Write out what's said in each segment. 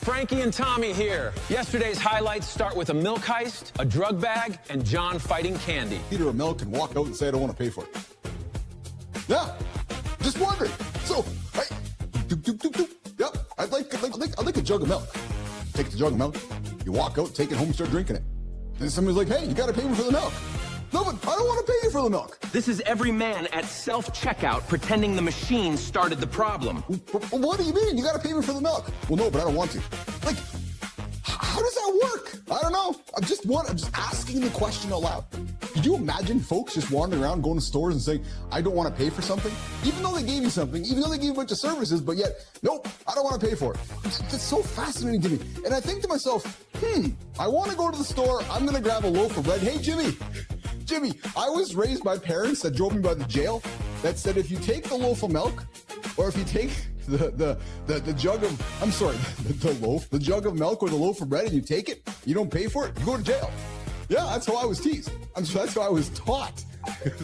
Frankie and Tommy here. Yesterday's highlights start with a milk heist, a drug bag, and John fighting candy. Liter of milk and walk out and say, I don't want to pay for it. Yeah, just wondering. So, yep, I'd like a jug of milk. Take the jug of milk, you walk out, take it home, start drinking it. And somebody's like, hey, you got to pay me for the milk. No, but I don't want to pay you for the milk. This is every man at self-checkout pretending the machine started the problem. What do you mean? You got to pay me for the milk. Well, no, but I don't want to. Like, how does that work? I don't know. I'm just asking the question out loud. Could you imagine folks just wandering around, going to stores and saying, I don't want to pay for something? Even though they gave you something, even though they gave you a bunch of services, but yet, nope, I don't want to pay for it. It's so fascinating to me. And I think to myself, I want to go to the store. I'm going to grab a loaf of bread. Hey, Jimmy, I was raised by parents that drove me by the jail that said if you take the loaf of milk or if you take the jug of, I'm sorry, the jug of milk or the loaf of bread and you take it, you don't pay for it, you go to jail. Yeah, that's how I was teased. That's how I was taught.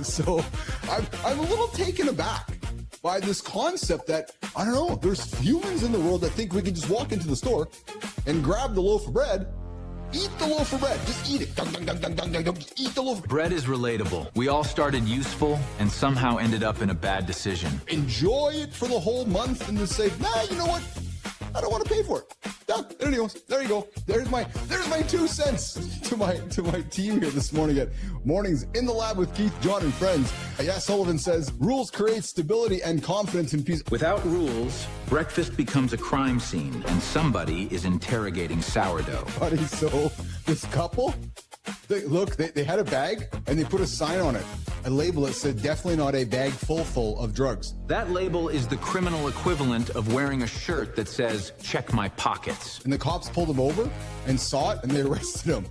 So I'm a little taken aback by this concept that, I don't know, there's humans in the world that think we can just walk into the store and grab the loaf of bread. Eat the loaf of bread. Just eat it. Just eat the loaf. Bread is relatable. We all started useful and somehow ended up in a bad decision. Enjoy it for the whole month and then say, nah, you know what? I don't want to pay for it. Yeah, anyways, there you go. There's my 2 cents to my team here this morning at Mornings in the Lab with Keith, John, and Friends. Yes, Sullivan says, rules create stability and confidence and peace. Without rules, breakfast becomes a crime scene and somebody is interrogating sourdough. Buddy, so this couple, they had a bag and they put a sign on it. A label that said, definitely not a bag full of drugs. That label is the criminal equivalent of wearing a shirt that says, check my pockets. And the cops pulled him over and saw it and they arrested him.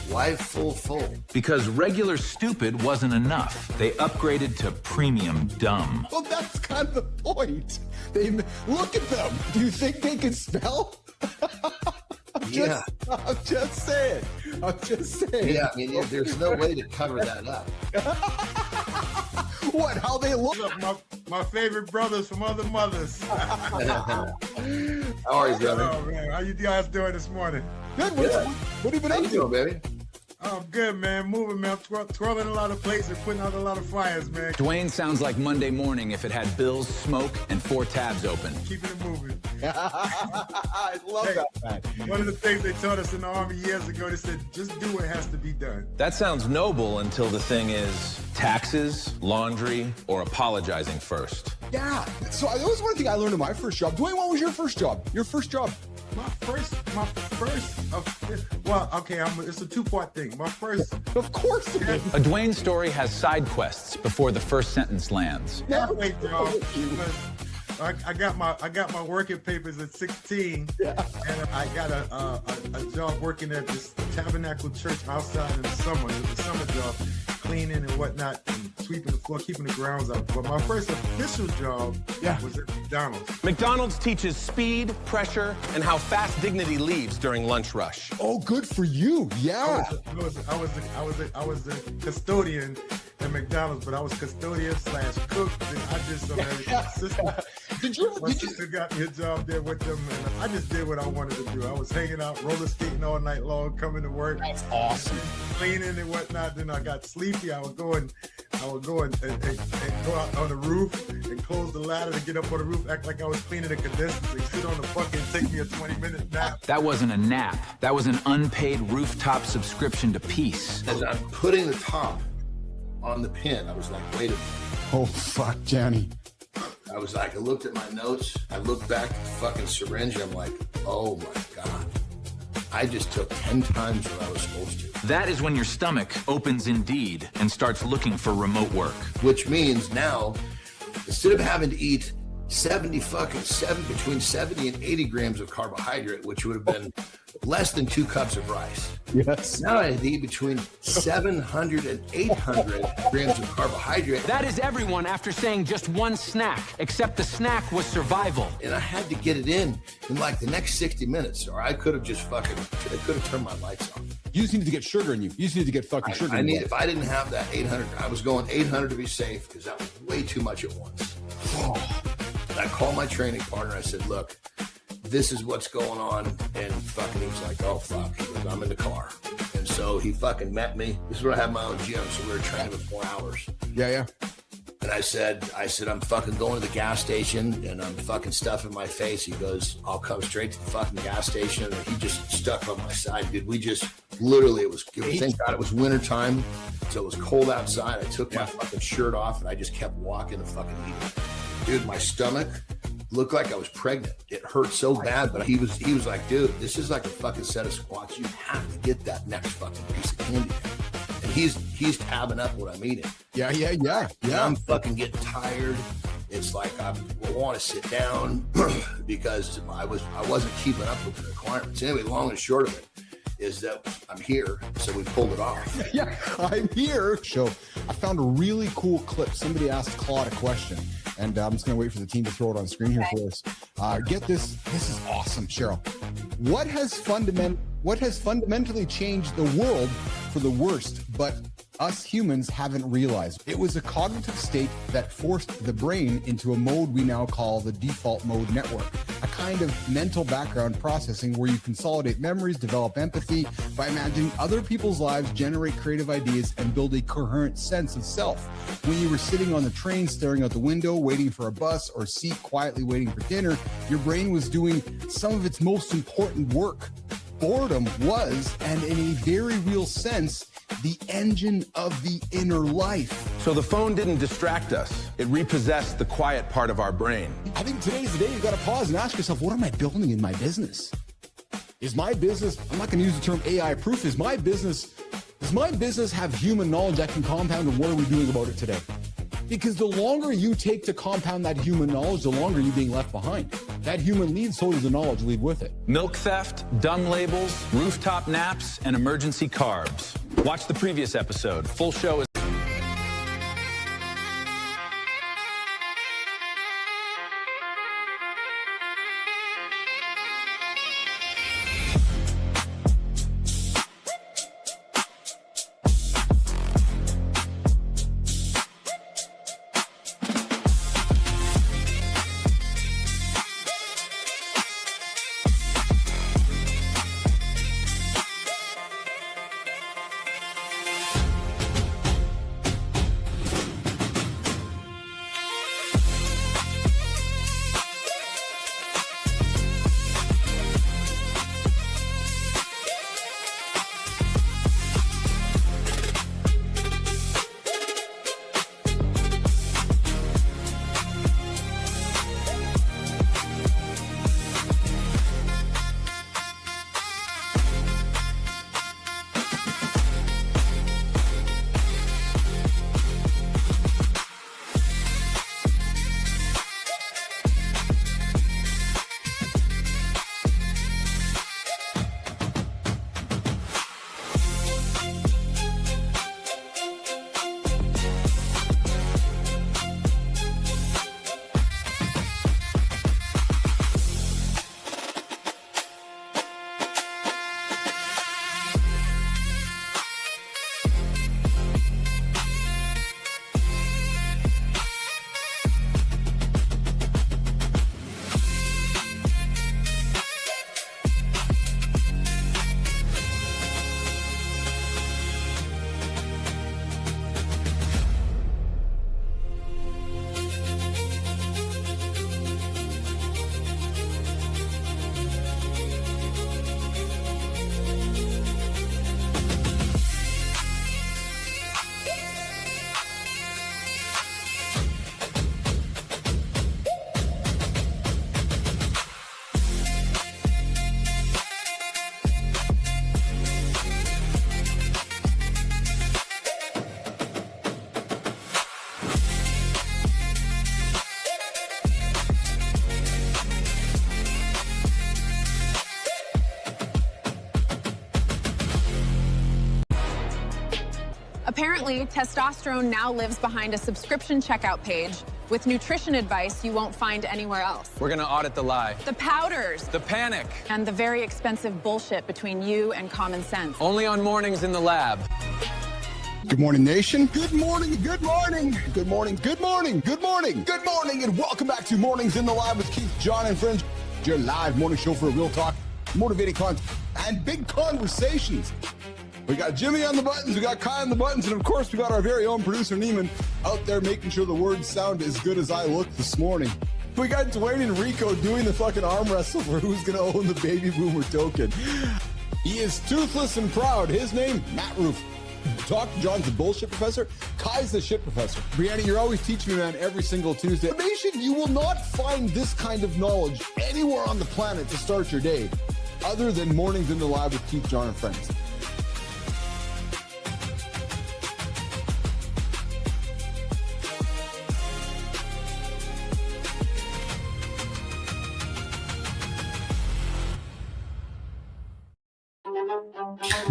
Why full? Because regular stupid wasn't enough. They upgraded to premium dumb. Well, that's kind of the point. Look at them. Do you think they can spell? I'm just saying. Yeah, I mean, there's no way to cover that up. What? How they look? My favorite brothers from other mothers. How are you, brother? Oh, man. How you guys doing this morning? Good. What have you been up to? Doing, baby? I'm good, man. Moving, man. Twirling a lot of plates and putting out a lot of fires, man. Dwayne sounds like Monday morning if it had bills, smoke, and 4 tabs open. Keeping it moving. I love that, man. One of the things they taught us in the Army years ago, they said, just do what has to be done. That sounds noble until the thing is taxes, laundry, or apologizing first. Yeah. So that was one thing I learned in my first job. Dwayne, what was your first job? My first, well, okay, it's a 2-part thing. My first. Of course it is. A Dwayne story has side quests before the first sentence lands. Halfway job. I got my working papers at 16, and I got a job working at this Tabernacle Church outside in the summer. It was a summer job, cleaning and whatnot, and sweeping the floor, keeping the grounds up. But my first official job was at McDonald's. McDonald's teaches speed, pressure, and how fast dignity leaves during lunch rush. Oh, good for you. Yeah. I was the custodian at McDonald's, but I was custodian / cook. And I did some everything. My sister got me a job there with them, and I just did what I wanted to do. I was hanging out, roller skating all night long, coming to work. That's awesome. Cleaning and whatnot. Then I got sleepy. I would go and go out on the roof and close the ladder to get up on the roof, act like I was cleaning the condensers, and sit on the bucket and take me a 20-minute nap. That wasn't a nap. That was an unpaid rooftop subscription to peace. As I'm putting the top on the pin, I was like, wait a minute. Oh, fuck, Johnny. I was like, I looked at my notes. I looked back at the fucking syringe. I'm like, oh my God. I just took 10 times what I was supposed to. That is when your stomach opens Indeed and starts looking for remote work. Which means now, instead of having to eat between 70 and 80 grams of carbohydrate, which would have been less than 2 cups of rice. Yes. Now I eat between 700 and 800 grams of carbohydrate. That is everyone after saying just one snack, except the snack was survival. And I had to get it in like the next 60 minutes, or I could have just I could have turned my lights off. You just need to get sugar in you. You just need to get fucking sugar in you. If I didn't have that 800, I was going 800 to be safe because that was way too much at once. I called my training partner. I said, look, this is what's going on. And fucking he was like, oh, fuck. He goes, I'm in the car. And so he fucking met me. This is where I have my own gym. So we were training for 4 hours. Yeah. And I said, I'm fucking going to the gas station and I'm fucking stuffing my face. He goes, I'll come straight to the fucking gas station. And he just stuck by my side, dude. We just literally, thank God it was wintertime. So it was cold outside. I took my fucking shirt off and I just kept walking the fucking eating. Dude, my stomach looked like I was pregnant. It hurt so bad, but he was like, dude, this is like a fucking set of squats. You have to get that next fucking piece of candy. And he's tabbing up what I'm eating. Yeah. And I'm fucking getting tired. It's like I want to sit down because I wasn't keeping up with the requirements. Anyway, long and short of it is that I'm here, so we pulled it off. Yeah, I'm here. So I found a really cool clip. Somebody asked Claude a question, and I'm just going to wait for the team to throw it on screen here for us. Get this. This is awesome, Cheryl. What has fundamentally changed the world for the worst, but us humans haven't realized? It was a cognitive state that forced the brain into a mode we now call the default mode network, a kind of mental background processing where you consolidate memories, develop empathy by imagining other people's lives, generate creative ideas, and build a coherent sense of self. When you were sitting on the train, staring out the window, waiting for a bus or seat, quietly waiting for dinner, your brain was doing some of its most important work. Boredom was, and in a very real sense, the engine of the inner life. So the phone didn't distract us. It repossessed the quiet part of our brain. I think today's the day you've got to pause and ask yourself, what am I building in my business? Is my business, I'm not going to use the term AI proof, does my business have human knowledge that can compound, and what are we doing about it today? Because the longer you take to compound that human knowledge, the longer you're being left behind. That human leads, so does the knowledge leave with it. Milk theft, dumb labels, rooftop naps, and emergency carbs. Watch the previous episode. Full show is... Apparently, testosterone now lives behind a subscription checkout page with nutrition advice you won't find anywhere else. We're gonna audit the lie, The powders the panic, and the very expensive bullshit between you and common sense. only on mornings in the lab. Good morning, nation. Good morning, good morning, good morning, good morning, good morning, good morning, and welcome back to Mornings in the Lab with Keith, John, and Friends, your live morning show for real talk, motivating content, and big conversations. We got Jimmy on the buttons, we got Kai on the buttons, and of course, we got our very own producer, Neiman, out there making sure the words sound as good as I look this morning. We got Dwayne and Rico doing the fucking arm wrestle for who's going to own the baby boomer token. He is toothless and proud. His name, Matt Roof. Talk to John's the bullshit professor. Kai's the shit professor. Brianna, you're always teaching me, man, every single Tuesday. Nation, you will not find this kind of knowledge anywhere on the planet to start your day other than Mornings in the Lab with Keith, John, and Friends.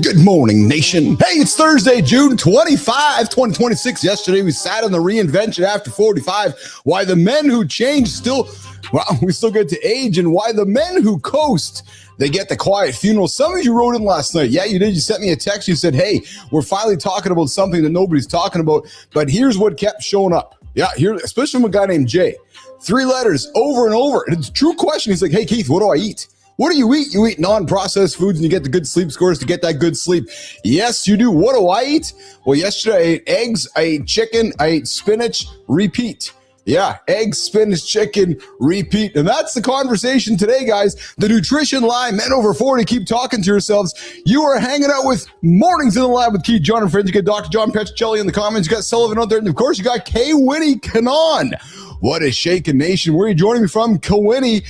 Good morning, nation. Hey, it's Thursday, June 25, 2026. Yesterday, we sat on the reinvention after 45. Why the men who change still, well, we still get to age, and why the men who coast, they get the quiet funeral. Some of you wrote in last night. Yeah, you did. You sent me a text. You said, hey, we're finally talking about something that nobody's talking about. But here's what kept showing up. Yeah, here, especially from a guy named Jay. 3 letters over and over. And it's a true question. He's like, hey, Keith, what do I eat? What do you eat? You eat non-processed foods and you get the good sleep scores to get that good sleep. Yes, you do. What do I eat? Well, yesterday I ate eggs, I ate chicken, I ate spinach, repeat. Yeah, eggs, spinach, chicken, repeat. And that's the conversation today, guys. The nutrition lie, men over 40, keep talking to yourselves. You are hanging out with Mornings in the Lab with Keith, John, and Friends. You got Dr. John Petrocelli in the comments. You got Sullivan out there. And of course, you got K. Winnie Kanon. What is shaking, nation? Where are you joining me from? Kawini.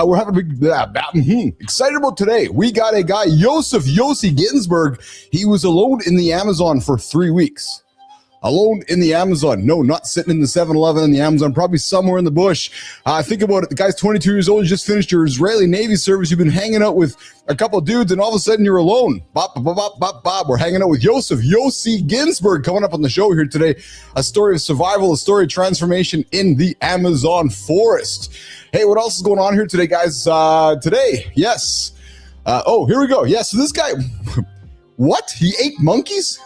We're having a big, excited about today. We got a guy, Yossi Ghinsberg. He was alone in the Amazon for 3 weeks. Alone in the Amazon. No, not sitting in the 7-Eleven in the Amazon, probably somewhere in the bush. Think about it. The guy's 22 years old. You just finished your Israeli Navy service. You've been hanging out with a couple of dudes, and all of a sudden you're alone. We're hanging out with Yossi Ghinsberg coming up on the show here today. A story of survival, a story of transformation in the Amazon forest. Hey, what else is going on here today, guys? Today, yes. Here we go. Yeah, so this guy... What? He ate monkeys?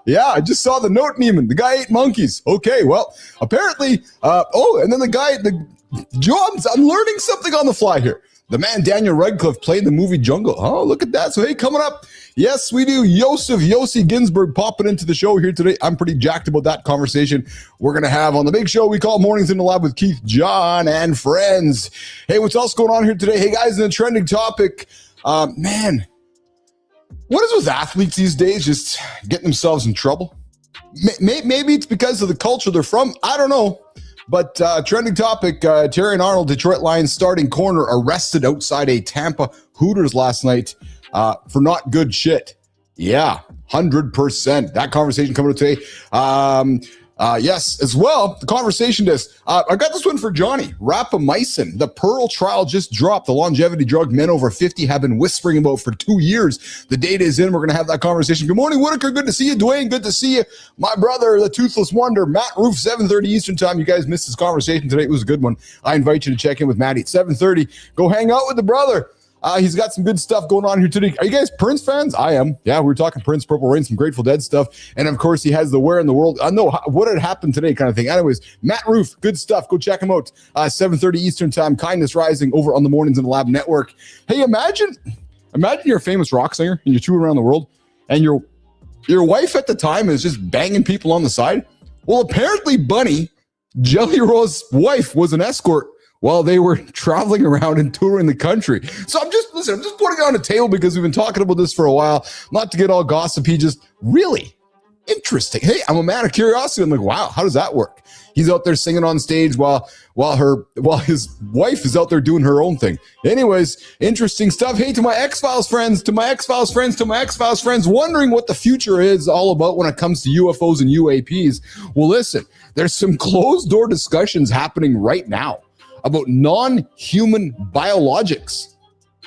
Yeah, I just saw the note, Neiman. The guy ate monkeys. Okay, well, apparently, and then I'm learning something on the fly here. The man Daniel Radcliffe played the movie Jungle. Oh, look at that. So, hey, coming up, yes, we do. Yossi Ghinsberg popping into the show here today. I'm pretty jacked about that conversation we're going to have on the big show we call Mornings in the Lab with Keith, John, and Friends. Hey, what's else going on here today? Hey, guys, in the trending topic, man, what is with athletes these days just getting themselves in trouble? Maybe it's because of the culture they're from. I don't know. But trending topic, Terry Arnold, Detroit Lions starting corner, arrested outside a Tampa Hooters last night for not good shit. Yeah, 100%. That conversation coming up today. Yes, as well, the conversation does. I got this one for Johnny. Rapamycin, the Pearl trial just dropped. The longevity drug men over 50 have been whispering about for 2 years. The data is in. We're going to have that conversation. Good morning, Whitaker. Good to see you. Dwayne, good to see you. My brother, the Toothless Wonder, Matt Roof, 7:30 Eastern time. You guys missed this conversation today. It was a good one. I invite you to check in with Matty at 7:30. Go hang out with the brother. He's got some good stuff going on here today. Are you guys Prince fans? I am. Yeah, we were talking Prince, Purple Rain, some Grateful Dead stuff. And of course, he has the Where in the World. I know what had happened today kind of thing. Anyways, Matt Roof, good stuff. Go check him out. 7:30 Eastern time. Kindness Rising over on the Mornings in the Lab Network. Hey, imagine you're a famous rock singer and you're touring around the world and your wife at the time is just banging people on the side. Well, apparently Bunny, Jelly Roll's wife, was an escort while they were traveling around and touring the country. So I'm just putting it on the table because we've been talking about this for a while. Not to get all gossipy, just really interesting. Hey, I'm a man of curiosity. I'm like, wow, how does that work? He's out there singing on stage while his wife is out there doing her own thing. Anyways, interesting stuff. Hey, to my X-Files friends, wondering what the future is all about when it comes to UFOs and UAPs. Well, listen, there's some closed door discussions happening right now about non-human biologics.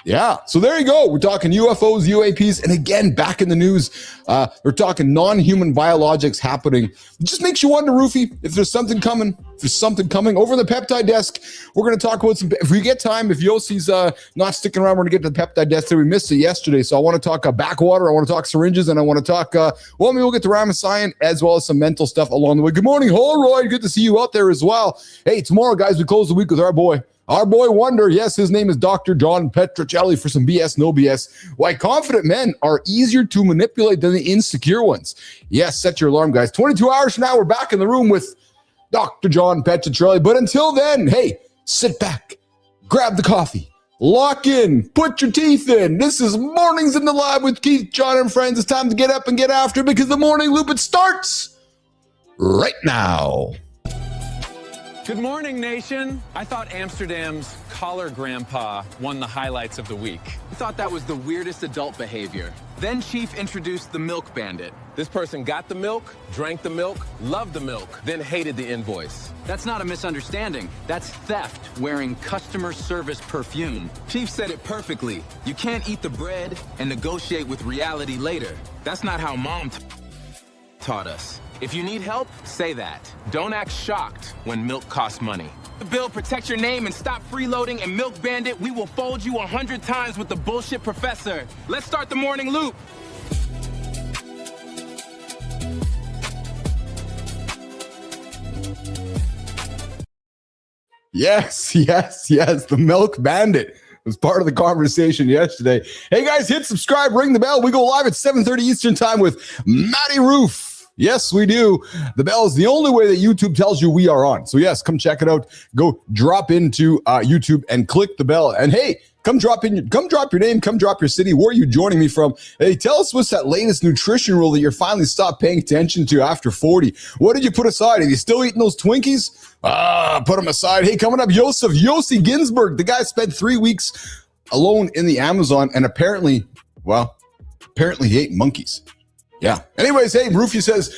Yeah, so there you go. We're talking UFOs, UAPs, and again, back in the news, we're talking non-human biologics happening. It just makes you wonder, Roofy, if there's something coming. If there's something coming over the peptide desk, we're going to talk about some. If we get time, if Yossi's not sticking around, we're going to get to the peptide desk. We missed it yesterday, so I want to talk backwater. I want to talk syringes, and I want to talk. Well, maybe we'll get to Ramescience as well as some mental stuff along the way. Good morning, Holroyd. Good to see you out there as well. Hey, tomorrow, guys, we close the week with our boy Wonder. Yes, his name is Dr. John Petrocelli for some BS, no BS. Why confident men are easier to manipulate than the insecure ones. Yes, set your alarm, guys. 22 hours from now, we're back in the room with Dr. John Petrocelli. But until then, hey, sit back, grab the coffee, lock in, put your teeth in. This is Mornings in the Lab with Keith, John, and friends. It's time to get up and get after because the morning loop, it starts right now. Good morning, nation. I thought Amsterdam's collar grandpa won the highlights of the week. I thought that was the weirdest adult behavior. Then Chief introduced the milk bandit. This person got the milk, drank the milk, loved the milk, then hated the invoice. That's not a misunderstanding. That's theft wearing customer service perfume. Chief said it perfectly. You can't eat the bread and negotiate with reality later. That's not how Mom taught us. If you need help, say that. Don't act shocked when milk costs money. The bill, protect your name and stop freeloading, and Milk Bandit, we will fold you 100 times with the bullshit professor. Let's start the morning loop. Yes. The Milk Bandit was part of the conversation yesterday. Hey, guys, hit subscribe, ring the bell. We go live at 7:30 Eastern time with Matty Roof. Yes, we do. The bell is the only way that YouTube tells you we are on. So yes, come check it out. Go drop into YouTube and click the bell. And hey, come drop your name, come drop your city. Where are you joining me from? Hey, tell us what's that latest nutrition rule that you're finally stopped paying attention to after 40. What did you put aside? Are you still eating those Twinkies? Put them aside. Hey, coming up, Yossi Ghinsberg. The guy spent 3 weeks alone in the Amazon and apparently he ate monkeys. Yeah. Anyways, hey, Roofy says,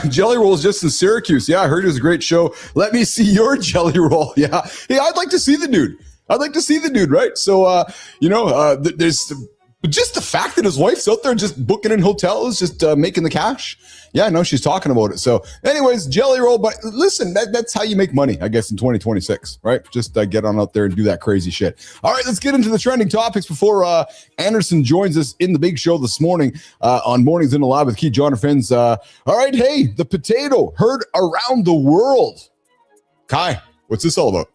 Jelly Roll is just in Syracuse. Yeah, I heard it was a great show. Let me see your Jelly Roll. Yeah. Hey, I'd like to see the dude, right? So, there's just the fact that his wife's out there just booking in hotels, just making the cash. Yeah, I know she's talking about it. So anyways, Jelly Roll. But listen, that's how you make money, I guess, in 2026, right? Just get on out there and do that crazy shit. All right, let's get into the trending topics before Anderson joins us in the big show this morning on Mornings in the Lab with Keith, John, and friends. All right, hey, the potato heard around the world. Kai, what's this all about?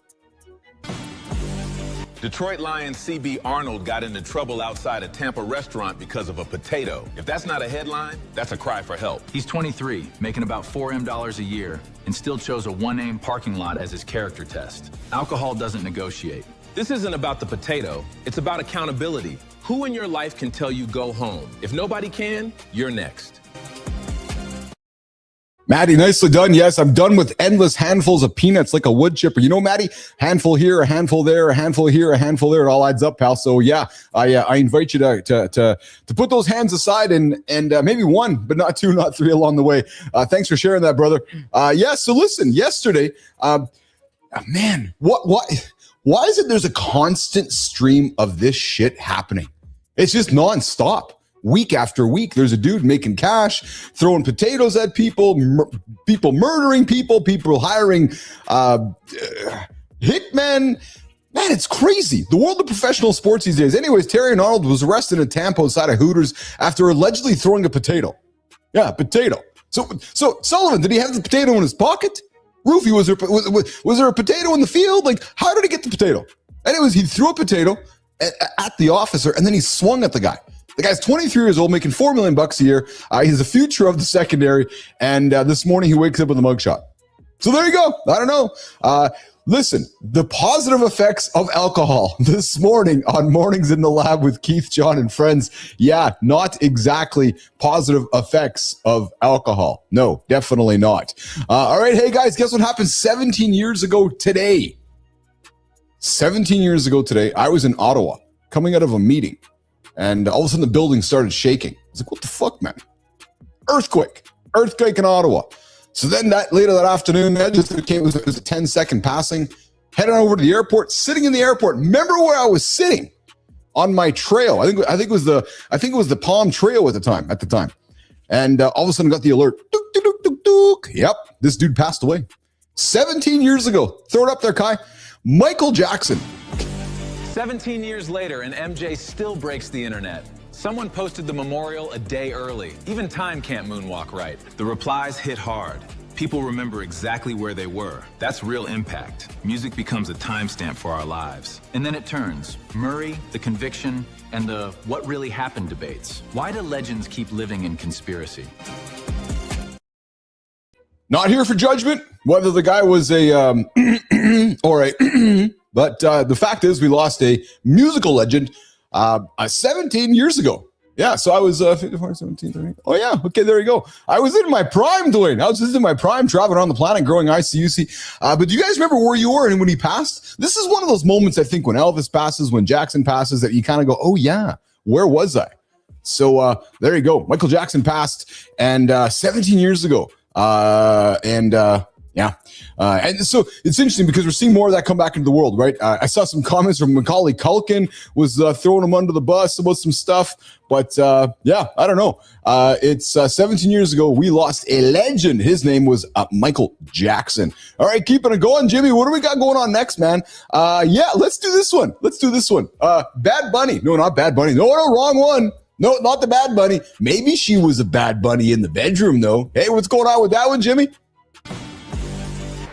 Detroit Lion C.B. Arnold got into trouble outside a Tampa restaurant because of a potato. If that's not a headline, that's a cry for help. He's 23, making about $4M a year, and still chose a 1-name parking lot as his character test. Alcohol doesn't negotiate. This isn't about the potato. It's about accountability. Who in your life can tell you go home? If nobody can, you're next. Maddie, nicely done. Yes, I'm done with endless handfuls of peanuts like a wood chipper. You know, Maddie, handful here, a handful there, a handful here, a handful there. It all adds up, pal. So yeah, I invite you to put those hands aside and maybe one, but not two, not three along the way. Thanks for sharing that, brother. Yeah. So listen, yesterday, man, why is it there's a constant stream of this shit happening? It's just nonstop. Week after week, there's a dude making cash, throwing potatoes at people, people murdering people hiring hitmen. Man, it's crazy. The world of professional sports these days. Anyways, Terry Arnold was arrested in Tampa outside of Hooters after allegedly throwing a potato. Yeah, potato. So Sullivan, did he have the potato in his pocket? Roofy, was there a potato in the field? Like, how did he get the potato? Anyways, he threw a potato at the officer and then he swung at the guy. The guy's 23 years old, making $4 million a year. He's the future of the secondary. And this morning he wakes up with a mugshot. So there you go. I don't know. Listen, the positive effects of alcohol this morning on Mornings in the Lab with Keith, John, and friends. Yeah, not exactly positive effects of alcohol. No, definitely not. All right. Hey, guys, guess what happened 17 years ago today? 17 years ago today, I was in Ottawa coming out of a meeting. And all of a sudden the building started shaking. I was like, what the fuck, man? Earthquake in Ottawa. So then later that afternoon, that just became, it was a 10-second passing, heading over to the airport, sitting in the airport. Remember where I was sitting? on my trail. I think it was the Palm Trail at the time. And all of a sudden got the alert. Dook, dook, dook, dook, dook. Yep, this dude passed away 17 years ago. Throw it up there, Kai. Michael Jackson. 17 years later, and MJ still breaks the internet. Someone posted the memorial a day early. Even time can't moonwalk right. The replies hit hard. People remember exactly where they were. That's real impact. Music becomes a timestamp for our lives. And then it turns. Murray, the conviction, and the what really happened debates. Why do legends keep living in conspiracy? Not here for judgment, whether the guy was a or a but the fact is we lost a musical legend 17 years ago. Yeah, so I was 54, 17, 30. Oh, yeah, okay, there you go. I was in my prime, Dwayne. I was just in my prime, traveling around the planet, growing ICUC. But do you guys remember where you were and when he passed? This is one of those moments, I think, when Elvis passes, when Jackson passes, that you kind of go, oh, yeah, where was I? So there you go. Michael Jackson passed, and 17 years ago. And so it's interesting because we're seeing more of that come back into the world, right? I saw some comments from Macaulay Culkin was throwing him under the bus about some stuff, but yeah, I don't know. It's 17 years ago we lost a legend. His name was Michael Jackson. All right, keeping it going, Jimmy. What do we got going on next, man? Yeah, let's do this one. Bad Bunny. No, not Bad Bunny. No, wrong one. No, not the Bad Bunny. Maybe she was a bad bunny in the bedroom, though. Hey, what's going on with that one, Jimmy?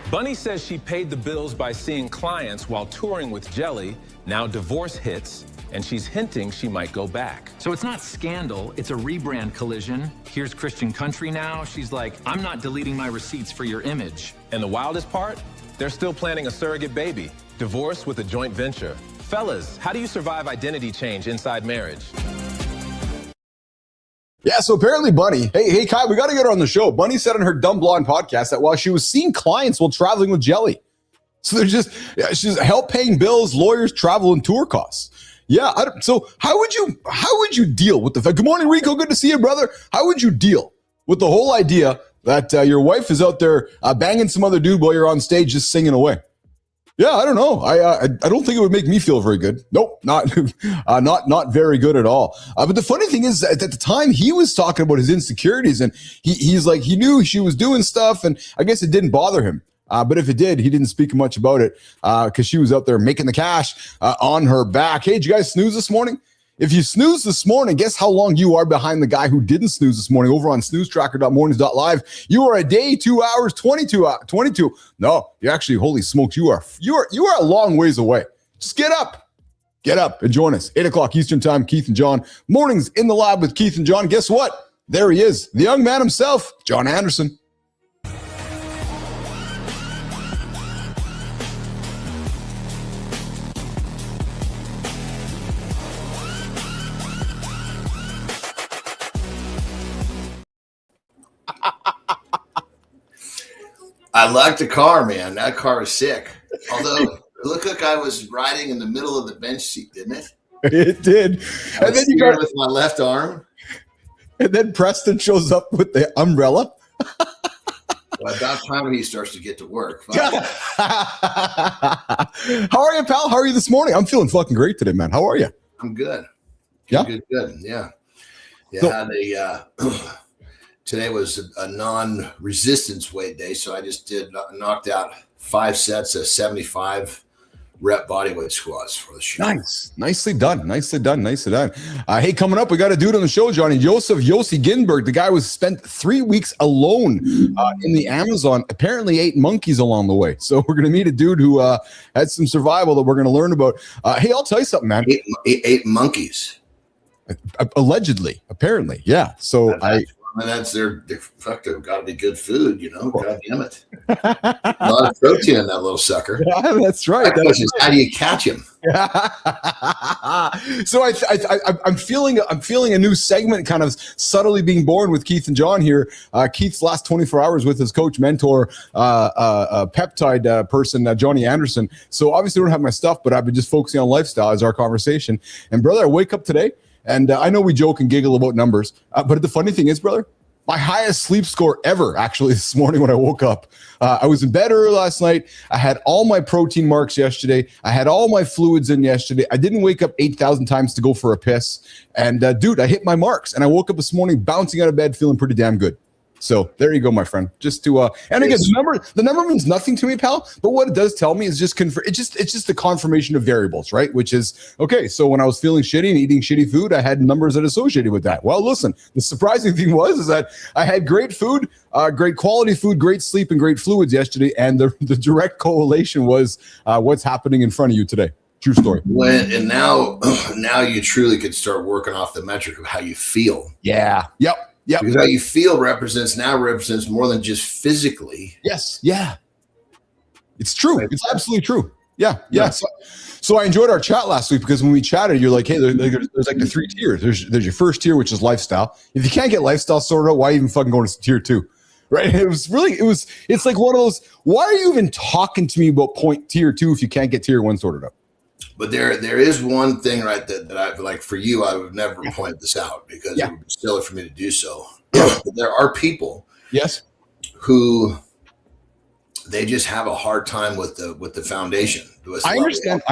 Bunny says she paid the bills by seeing clients while touring with Jelly. Now divorce hits, and she's hinting she might go back. So it's not scandal, it's a rebrand collision. Here's Christian Country now. She's like, I'm not deleting my receipts for your image. And the wildest part? They're still planning a surrogate baby. Divorce with a joint venture. Fellas, how do you survive identity change inside marriage? Yeah, so apparently Bunny, hey Kai, we got to get her on the show. Bunny said on her Dumb Blonde podcast that while she was seeing clients while traveling with Jelly. So they're she's help paying bills, lawyers, travel, and tour costs. Yeah, so how would you deal with the fact? Good morning, Rico. Good to see you, brother. How would you deal with the whole idea that your wife is out there banging some other dude while you're on stage just singing away? Yeah, I don't know. I don't think it would make me feel very good. Nope, not very good at all. But the funny thing is, at the time, he was talking about his insecurities, and he's like, he knew she was doing stuff, and I guess it didn't bother him. But if it did, he didn't speak much about it because she was out there making the cash on her back. Hey, did you guys snooze this morning? If you snooze this morning, guess how long you are behind the guy who didn't snooze this morning over on snoozetracker.mornings.live. You are a day, 2 hours, 22. No, you actually, holy smokes, you are a long ways away. Just get up and join us. 8 o'clock Eastern time, Keith and John. Mornings in the lab with Keith and John. Guess what? There he is, the young man himself, John Anderson. I like the car, man. That car is sick. Although, it looked like I was riding in the middle of the bench seat, didn't it? It did. And then you got with my left arm. And then Preston shows up with the umbrella. Well, about time he starts to get to work. How are you, pal? How are you this morning? I'm feeling fucking great today, man. How are you? I'm good. Yeah? Good. Yeah. Yeah. Today was a non-resistance weight day, so I just knocked out 5 sets of 75 rep bodyweight squats for the show. Nice. Nicely done. Hey, coming up, we got a dude on the show, Johnny. Yossi Ghinsberg. The guy was spent 3 weeks alone in the Amazon, apparently ate monkeys along the way. So we're going to meet a dude who had some survival that we're going to learn about. Hey, I'll tell you something, man. Ate monkeys. Allegedly, apparently. Yeah. So they've got to be good food, you know. God damn it. A lot of protein in that little sucker. Yeah, that's right. The question is, how do you catch him? So I'm feeling a new segment kind of subtly being born with Keith and John here. Keith's last 24 hours with his coach, mentor, peptide person, Johnny Anderson. So obviously I don't have my stuff, but I've been just focusing on lifestyle as our conversation. And brother, I wake up today, and I know we joke and giggle about numbers, but the funny thing is, brother, My highest sleep score ever, actually, this morning when I woke up. I was in bed early last night. I had all my protein marks yesterday. I had all my fluids in yesterday. I didn't wake up 8,000 times to go for a piss. And dude, I hit my marks. And I woke up this morning bouncing out of bed feeling pretty damn good. So there you go, my friend. Just to and again, the number means nothing to me, pal. But what it does tell me is just it's just the confirmation of variables, right? Which is okay. So when I was feeling shitty and eating shitty food, I had numbers that associated with that. Well, listen, the surprising thing is that I had great food, great quality food, great sleep, and great fluids yesterday, and the direct correlation was what's happening in front of you today. True story. Now you truly could start working off the metric of how you feel. Yeah. Yep. Yeah, because how you feel represents more than just physically. Yes, yeah, it's true. It's absolutely true. Yeah. So I enjoyed our chat last week because when we chatted, you're like, hey, there's like the 3 tiers. There's your first tier, which is lifestyle. If you can't get lifestyle sorted out, why even fucking go to tier 2? Right? It's like one of those. Why are you even talking to me about tier 2 if you can't get tier 1 sorted out? But there is one thing, right, that I like for you, I would never point this out because it would be silly for me to do so. But there are people, yes, who they just have a hard time with the foundation. I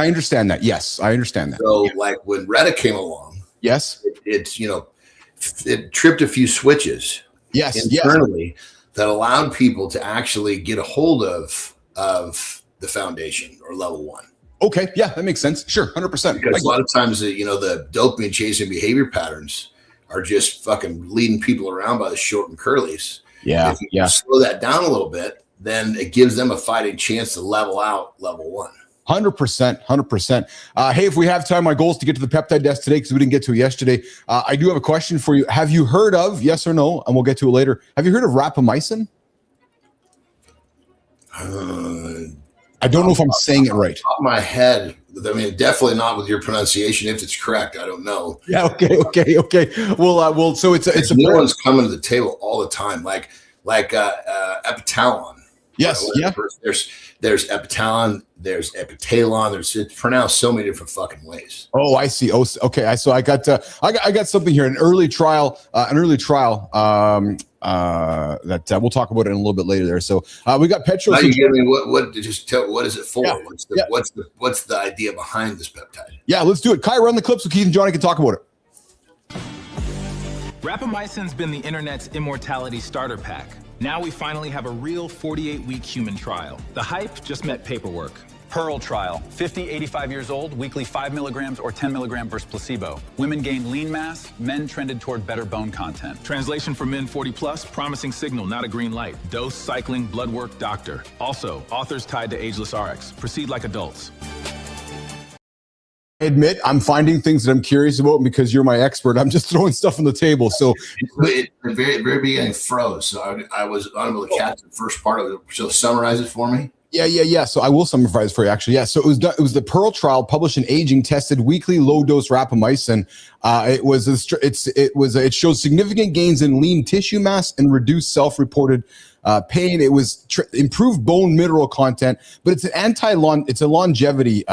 understand that. Yes, I understand that. So, like when Reddit came along, yes, it tripped a few switches, internally that allowed people to actually get a hold of the foundation or level 1. Okay, yeah, that makes sense. Sure, 100%. Because a lot of times, the dopamine chasing behavior patterns are just fucking leading people around by the short and curlies. Yeah, if you slow that down a little bit, then it gives them a fighting chance to level out level 1. 100%. Hey, if we have time, my goal is to get to the peptide desk today because we didn't get to it yesterday. I do have a question for you. Have you heard of, yes or no, and we'll get to it later, have you heard of rapamycin? I don't know if I'm saying it right. Top of my head, I mean, definitely not with your pronunciation. If it's correct, I don't know. Yeah. Okay. Well. So it's a new one's coming to the table all the time, like epitalon. Yes. Yeah. There's epitalon. There's epitalon. It's pronounced so many different fucking ways. Oh, I see. Oh, okay. So I got something here. An early trial. That we'll talk about it in a little bit later there. So we got petrol. Now you give me what is it for? Yeah. What's the idea behind this peptide? Yeah, let's do it. Kai, run the clip so Keith and Johnny can talk about it. Rapamycin's been the internet's immortality starter pack. Now we finally have a real 48-week human trial. The hype just met paperwork. Pearl trial, 50, 85 years old, weekly 5 milligrams or 10 milligram versus placebo. Women gained lean mass, men trended toward better bone content. Translation for men 40 plus, promising signal, not a green light. Dose, cycling, blood work, doctor. Also, authors tied to Ageless RX. Proceed like adults. I admit I'm finding things that I'm curious about because you're my expert. I'm just throwing stuff on the table. So the very beginning froze. So I was unable to catch the first part of it. So summarize it for me. Yeah. So I will summarize for you, actually. Yeah. So it was the Pearl trial published in Aging, tested weekly low dose rapamycin. It shows significant gains in lean tissue mass and reduced self-reported pain. It was improved bone mineral content, but it's a longevity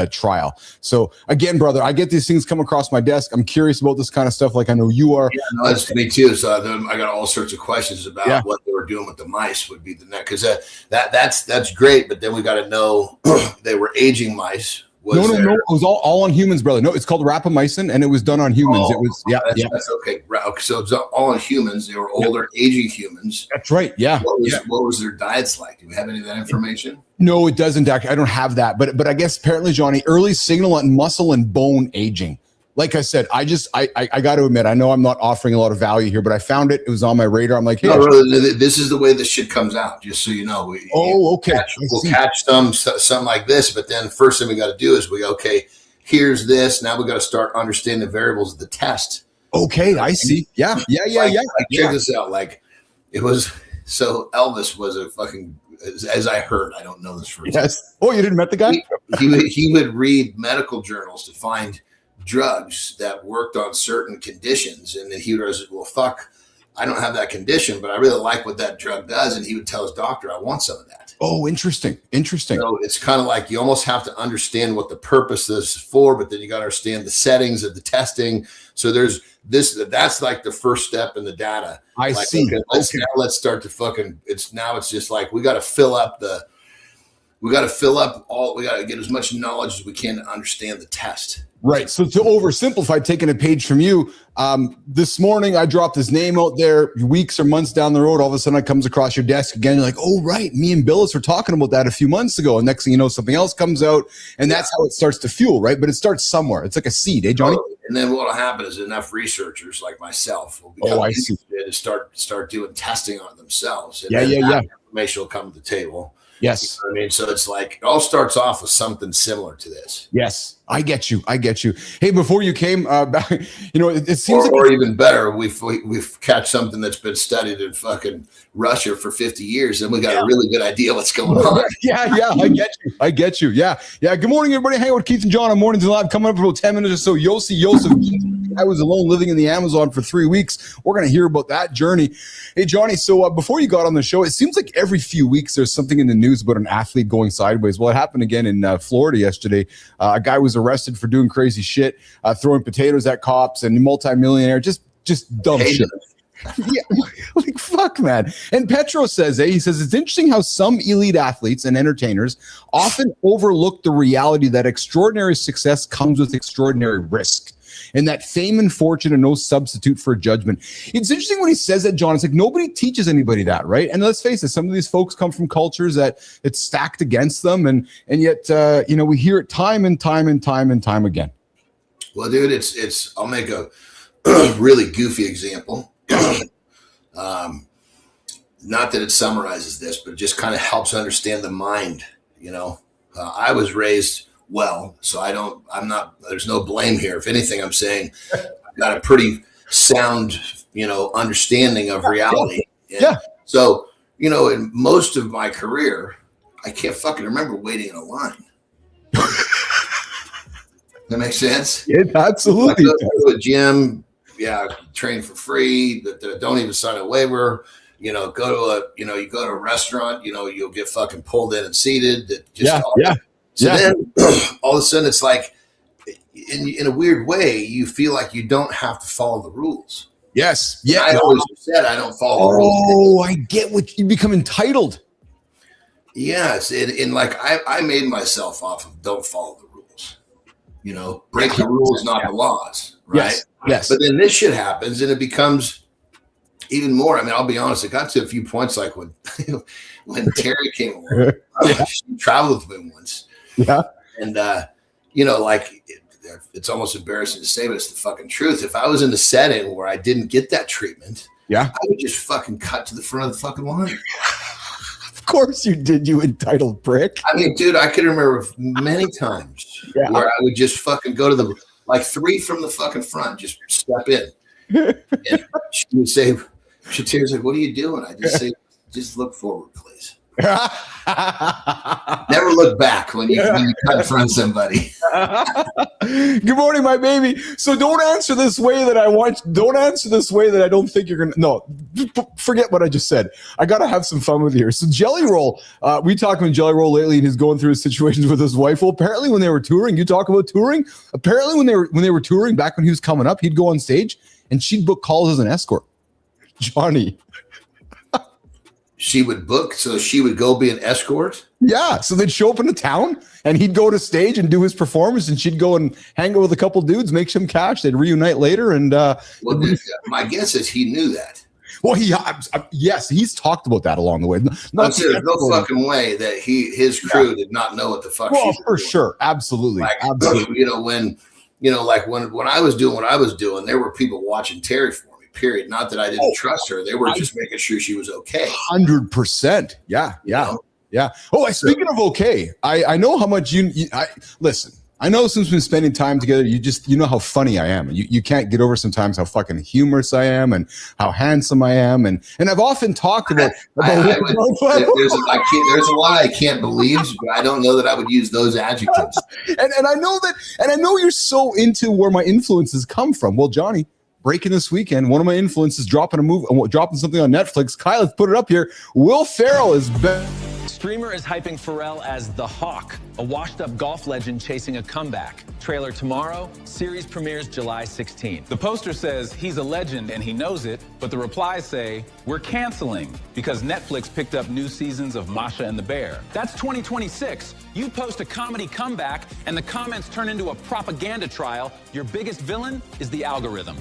trial. So again, brother, I get these things come across my desk. I'm curious about this kind of stuff, like I know you are. Yeah, no, that's me too. So I got all sorts of questions about what they were doing with the mice. Would be the next, because that's great, but then we got to know they were aging mice. No. It was all on humans, brother. No, it's called rapamycin, and it was done on humans. That's okay. So it's all on humans. They were older, aging humans. That's right. Yeah. What was their diets like? Do we have any of that information? No, it doesn't. I don't have that. But I guess apparently, Johnny, early signal on muscle and bone aging. Like I said, I got to admit, I know I'm not offering a lot of value here, but I found it. It was on my radar. I'm like, hey, this is the way this shit comes out. Just so you know. Okay. We'll catch some like this, but then first thing we got to do is we go, okay, here's this. Now we got to start understanding the variables of the test. Okay, I see. Yeah. Check this out. Like it was. So Elvis was a fucking. As I heard, I don't know this for yes. Oh, you didn't met the guy? He would read medical journals to find drugs that worked on certain conditions, and then he was, well, fuck, I don't have that condition, but I really like what that drug does. And he would tell his doctor, I want some of that. Oh, interesting. So it's kind of like you almost have to understand what the purpose is for, but then you got to understand the settings of the testing. So there's that's like the first step in the data. I like, see. Okay, let's start to fucking, it's just like, we got to fill up we got to get as much knowledge as we can to understand the test. Right. So to oversimplify, taking a page from you, this morning I dropped his name out there. Weeks or months down the road, all of a sudden it comes across your desk again. You're like, oh, right. Me and Billis were talking about that a few months ago. And next thing you know, something else comes out. And that's how it starts to fuel, right? But it starts somewhere. It's like a seed, eh, Johnny? And then what will happen is enough researchers like myself will become interested to start doing testing on themselves. And information will come to the table. Yes. You know what I mean? So it's like, it all starts off with something similar to this. Yes. I get you. Hey, before you came back, it seems or even better, we've catch something that's been studied in fucking Russia for 50 years, and we got a really good idea what's going on. I get you. Yeah. Good morning, everybody. Hang out with Keith and John on Mornings Live. Coming up for about 10 minutes or so. Yossi Ghinsberg. I was alone living in the Amazon for 3 weeks. We're going to hear about that journey. Hey, Johnny, so before you got on the show, it seems like every few weeks there's something in the news about an athlete going sideways. Well, it happened again in Florida yesterday. A guy was arrested for doing crazy shit, throwing potatoes at cops, and multimillionaire, just dumb shit. Yeah, like fuck, man. And Petro says, he says, it's interesting how some elite athletes and entertainers often overlook the reality that extraordinary success comes with extraordinary risk, and that fame and fortune are no substitute for judgment. It's interesting when he says that, John. It's like nobody teaches anybody that, right? And let's face it, some of these folks come from cultures that it's stacked against them, and yet we hear it time and time again. Well, dude, it's I'll make a really goofy example. Not that it summarizes this, but it just kind of helps understand the mind. I was raised well, so there's no blame here. If anything, I'm saying I've got a pretty sound, understanding of reality. And so, in most of my career, I can't fucking remember waiting in a line. That makes sense? Yeah, absolutely. I go to a gym, train for free, don't even sign a waiver. You go to a restaurant, you'll get fucking pulled in and seated. So then all of a sudden it's like, in a weird way, you feel like you don't have to follow the rules. Yes. Yeah. I always said I don't follow the rules. Oh, I get what you become entitled. Yes. And like I made myself off of don't follow the rules. Break the rules, not the laws. Right. Yes. But then this shit happens and it becomes even more. I mean, I'll be honest, it got to a few points like when Terry came along, she traveled with me once. Yeah. And, it's almost embarrassing to say, but it's the fucking truth. If I was in a setting where I didn't get that treatment, I would just fucking cut to the front of the fucking line. Of course you did, you entitled prick. I mean, dude, I can remember many times where I would just fucking go to three from the fucking front, just step in. And she would say, Shatira's like, what are you doing? I just say, just look forward, please. Never look back when you confront somebody. Good morning, my baby. So don't answer this way that I want. Don't answer this way that I don't think you're gonna. No, forget what I just said. I gotta have some fun with you here. So Jelly Roll, we talked with Jelly Roll lately, and he's going through his situations with his wife. Well, apparently when they were touring, you talk about touring. Apparently when they were touring back when he was coming up, he'd go on stage and she'd book calls as an escort. Johnny. She would book, so she would go be an escort? Yeah, so they'd show up in a town, and he'd go to stage and do his performance, and she'd go and hang out with a couple dudes, make some cash. They'd reunite later, and my guess is he knew that. Well, yes, he's talked about that along the way. There's no fucking way that his crew did not know what the fuck. Well, for sure, absolutely, absolutely. When I was doing what I was doing, there were people watching Terry for. Period. Not that I didn't trust her. They were just making sure she was okay. 100%. Yeah. Oh, speaking of okay, I know how much listen. I know since we've been spending time together, you know how funny I am. You can't get over sometimes how fucking humorous I am and how handsome I am. And I've often talked about there's a lot I can't believe, but I don't know that I would use those adjectives. And I know that, and I know you're so into where my influences come from. Well, Johnny, breaking this weekend. One of my influences dropping something on Netflix. Kyle, let's put it up here. Will Ferrell is back. Streamer is hyping Pharrell as the Hawk, a washed-up golf legend chasing a comeback. Trailer tomorrow, series premieres July 16th. The poster says he's a legend and he knows it, but the replies say, we're canceling because Netflix picked up new seasons of Masha and the Bear. That's 2026. You post a comedy comeback and the comments turn into a propaganda trial. Your biggest villain is the algorithm.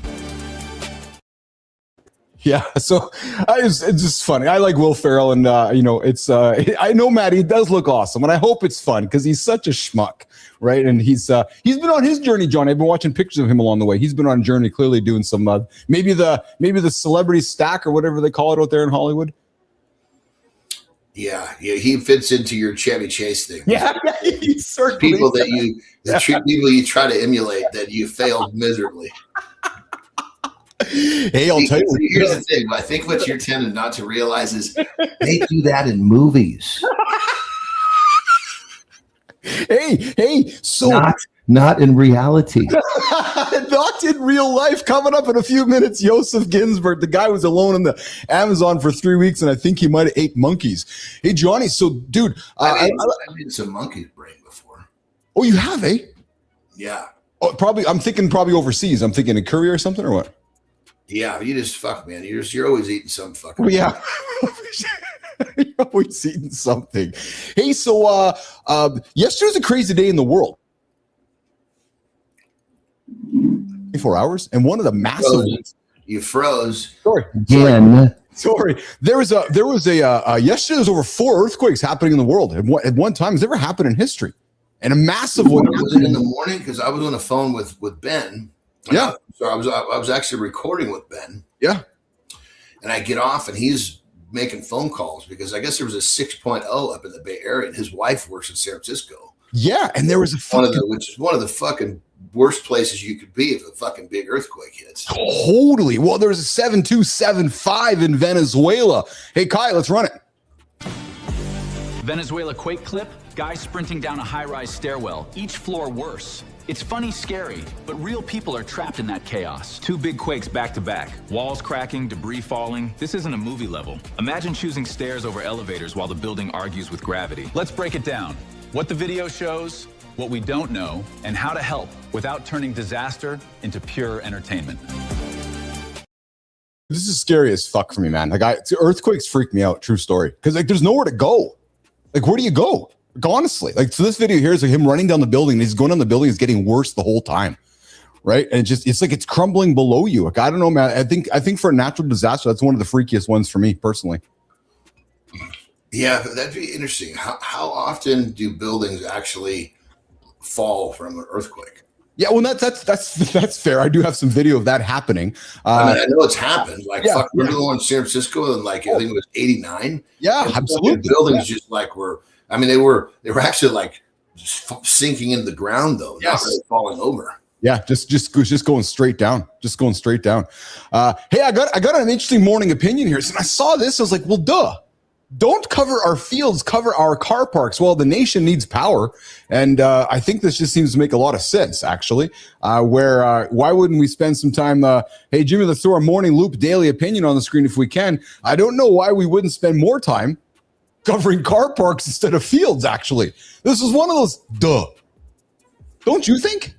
Yeah, so it's just funny. I like Will Ferrell, and I know Matt. He does look awesome, and I hope it's fun because he's such a schmuck, right? And he's been on his journey, John. I've been watching pictures of him along the way. He's been on a journey, clearly doing some maybe the celebrity stack or whatever they call it out there in Hollywood. Yeah, he fits into your Chevy Chase thing. Yeah, he's certainly people people you try to emulate that you failed miserably. Hey, I'll tell you. Here's the thing. I think what you're tending not to realize is they do that in movies. Hey. So not in reality. Not in real life. Coming up in a few minutes, Yossi Ghinsberg. The guy was alone in the Amazon for 3 weeks, and I think he might have ate monkeys. Hey, Johnny. So, dude, I made some monkey's brain before. Oh, you have, eh? Yeah. Oh, probably. I'm thinking probably overseas. I'm thinking in Korea or something, or what? Yeah, you just fuck, man. You're always eating some fucking. Well, yeah, you're always eating something. Hey, so yesterday was a crazy day in the world. 24 hours, and one of the massive ones. You froze. Sorry. Again. Sorry. There was a yesterday was over 4 earthquakes happening in the world at one time. It's never happened in history, and a massive one. Was it in the morning? Because I was on the phone with Ben. Yeah. So I was actually recording with Ben. Yeah. And I get off and he's making phone calls because I guess there was a 6.0 up in the Bay Area and his wife works in San Francisco. Yeah. And there was which is one of the fucking worst places you could be if a fucking big earthquake hits. Totally. Well, there was a 7.275 in Venezuela. Hey, Kai, let's run it. Venezuela quake clip, guy sprinting down a high-rise stairwell, each floor worse. It's funny, scary, but real people are trapped in that chaos. 2 big quakes back to back. Walls cracking, debris falling. This isn't a movie level. Imagine choosing stairs over elevators while the building argues with gravity. Let's break it down. What the video shows, what we don't know, and how to help without turning disaster into pure entertainment. This is scary as fuck for me, man. Earthquakes freak me out. True story. Because there's nowhere to go. Where do you go? Honestly, so this video here is him running down the building. He's going down the building. It's getting worse the whole time, right? And it's like it's crumbling below you. I don't know, man. I think for a natural disaster, that's one of the freakiest ones for me personally. Yeah, that'd be interesting. How often do buildings actually fall from an earthquake? Yeah, well, that's fair. I do have some video of that happening. I know it's happened. Remember the one in San Francisco and I think it was 89. Yeah, absolutely. Buildings just were. I mean, they were actually sinking into the ground though, not really falling over. Yeah, just going straight down. Hey, I got an interesting morning opinion here. So I saw this, I was like, well, duh. Don't cover our fields, cover our car parks. Well, the nation needs power, and I think this just seems to make a lot of sense, actually. Why wouldn't we spend some time? Hey, Jimmy, let's throw our morning loop daily opinion on the screen if we can. I don't know why we wouldn't spend more time covering car parks instead of fields, actually. This is one of those, duh. Don't you think?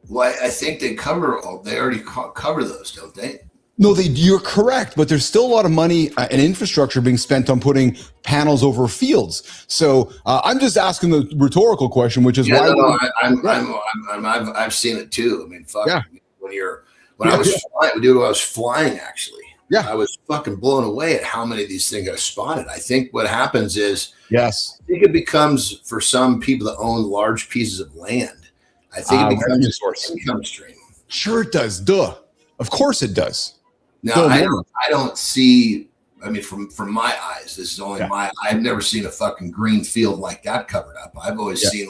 Well, I think they already cover those, don't they? No, you're correct, but there's still a lot of money and infrastructure being spent on putting panels over fields. So I'm just asking the rhetorical question, which is why. I've seen it too. I mean, fuck. Yeah. When I was flying, actually. Yeah, I was fucking blown away at how many of these things I spotted. I think what happens is, yes, I think it becomes for some people that own large pieces of land. I think it becomes a source income stream. Sure, it does. Duh. Of course, it does. Now, I don't see. I mean, from my eyes, this is only I've never seen a fucking green field like that covered up. I've always seen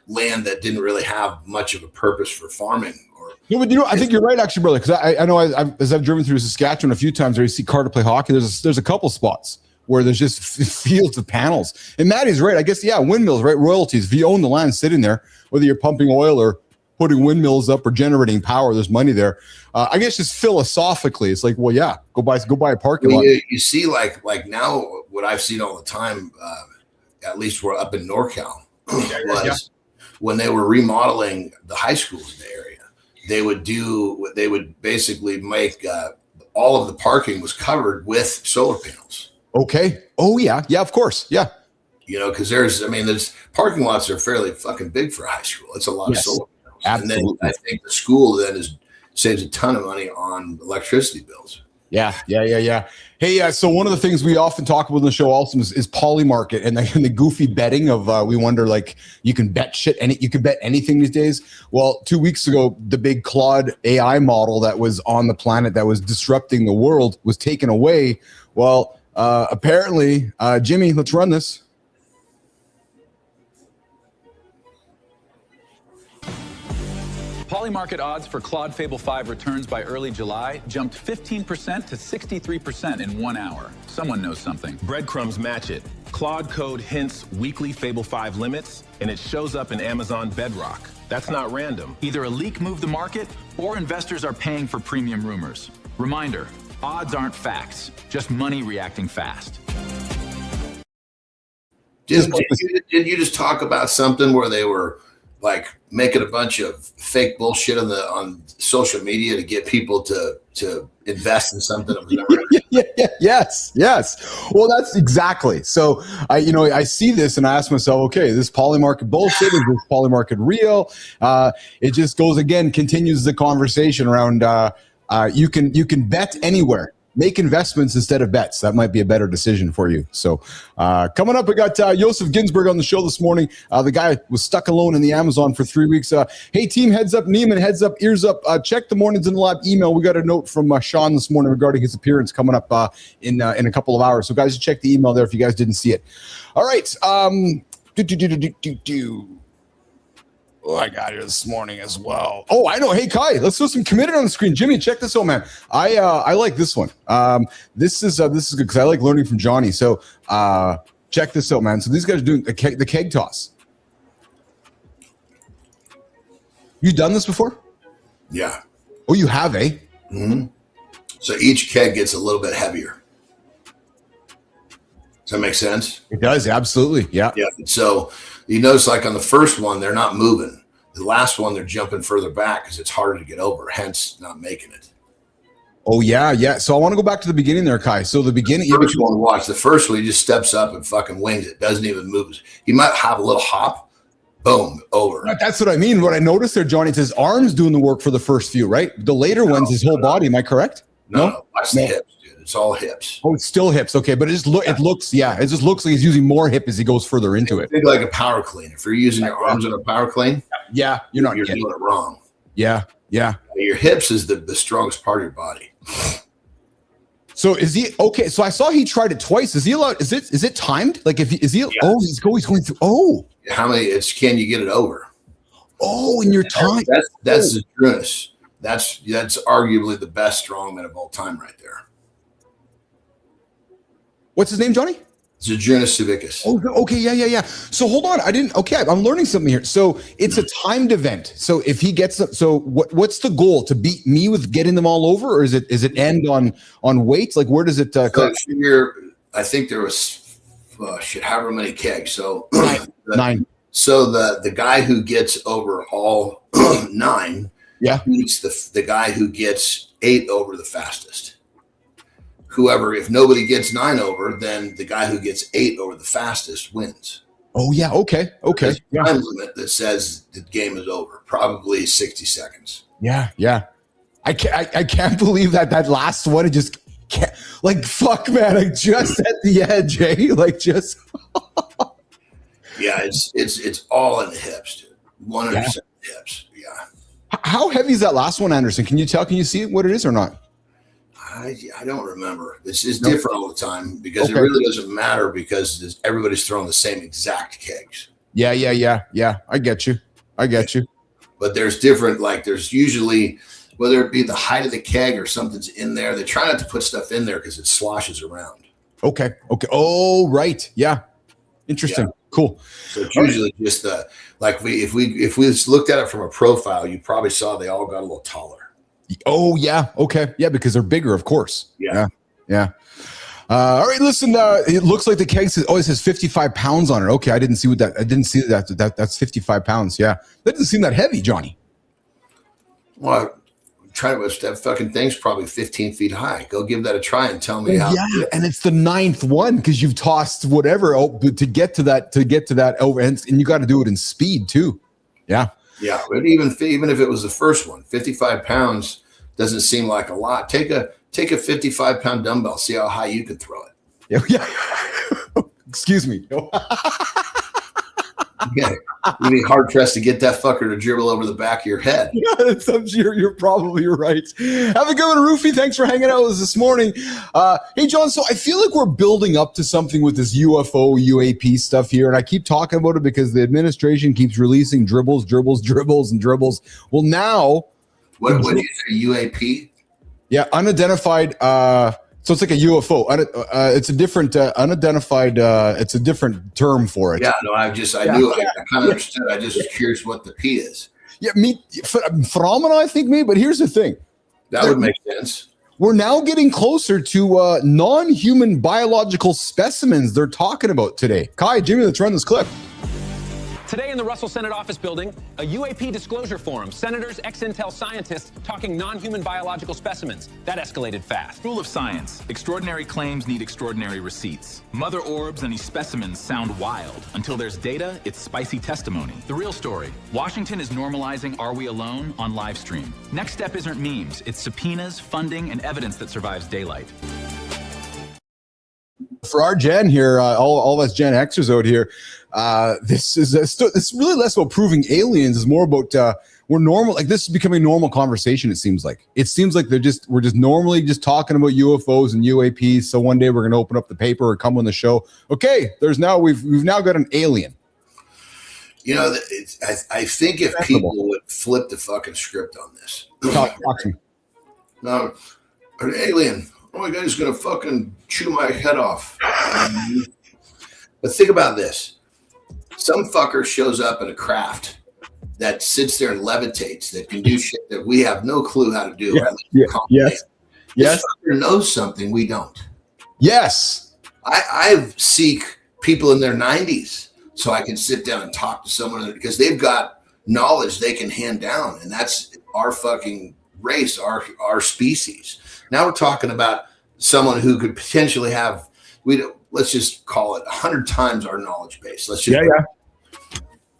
land that didn't really have much of a purpose for farming. No, but I think you're right, actually, brother. Because I know as I've driven through Saskatchewan a few times, where you see car to play hockey. There's a couple spots where there's just fields of panels. And Maddie's right. I guess windmills, right? Royalties. If you own the land sitting there, whether you're pumping oil or putting windmills up or generating power. There's money there. I guess just philosophically, it's like, well, yeah, go buy a parking lot. You see, like now, what I've seen all the time, at least we're up in NorCal, was when they were remodeling the high schools in the area, they would basically make all of the parking was covered with solar panels. Okay. Oh yeah. Yeah, of course. Yeah. Because there's parking lots are fairly fucking big for a high school. It's a lot of solar panels. Absolutely. And then I think the school then saves a ton of money on electricity bills. Yeah. Hey, so one of the things we often talk about in the show also is Polymarket and the goofy betting of we wonder, like, you can bet shit and you can bet anything these days. Well, 2 weeks ago, the big Claude AI model that was on the planet that was disrupting the world was taken away. Well, apparently, Jimmy, let's run this. Polymarket odds for Claude Fable 5 returns by early July jumped 15% to 63% in 1 hour. Someone knows something. Breadcrumbs match it. Claude code hints weekly Fable 5 limits, and it shows up in Amazon Bedrock. That's not random. Either a leak moved the market, or investors are paying for premium rumors. Reminder, odds aren't facts, just money reacting fast. Did you just talk about something where they were like making a bunch of fake bullshit on social media to get people to invest in something? Yes. Well, that's exactly. So I see this and I ask myself, okay, this Polymarket bullshit, is this Polymarket real? It just continues the conversation around you can bet anywhere. Make investments instead of bets. That might be a better decision for you. So coming up, we got Yossi Ghinsberg on the show this morning. The guy was stuck alone in the Amazon for 3 weeks. Hey, team, heads up, Neiman, heads up, ears up. Check the Mornings in the Lab email. We got a note from Sean this morning regarding his appearance coming up in a couple of hours. So, guys, check the email there if you guys didn't see it. All right. Oh, I got it this morning as well. Oh, I know. Hey, Kai, let's throw some committed on the screen. Jimmy, check this out, man. I like this one. This is good because I like learning from Johnny. So check this out, man. So these guys are doing the keg toss. You done this before? Yeah. Oh, you have, eh? Mm-hmm. So each keg gets a little bit heavier. Does that make sense? It does, absolutely. Yeah. Yeah. So you notice, like on the first one, they're not moving. The last one, they're jumping further back because it's harder to get over, hence not making it. Oh, yeah. So I want to go back to the beginning there, Kai. So the beginning. The first one, watch. The first one, he just steps up and fucking wings it. Doesn't even move. He might have a little hop. Boom, over. That's what I mean. What I noticed there, Johnny, it's his arms doing the work for the first few, right? The later ones, his whole body. Am I correct? No. Watch the hips, dude. It's all hips. Oh, it's still hips. Okay, but it just looks like he's using more hip as he goes further into it. Think like a power clean. If you're using your arms on a power clean, you're doing it wrong. Yeah. Your hips is the strongest part of your body. So is he okay? So I saw he tried it twice. Is he allowed? Is it timed? Like is he? Yeah. Oh, he's going through. Oh, how many? Can you get it over? Oh, in your time. That's Zadrunas. That's arguably the best strongman of all time, right there. What's his name, Johnny? Zadrunas Savickas. Oh, okay, yeah. So hold on, I'm learning something here. So it's a timed event. So if he gets, what's the goal? To beat me with getting them all over, or is it end on weights? Like where does it? I think there was however many kegs. So 9. So the guy who gets over all 9, beats the guy who gets 8 over the fastest. Whoever, if nobody gets 9 over, then the guy who gets 8 over the fastest wins. Oh yeah, okay. There's a time limit that says the game is over, probably 60 seconds. Yeah. I can't believe that last one. It just can't. Like fuck, man. I just at the edge, eh? Like just. Yeah, it's all in the hips, dude. 100% hips. Yeah. How heavy is that last one, Anderson? Can you tell? Can you see what it is or not? I don't remember. It's different all the time because it really doesn't matter because everybody's throwing the same exact kegs. Yeah. I get you. But there's different, like there's usually, whether it be the height of the keg or something's in there, they try not to put stuff in there because it sloshes around. Okay. Oh, right. Yeah. Interesting. Cool. So it's usually just if we looked at it from a profile, you probably saw they all got a little taller. Oh yeah. Okay. Yeah, because they're bigger, of course. Yeah. All right. Listen. It looks like the keg says, it says 55 pounds on it. Okay. I didn't see that. I didn't see that. That's 55 pounds. Yeah. That doesn't seem that heavy, Johnny. Well, that fucking thing's probably 15 feet high. Go give that a try and tell me how. Yeah, and it's the 9th one because you've tossed whatever to get to that over, and you got to do it in speed too. Yeah. Yeah, but even if it was the first one, 55 pounds doesn't seem like a lot. Take a 55-pound dumbbell, see how high you could throw it. Yeah. Excuse me. Yeah, you'd be hard pressed to get that fucker to dribble over the back of your head. Yeah, you're probably right. Have a good one, Roofy. Thanks for hanging out with us this morning. Hey, John. So I feel like we're building up to something with this UFO UAP stuff here, and I keep talking about it because the administration keeps releasing dribbles. Well, now, what do you say, UAP? Yeah, unidentified. So it's like a UFO. It's a different unidentified. It's a different term for it. Yeah, no, I kind of understood. I just was curious what the P is. Yeah, phenomena. I think maybe. But here's the thing. That would make sense. We're now getting closer to non-human biological specimens they're talking about today. Kai, Jimmy, let's run this clip. Today in the Russell Senate office building, a UAP disclosure forum. Senators, ex-Intel scientists talking non-human biological specimens. That escalated fast. Rule of science. Extraordinary claims need extraordinary receipts. Mother orbs and these specimens sound wild. Until there's data, it's spicy testimony. The real story. Washington is normalizing Are We Alone on live stream. Next step isn't memes. It's subpoenas, funding, and evidence that survives daylight. For our Gen here, all of us Gen Xers out here, this is really less about proving aliens. It's more about we're normal. Like this is becoming normal conversation. It seems like we're just normally just talking about UFOs and UAPs. So one day we're going to open up the paper or come on the show. Okay, we've now got an alien. You know, I think if people would flip the fucking script on this, talk to me. No, an alien. Oh my God, he's gonna fucking chew my head off. But think about this. Some fucker shows up in a craft that sits there and levitates, that can do shit that we have no clue how to do. Yes. This fucker knows something we don't. Yes. I seek people in their 90s so I can sit down and talk to someone because they've got knowledge they can hand down, and that's our fucking race, our species. Now we're talking about someone who could potentially have, let's just call it 100 times our knowledge base. Let's just,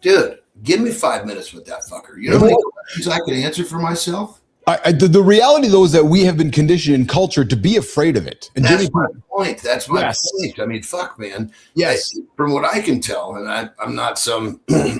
dude, give me 5 minutes with that fucker. You know how many questions I can answer for myself? The reality, though, is that we have been conditioned in culture to be afraid of it. And that's my point. That's my point. I mean, fuck, man. Yes. From what I can tell, and I'm not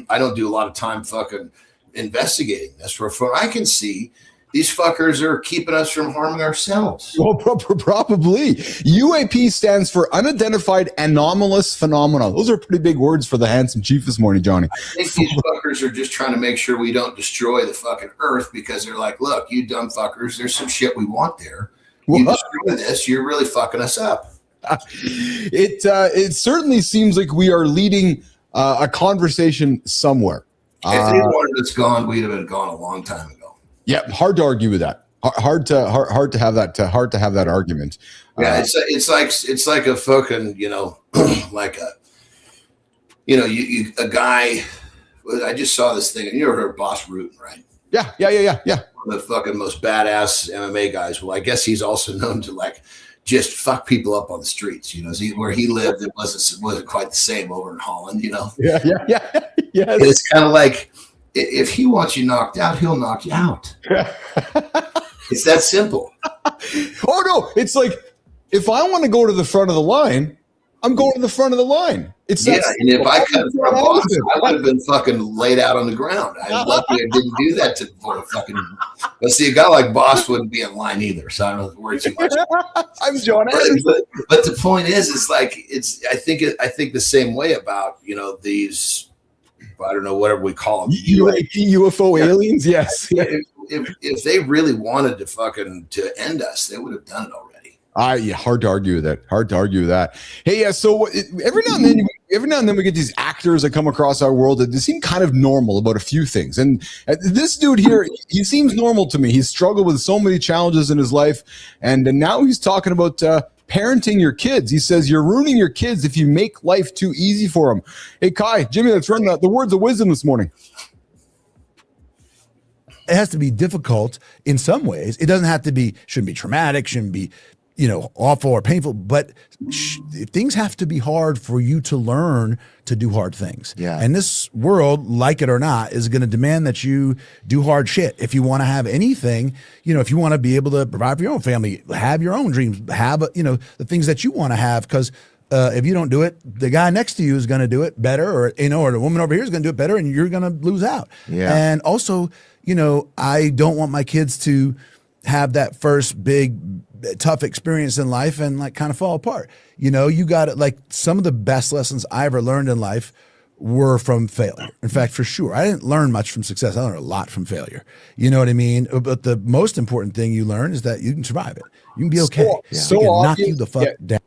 I don't do a lot of time fucking investigating this. From what I can see, these fuckers are keeping us from harming ourselves. Well, probably. UAP stands for Unidentified Anomalous Phenomena. Those are pretty big words for the handsome chief this morning, Johnny. I think these fuckers are just trying to make sure we don't destroy the fucking earth because they're like, look, you dumb fuckers, there's some shit we want there. You destroy this, you're really fucking us up. It certainly seems like we are leading a conversation somewhere. If they wanted us gone, we'd have been gone a long time ago. Yeah, hard to argue with that. Hard to have that. Hard to have that argument. Yeah, it's like a fucking like a guy. I just saw this thing. You ever heard of Boss Rutan, right? Yeah. One of the fucking most badass MMA guys. Well, I guess he's also known to like just fuck people up on the streets. Where he lived, it wasn't quite the same over in Holland. Yeah. It's kind of like, if he wants you knocked out, he'll knock you out. It's that simple. Oh, no. It's like, if I want to go to the front of the line, I'm going to the front of the line. It's and if I cut for a boss, I would have been fucking laid out on the ground. I'm lucky I didn't do that for a fucking. But see, a guy like Boss wouldn't be in line either, so I don't have to worry too much. I'm John. But the point is, I think the same way about these. I don't know, whatever we call them. UAP, UFO aliens, yes. If they really wanted to end us, they would have done it already. Hard to argue with that. Hey, yeah. So every now and then every now and then we get these actors that come across our world that they seem kind of normal about a few things. And this dude here, he seems normal to me. He's struggled with so many challenges in his life. And now he's talking about parenting your kids. He says, you're ruining your kids if you make life too easy for them. Hey, Kai, Jimmy, let's run the words of wisdom this morning. It has to be difficult in some ways. It doesn't have to be, shouldn't be traumatic, shouldn't be, awful or painful, but things have to be hard for you to learn to do hard things. Yeah. And this world, like it or not, is going to demand that you do hard shit. If you want to have anything, if you want to be able to provide for your own family, have your own dreams, have, the things that you want to have, because if you don't do it, the guy next to you is going to do it better, or the woman over here is going to do it better, and you're going to lose out. Yeah. And also, I don't want my kids to have that first big tough experience in life and like kind of fall apart. You got it. Like some of the best lessons I ever learned in life were from failure. In fact, for sure, I didn't learn much from success. I learned a lot from failure. You know what I mean? But the most important thing you learn is that you can survive it. You can be okay. So it can knock obvious, you the fuck down.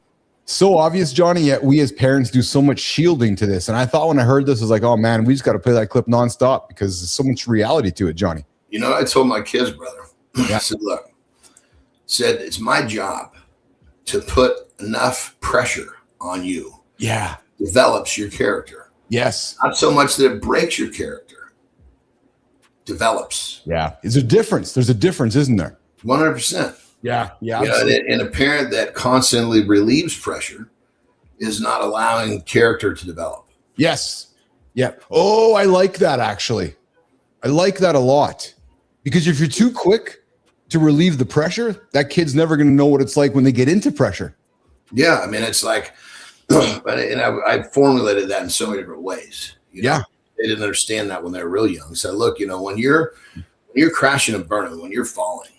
So obvious, Johnny, yet we as parents do so much shielding to this. And I thought when I heard this, I was like, oh man, we just got to play that clip nonstop because there's so much reality to it, Johnny. I told my kids, brother, I said, look, it's my job to put enough pressure on you. Yeah. Develops your character. Yes. Not so much that it breaks your character. Develops. Yeah. Is there a difference? There's a difference, isn't there? 100%. Yeah. Yeah. And a parent that constantly relieves pressure is not allowing character to develop. Yes. Yeah. Oh, I like that actually. I like that a lot. Because if you're too quick to relieve the pressure, that kid's never going to know what it's like when they get into pressure. Yeah. I mean, it's like, and I formulated that in so many different ways. Yeah. They didn't understand that when they were real young. So look, when you're crashing and burning, when you're falling,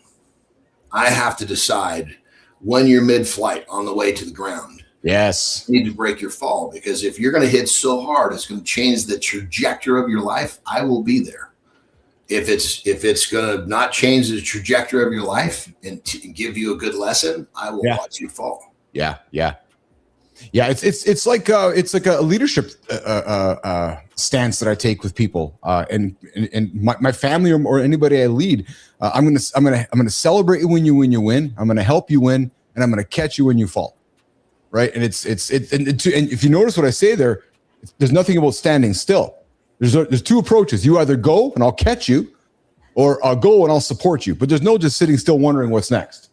I have to decide when you're mid-flight on the way to the ground. Yes. You need to break your fall, because if you're going to hit so hard, it's going to change the trajectory of your life. I will be there. If it's going to not change the trajectory of your life and give you a good lesson, I will watch you fall. Yeah. Yeah. Yeah. It's like a leadership stance that I take with people and my family or anybody I lead. I'm going to celebrate you when you win. I'm going to help you win, and I'm going to catch you when you fall. Right. And and if you notice what I say there, there's nothing about standing still. There's two approaches. You either go and I'll catch you, or I'll go and I'll support you. But there's no just sitting still wondering what's next.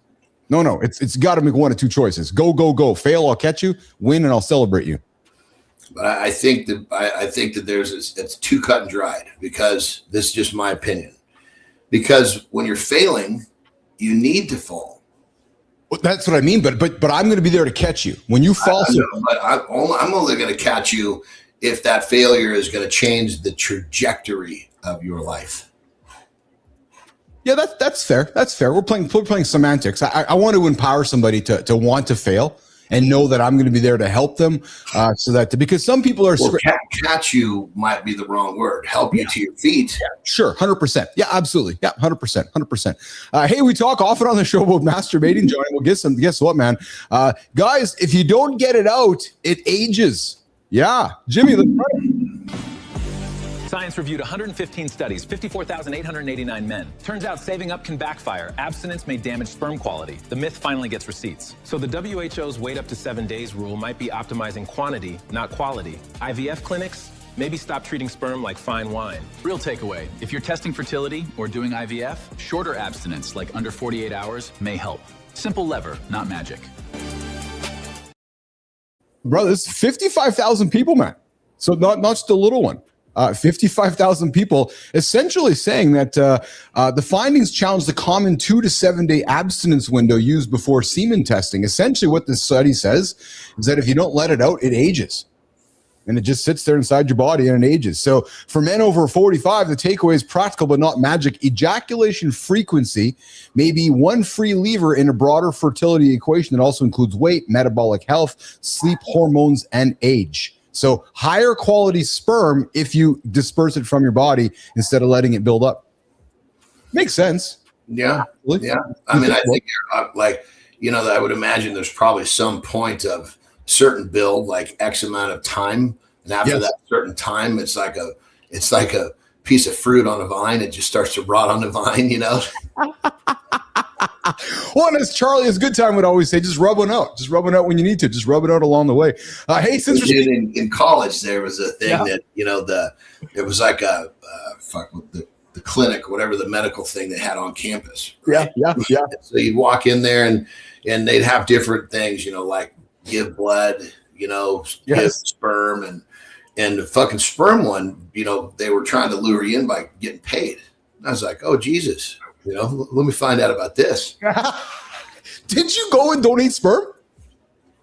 No. It's got to make one of two choices. Go. Fail, I'll catch you. Win, and I'll celebrate you. But I think that it's too cut and dried, because this is just my opinion. Because when you're failing, you need to fall. Well, that's what I mean. But I'm going to be there to catch you when you fall. But I'm only going to catch you if that failure is going to change the trajectory of your life. Yeah, that's fair. That's fair. We're playing semantics. I want to empower somebody to want to fail and know that I'm going to be there to help them, because some people are catch you might be the wrong word. Help you to your feet. Yeah, sure, 100%. Yeah, absolutely. Yeah, 100%. Hey, we talk often on the show about masturbating, Johnny. Well, guess what, man? Guys, if you don't get it out, it ages. Yeah, Jimmy, let's run it. Science reviewed 115 studies, 54,889 men. Turns out saving up can backfire. Abstinence may damage sperm quality. The myth finally gets receipts. So the WHO's wait up to 7 days rule might be optimizing quantity, not quality. IVF clinics, maybe stop treating sperm like fine wine. Real takeaway, if you're testing fertility or doing IVF, shorter abstinence, like under 48 hours, may help. Simple lever, not magic. Brother, this is 55,000 people, man. So not just a little one. 55,000 people essentially saying that the findings challenge the common 2 to 7 day abstinence window used before semen testing. Essentially what this study says is that if you don't let it out, it ages. And it just sits there inside your body and it ages. So for men over 45, the takeaway is practical but not magic. Ejaculation frequency may be one free lever in a broader fertility equation that also includes weight, metabolic health, sleep, hormones, and age. So higher quality sperm if you disperse it from your body instead of letting it build up. Makes sense. Yeah. Yeah. I mean, I think I would imagine there's probably some point of certain build, like X amount of time And after that certain time, it's like a piece of fruit on a vine. It just starts to rot on the vine, you know? Well, and as Charlie, as Good Time would always say, just rub one out. Just rub one out when you need to. Just rub it out along the way. Hey, since in college, there was a thing that, you know, it was like the clinic, whatever the medical thing they had on campus. Right? Yeah. So you'd walk in there and they'd have different things, you know, like give blood, you know, give sperm, and the fucking sperm one, you know, they were trying to lure you in by getting paid. And I was like, oh, Jesus, you know, let me find out about this. Did you go and donate sperm?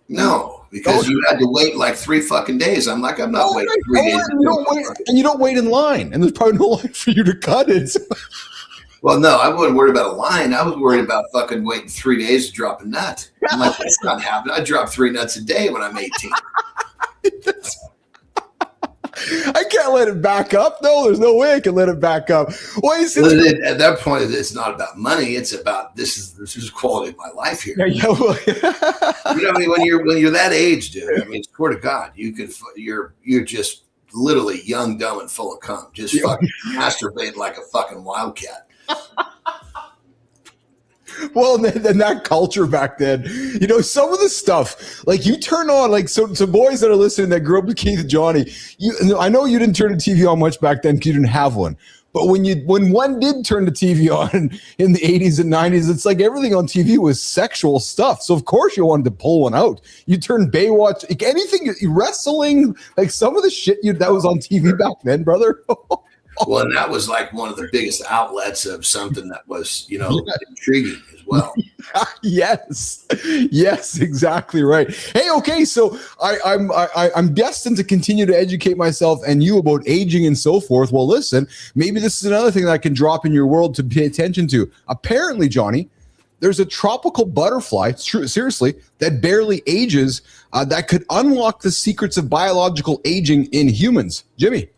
No, because you had to wait like 3 fucking days. I'm like, I'm not waiting 3 days. You don't wait in line, and there's probably no line for you to cut it. Well, no, I wasn't worried about a line. I was worried about fucking waiting 3 days to drop a nut. I'm like, that's not happening. I drop 3 nuts a day when I'm 18. I can't let it back up. No, there's no way I can let it back up. Well, at that point, it's not about money. It's about this is quality of my life here. Yeah. You know what I mean? When you're that age, dude. I mean, swear to God, you're just literally young, dumb, and full of cum. Just fucking masturbate like a fucking wildcat. Well, and that culture back then, you know, some of the stuff, like you turn on, like, so boys that are listening that grew up with Keith and Johnny, I know you didn't turn the TV on much back then because you didn't have one. But when one did turn the TV on in the 80s and 90s, it's like everything on TV was sexual stuff. So, of course, you wanted to pull one out. You turned Baywatch, anything, wrestling, like some of the shit that was on TV back then, brother. Well, and that was like one of the biggest outlets of something that was, you know, intriguing as well. Yes, exactly right. Hey, okay, so I'm destined to continue to educate myself and you about aging and so forth. Well, listen, maybe this is another thing that I can drop in your world to pay attention to. Apparently, Johnny, there's a tropical butterfly, seriously, that barely ages, that could unlock the secrets of biological aging in humans. Jimmy.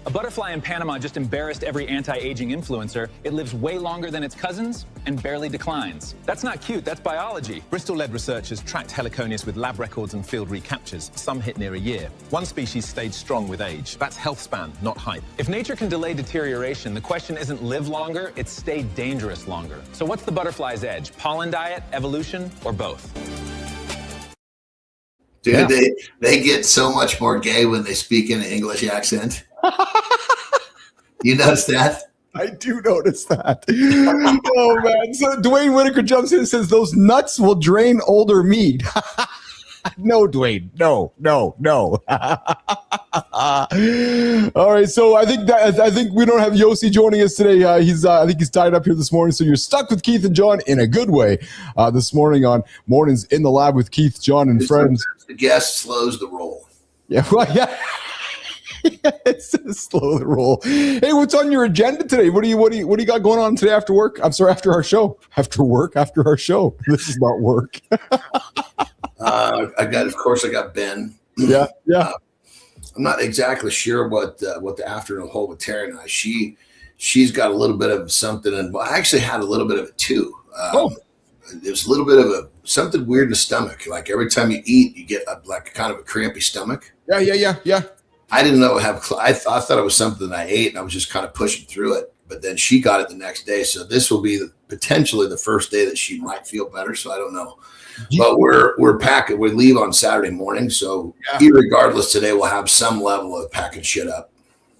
A butterfly in Panama just embarrassed every anti-aging influencer. It lives way longer than its cousins and barely declines. That's not cute, that's biology. Bristol-led researchers tracked Heliconius with lab records and field recaptures. Some hit near a year. One species stayed strong with age. That's health span, not hype. If nature can delay deterioration, the question isn't live longer, it's stay dangerous longer. So what's the butterfly's edge? Pollen diet, evolution, or both? Dude, they get so much more gay when they speak in an English accent. You notice that? I do notice that. Oh, man. So Dwayne Whitaker jumps in and says, those nuts will drain older meat. No, Dwayne. No. All right. So I think we don't have Yossi joining us today. I think he's tied up here this morning. So you're stuck with Keith and John in a good way this morning on Mornings in the Lab with Keith, John, and friends. The guest slows the roll. Yeah. Well, yeah. It's slow the roll. Hey, what's on your agenda today? What do you got going on today after work? I'm sorry, after our show. After our show. This is not work. I got Ben. Yeah. I'm not exactly sure what the afternoon hold with Terry and I. She's got a little bit of something, and I actually had a little bit of it too. There's a little bit of something weird in the stomach. Like every time you eat, you get like kind of a crampy stomach. Yeah. I didn't know I thought it was something that I ate, and I was just kind of pushing through it. But then she got it the next day, so this will be potentially the first day that she might feel better. So I don't know. But we're packing. We leave on Saturday morning, so irregardless, today we'll have some level of packing shit up.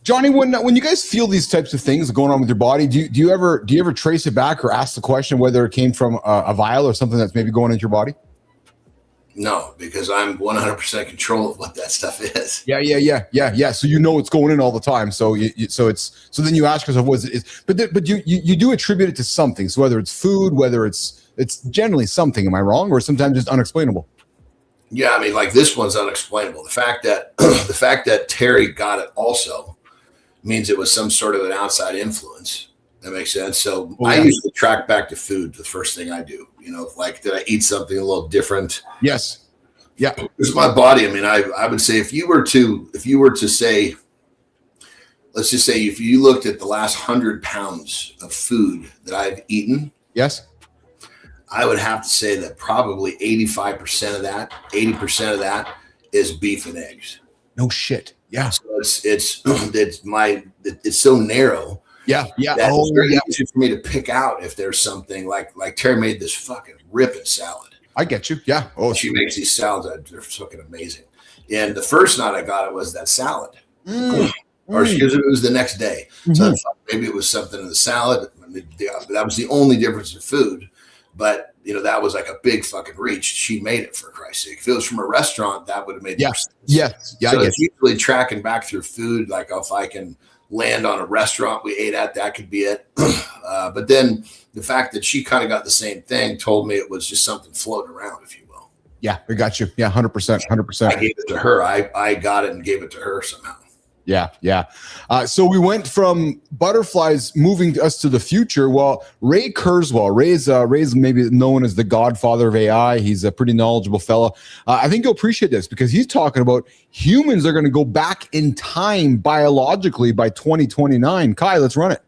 Johnny, when you guys feel these types of things going on with your body, do you ever trace it back or ask the question whether it came from a vial or something that's maybe going into your body? No, because I'm 100% control of what that stuff is. Yeah. So you know it's going in all the time. So so then you ask yourself, was it? But you do attribute it to something. So whether it's food, whether it's generally something. Am I wrong? Or sometimes it's unexplainable. Yeah, I mean, like this one's unexplainable. The fact that Terry got it also means it was some sort of an outside influence. That makes sense. So I usually track back to food. The first thing I do, like, did I eat something a little different? Yes. Yeah. It's my body. I mean, I would say if you were to say, let's just say if you looked at the last 100 pounds of food that I've eaten. Yes. I would have to say that probably 85% of that, 80% of that is beef and eggs. No shit. Yeah. So it's so narrow. Yeah. It's very easy for me to pick out if there's something like Terry made this fucking ripping salad. I get you. Yeah. Oh, she makes these salads that they're fucking amazing. And the first night I got it was that salad. Or excuse me, it was the next day. So I thought maybe it was something in the salad. That was the only difference in food. But that was like a big fucking reach. She made it, for Christ's sake. If it was from a restaurant, that would have made more sense. Yes. Yeah. So it's usually tracking back through food. Like if I can land on a restaurant we ate at, that could be it. But then the fact that she kind of got the same thing told me it was just something floating around, if you will. Yeah, we got you. Yeah, 100%. I gave it to her. I got it and gave it to her somehow. Yeah. So we went from butterflies moving us to the future. Well, Ray Kurzweil, Ray's maybe known as the godfather of AI. He's a pretty knowledgeable fellow. I think you'll appreciate this because he's talking about humans are going to go back in time biologically by 2029. Kai, let's run it.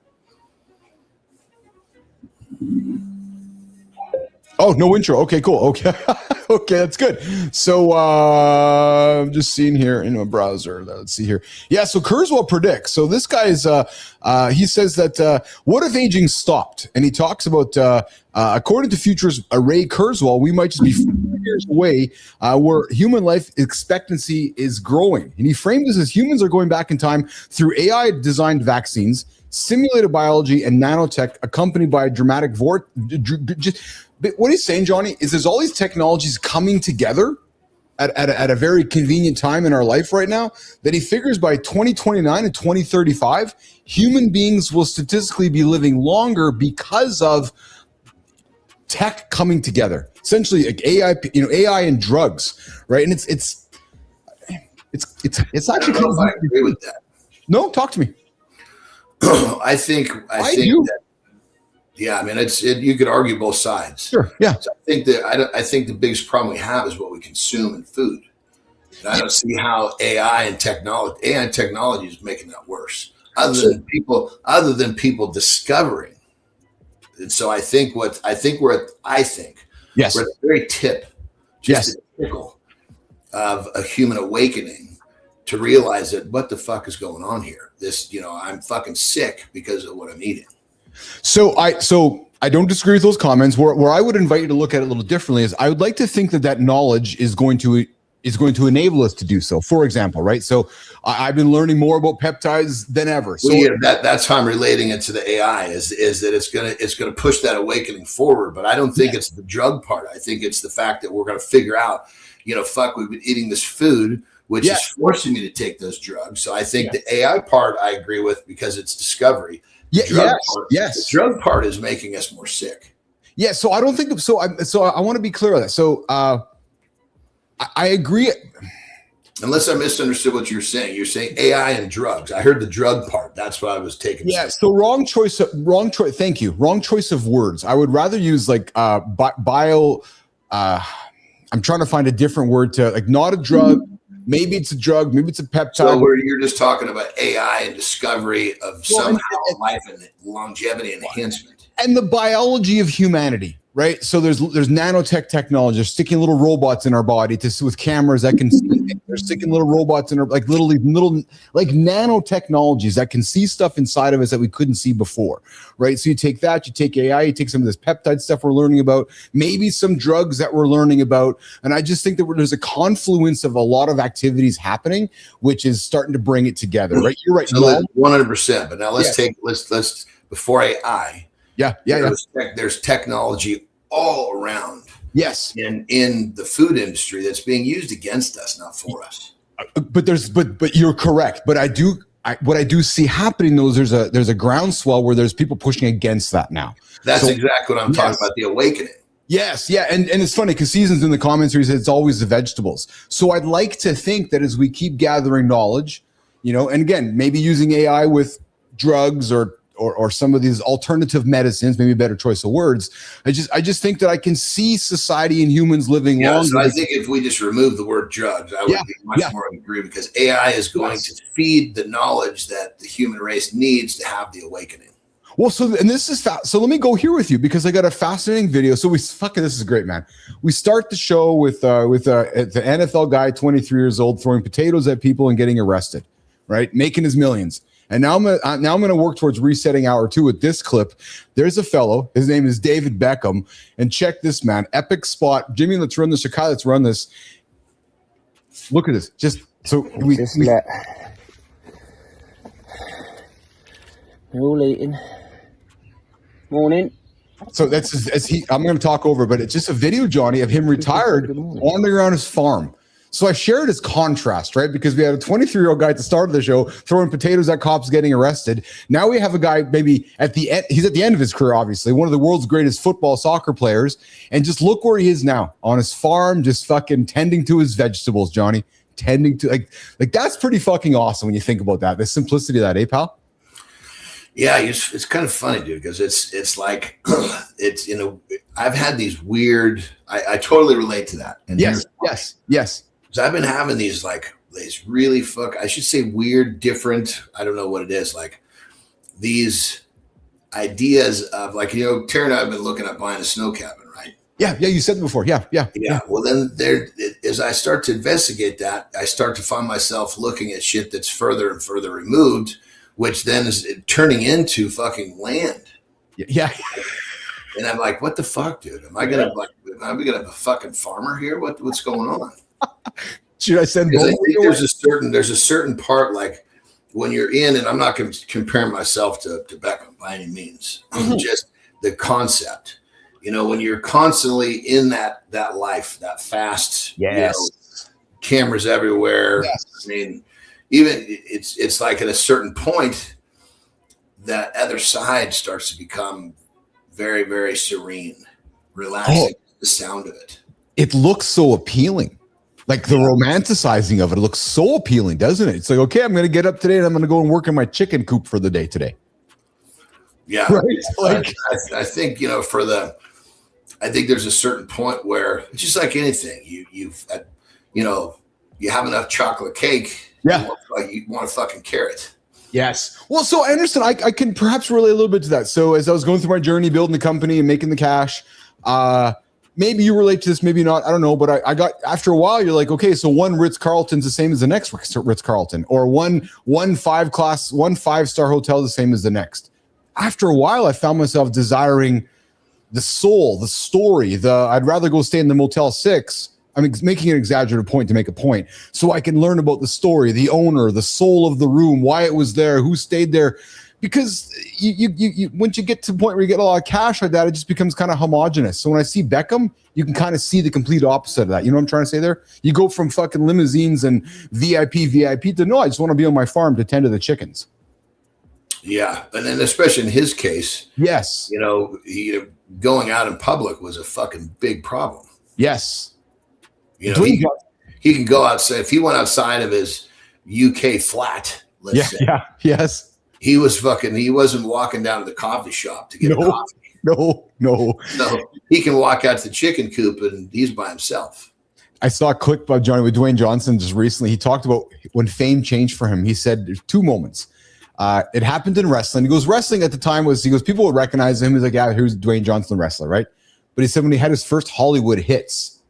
Oh, no intro. Okay, cool. Okay. Okay, that's good. So I'm just seeing here in a browser. Let's see here. Yeah, so Kurzweil predicts. So this guy's, he says that what if aging stopped? And he talks about, according to futures Ray Kurzweil, we might just be 4 years away where human life expectancy is growing. And he framed this as humans are going back in time through AI-designed vaccines, simulated biology, and nanotech, accompanied by a dramatic But what he's saying, Johnny, is there's all these technologies coming together at a very convenient time in our life right now that he figures by 2029 and 2035, human beings will statistically be living longer because of tech coming together. Essentially, like AI and drugs, right? And it's actually kind of. I agree with that. No, talk to me. I think that. Yeah, I mean, you could argue both sides. Sure. Yeah. So I think the biggest problem we have is what we consume in food. And I don't see how AI and technology is making that worse, other than people discovering. And so I think we're at the very tip, just a tickle of a human awakening to realize that what the fuck is going on here? I'm fucking sick because of what I'm eating. So I don't disagree with those comments. Where I would invite you to look at it a little differently is I would like to think that knowledge is going to enable us to do so. For example, right? So I've been learning more about peptides than ever. So that's how I'm relating it to the AI is that it's gonna push that awakening forward. But I don't think it's the drug part. I think it's the fact that we're gonna figure out, we've been eating this food, which is forcing me to take those drugs. So I think the AI part I agree with because it's discovery. The drug part is making us more sick. Yeah, so I don't think so. I want to be clear on that. So I agree. Unless I misunderstood what you're saying. You're saying AI and drugs. I heard the drug part. That's what I was taking. Yeah. So wrong choice. Thank you. Wrong choice of words. I would rather use like bio. I'm trying to find a different word to like not a drug. Maybe it's a drug. Maybe it's a peptide. So where you're just talking about AI and discovery of somehow life and longevity enhancement. And the biology of humanity, right? So there's nanotech technology. They're sticking little robots in our body with cameras that can see. They're sticking little robots in our little like nanotechnologies that can see stuff inside of us that we couldn't see before, right? So you take that, you take AI, you take some of this peptide stuff we're learning about, maybe some drugs that we're learning about, and I just think that there's a confluence of a lot of activities happening, which is starting to bring it together, right? You're right. So 100%. But now let's before AI. There's technology all around. Yes. In the food industry that's being used against us, not for us. But you're correct. But what I do see happening though is there's a groundswell where there's people pushing against that now. That's exactly what I'm talking about, the awakening. Yes, yeah, and it's funny because Seasons in the comments here said it's always the vegetables. So I'd like to think that as we keep gathering knowledge, and again, maybe using AI with drugs or some of these alternative medicines, maybe a better choice of words. I just think that I can see society and humans living longer. So I think if we just remove the word drugs, I would be much more agree because AI is going to feed the knowledge that the human race needs to have the awakening. Well, and this is so let me go here with you because I got a fascinating video. So this is great, man. We start the show with the NFL guy, 23 years old, throwing potatoes at people and getting arrested, right? Making his millions. And now I'm gonna work towards resetting hour 2 with this clip. There's a fellow, his name is David Beckham, and check this, man. Epic spot. Jimmy, let's run this. Or Kai, let's run this. Look at this. Just so we We're all eating. Morning. So that's I'm going to talk over, but it's just a video, Johnny, of him retired, wandering around his farm. So I shared his contrast, right? Because we had a 23-year-old guy at the start of the show throwing potatoes at cops, getting arrested. Now we have a guy maybe at the end. He's at the end of his career, obviously, one of the world's greatest soccer players. And just look where he is now on his farm, just fucking tending to his vegetables, Johnny. Tending to like that's pretty fucking awesome when you think about that. The simplicity of that, pal? Yeah, it's kind of funny, dude, because it's like it's I've had these weird. I totally relate to that. And yes. So I've been having these really I should say weird, different. I don't know what it is. Like these ideas of Tara and I have been looking at buying a snow cabin, right? Yeah. You said it before. Yeah. Well, then as I start to investigate that, I start to find myself looking at shit that's further and further removed, which then is turning into fucking land. Yeah. And I'm like, what the fuck, dude? Am I gonna have a fucking farmer here? What's going on? Should I send? I think there's a certain part, like when you're in, and I'm not going to compare myself to Beckham by any means. Just the concept, when you're constantly in that life, that fast, cameras everywhere. Yes. I mean, even it's like at a certain point, that other side starts to become very, very serene, relaxing. The sound of it. It looks so appealing. Like the romanticizing of it looks so appealing, doesn't it? It's like, okay, I'm going to get up today and I'm going to go and work in my chicken coop for the day today. Yeah. Right? Like, I think, I think there's a certain point where it's just like anything. You have enough chocolate cake. Yeah. You want a fucking carrot. Yes. Well, so Anderson, I can perhaps relate a little bit to that. So as I was going through my journey, building the company and making the cash, maybe you relate to this, maybe not. I don't know. But I got, after a while, you're like, okay, so one Ritz-Carlton's the same as the next Ritz-Carlton, or one 5-star hotel the same as the next. After a while, I found myself desiring the soul, the story, I'd rather go stay in the Motel 6. I'm making an exaggerated point to make a point, so I can learn about the story, the owner, the soul of the room, why it was there, who stayed there. Because you once you get to the point where you get a lot of cash like that, it just becomes kind of homogenous. So when I see Beckham, you can kind of see the complete opposite of that. You know what I'm trying to say there? You go from fucking limousines and VIP to no, I just want to be on my farm to tend to the chickens. Yeah, and then especially in his case, yes, going out in public was a fucking big problem. Yes, he can go outside. If he went outside of his UK flat, let's say, yes. He wasn't walking down to the coffee shop to get a coffee. No. He can walk out to the chicken coop and he's by himself. I saw a clip by Johnny with Dwayne Johnson just recently. He talked about when fame changed for him. He said there's 2 moments. It happened in wrestling. He goes, wrestling at the time people would recognize him. He's like, yeah, here's Dwayne Johnson, the wrestler, right? But he said when he had his first Hollywood hits,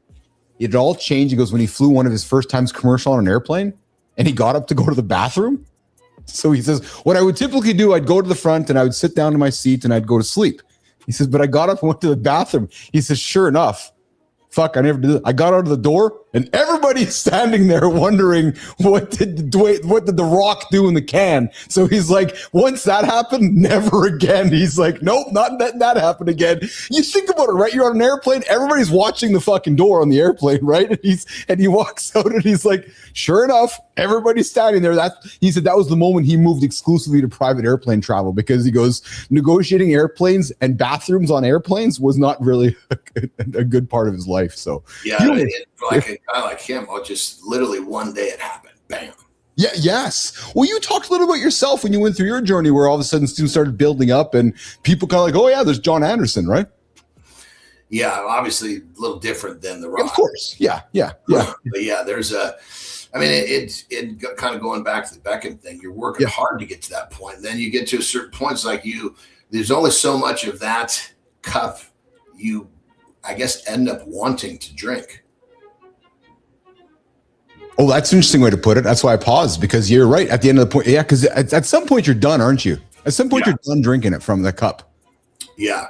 it all changed. He goes, when he flew one of his first times commercial on an airplane and he got up to go to the bathroom. So he says, what I would typically do, I'd go to the front and I would sit down in my seat and I'd go to sleep. He says, but I got up and went to the bathroom. He says, sure enough, I never did it. I got out of the door and everybody's standing there wondering what did the Rock do in the can? So he's like, once that happened, never again. He's like, nope, not that happened again. You think about it, right? You're on an airplane, everybody's watching the fucking door on the airplane, right? And he walks out and he's like, sure enough, everybody's standing there. He said that was the moment he moved exclusively to private airplane travel, because he goes, negotiating airplanes and bathrooms on airplanes was not really a good part of his life. So yeah, like a guy like him, just literally one day it happened, bam. Yeah, yes. Well, you talked a little about yourself when you went through your journey, where all of a sudden students started building up, and people kind of like, oh yeah, there's John Anderson, right? Yeah, obviously a little different than the Rock. Of course, yeah. But yeah, there's it's kind of going back to the Beckham thing. You're working hard to get to that point. And then you get to a certain point. It's like you there's only so much of that cup you, I guess, end up wanting to drink. Oh, that's an interesting way to put it. That's why I paused, because you're right. At the end of the point, yeah, because at some point you're done, aren't you? At some point you're done drinking it from the cup. Yeah.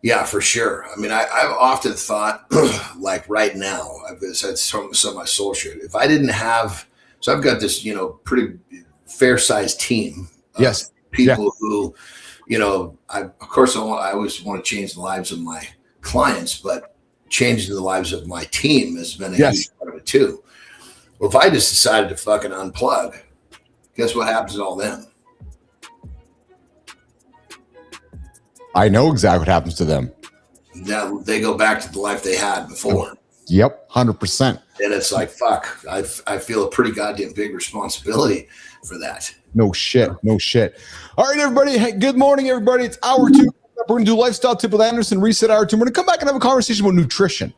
Yeah, for sure. I mean, I've often thought, like right now, I've said some of my soul shit. If I didn't have, so I've got this, pretty fair-sized team. Yes. People who, of course, I always want to change the lives of my clients, but changing the lives of my team has been a huge part of it too. Well, if I just decided to fucking unplug, guess what happens to all them? I know exactly what happens to them. Now they go back to the life they had before. Yep, 100%. And it's like, fuck, I feel a pretty goddamn big responsibility for that. No shit. All right, everybody. Hey, good morning, everybody. It's hour 2. We're going to do lifestyle tip with Anderson, reset hour 2. We're going to come back and have a conversation about nutrition.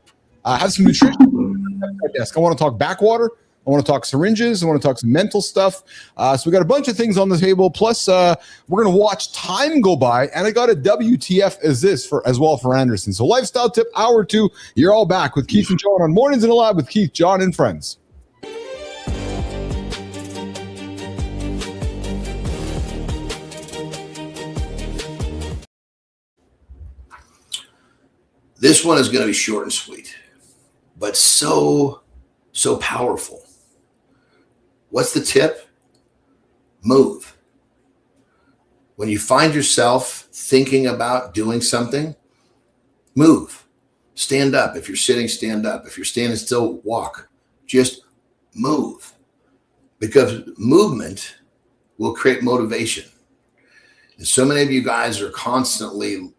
Have some nutrition. I want to talk backwater. I want to talk syringes. I want to talk some mental stuff. So we got a bunch of things on the table. Plus, we're going to watch time go by. And I got a WTF as well for Anderson. So lifestyle tip, hour 2. You're all back with Keith and John on Mornings in the Lab with Keith, John, and friends. This one is going to be short and sweet, but so powerful. What's the tip? Move. When you find yourself thinking about doing something, move. Stand up. If you're sitting, stand up. If you're standing still, walk. Just move. Because movement will create motivation. And so many of you guys are constantly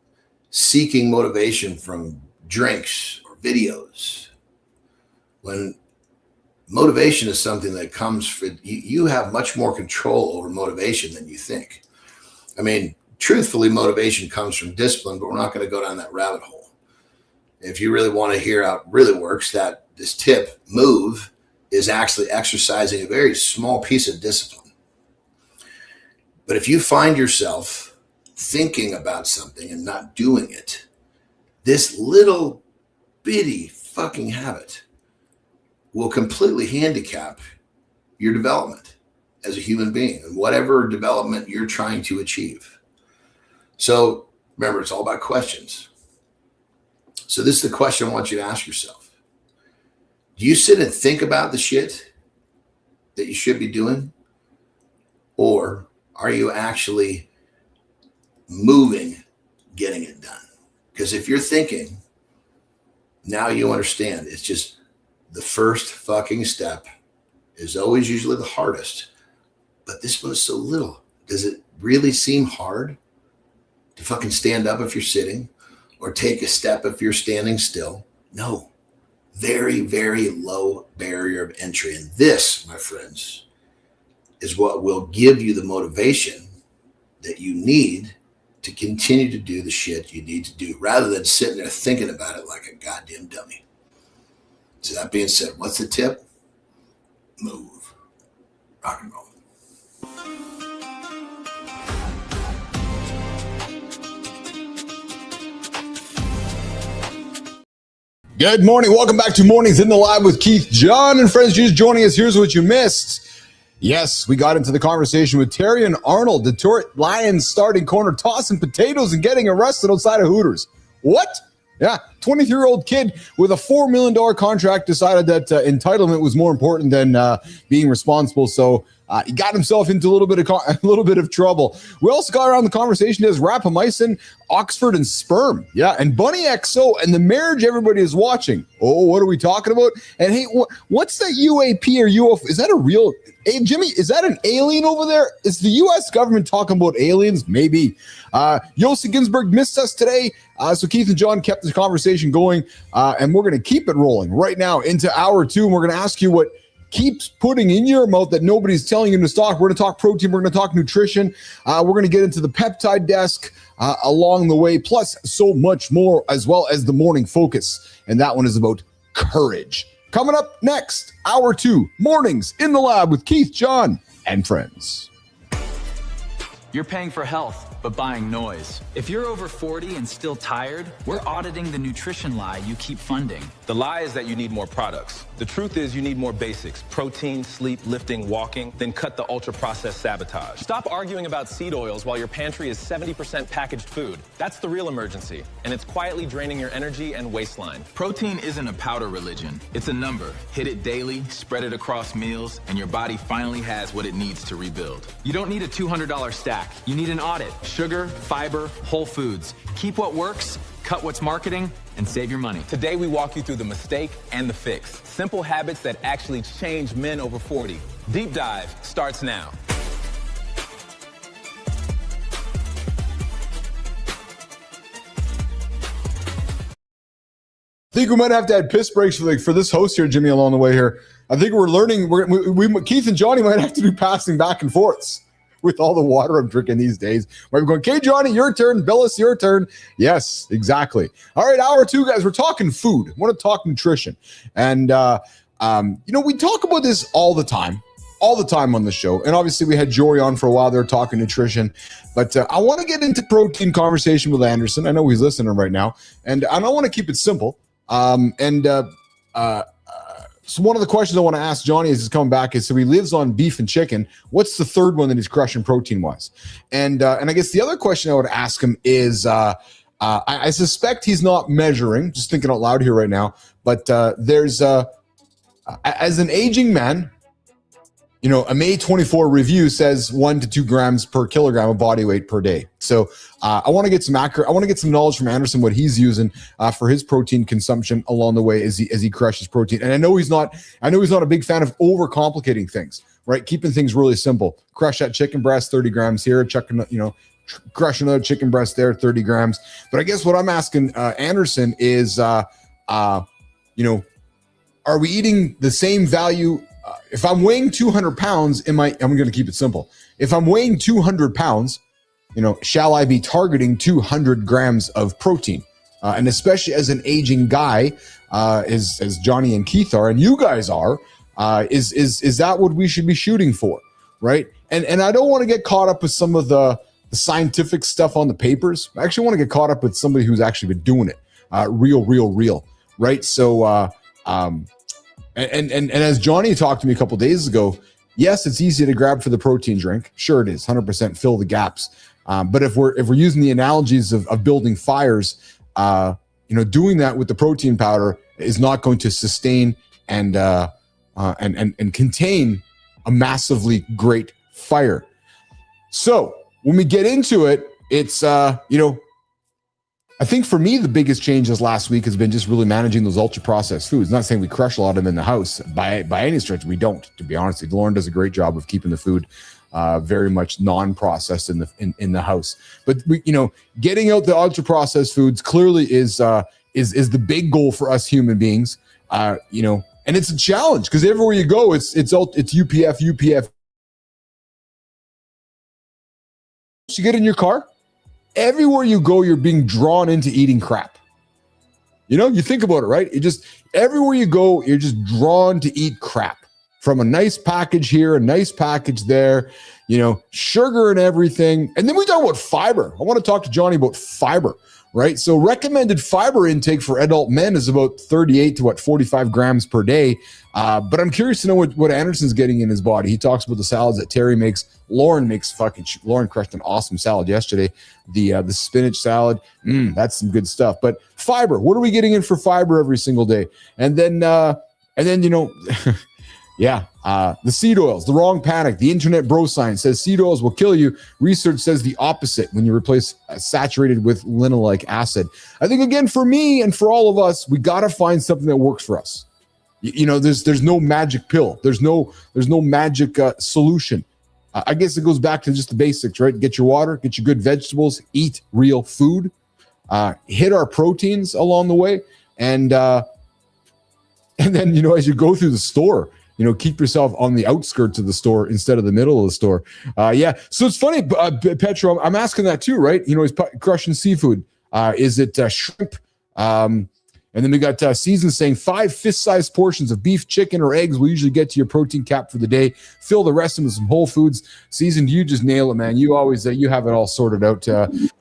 seeking motivation from drinks or videos, when motivation is something that comes for you have much more control over motivation than you think. I mean, truthfully, motivation comes from discipline, but we're not going to go down that rabbit hole. If you really want to hear how it really works, that this tip, move, is actually exercising a very small piece of discipline. But if you find yourself thinking about something and not doing it, this little bitty fucking habit will completely handicap your development as a human being and whatever development you're trying to achieve. So remember, it's all about questions. So this is the question I want you to ask yourself. Do you sit and think about the shit that you should be doing? Or are you actually moving, getting it done? Because if you're thinking, now you understand, it's just the first fucking step is always usually the hardest. But this one is so little. Does it really seem hard to fucking stand up if you're sitting or take a step if you're standing still? No. Very, very low barrier of entry. And this, my friends, is what will give you the motivation that you need to continue to do the shit you need to do, rather than sitting there thinking about it like a goddamn dummy. So that being said, what's the tip? Move. Rock and roll. Good morning. Welcome back to Mornings in the Lab with Keith, John, and friends. Just joining us. Here's what you missed. Yes, we got into the conversation with Terry and Arnold, Detroit Lions starting corner, tossing potatoes and getting arrested outside of Hooters. What? Yeah, 23-year-old kid with a $4 million contract decided that entitlement was more important than being responsible. So he got himself into a little bit of trouble. We also got around the conversation as rapamycin, Oxford, and sperm. Yeah, and Bunny XO and the marriage everybody is watching. Oh, what are we talking about? And hey, what's that UAP or UFO? Is that a real? Hey, Jimmy, is that an alien over there? Is the U.S. government talking about aliens? Maybe. Yossi Ghinsberg missed us today. So Keith and John kept the conversation going, and we're going to keep it rolling right now into hour 2. And we're going to ask you what keeps putting in your mouth that nobody's telling you to stop. We're going to talk protein. We're going to talk nutrition. We're going to get into the peptide desk along the way, plus so much more, as well as the morning focus. And that one is about courage. Coming up next, hour 2, Mornings in the Lab with Keith, John, and friends. You're paying for health. but buying noise. If you're over 40 and still tired, we're auditing the nutrition lie you keep funding. The lie is that you need more products. The truth is you need more basics: protein, sleep, lifting, walking, then cut the ultra-processed sabotage. Stop arguing about seed oils while your pantry is 70% packaged food. That's the real emergency, and it's quietly draining your energy and waistline. Protein isn't a powder religion. It's a number. Hit it daily, spread it across meals, and your body finally has what it needs to rebuild. You don't need a $200 stack. You need an audit. Sugar, fiber, whole foods. Keep what works, cut what's marketing, and save your money. Today, we walk you through the mistake and the fix. Simple habits that actually change men over 40. Deep Dive starts now. I think we might have to add piss breaks for this host here, Jimmy, along the way here. I think we're learning. We Keith and Johnny might have to do passing back and forths with all the water I'm drinking these days. We're going, okay, Johnny, your turn. Billis, your turn. Yes, exactly. All right, hour two, guys. We're talking food. I want to talk nutrition. And, we talk about this all the time on the show. And obviously we had Jory on for a while there talking nutrition. But I want to get into protein conversation with Anderson. I know he's listening right now. And I want to keep it simple. So one of the questions I want to ask Johnny as he's coming back is, so he lives on beef and chicken. What's the third one that he's crushing protein-wise? And I guess the other question I would ask him is, I suspect he's not measuring, just thinking out loud here right now, but there's, as an aging man, a May 24 review says 1 to 2 grams per kilogram of body weight per day. So I want to get some knowledge from Anderson, what he's using for his protein consumption along the way as he crushes protein. And I know he's not a big fan of overcomplicating things, right? Keeping things really simple. Crush that chicken breast, 30 grams here, crush another chicken breast there, 30 grams. But I guess what I'm asking Anderson is, are we eating the same value? If I'm weighing 200 pounds, I'm going to keep it simple. If I'm weighing 200 pounds, shall I be targeting 200 grams of protein? And especially as an aging guy, as Johnny and Keith are, and you guys are, is that what we should be shooting for, right? And I don't want to get caught up with some of the scientific stuff on the papers. I actually want to get caught up with somebody who's actually been doing it, real, right? So, And as Johnny talked to me a couple days ago, yes, it's easy to grab for the protein drink. Sure, it is 100% fill the gaps. But if we're using the analogies of building fires, doing that with the protein powder is not going to sustain and contain a massively great fire. So when we get into it, it's I think for me, the biggest change this last week has been just really managing those ultra-processed foods. Not saying we crush a lot of them in the house. By any stretch, we don't, to be honest. Lauren does a great job of keeping the food very much non-processed in the house. But we, getting out the ultra-processed foods clearly is the big goal for us human beings. And it's a challenge because everywhere you go, it's UPF. You get in your car. Everywhere you go, you're being drawn into eating crap. You think about it, right? Everywhere you go, you're just drawn to eat crap. From a nice package here, a nice package there, sugar and everything. And then we talk about fiber. I want to talk to Johnny about fiber, right? So recommended fiber intake for adult men is about 38 to 45 grams per day. But I'm curious to know what Anderson's getting in his body. He talks about the salads that Terry makes. Lauren crushed an awesome salad yesterday. The spinach salad, that's some good stuff. But fiber, what are we getting in for fiber every single day? And then the seed oils, the wrong panic. The internet bro science says seed oils will kill you. Research says the opposite when you replace saturated with linoleic acid. I think, again, for me and for all of us, we got to find something that works for us. There's no magic pill. There's no magic solution. I guess it goes back to just the basics, right? Get your water, get your good vegetables, eat real food, hit our proteins along the way. And then, as you go through the store, keep yourself on the outskirts of the store instead of the middle of the store. So it's funny, Petro, I'm asking that too, right? He's crushing seafood. Is it shrimp? And then we got Season saying 5 fist-sized portions of beef, chicken, or eggs will usually get to your protein cap for the day. Fill the rest of them with some whole foods. Season, you just nail it, man. You always you have it all sorted out.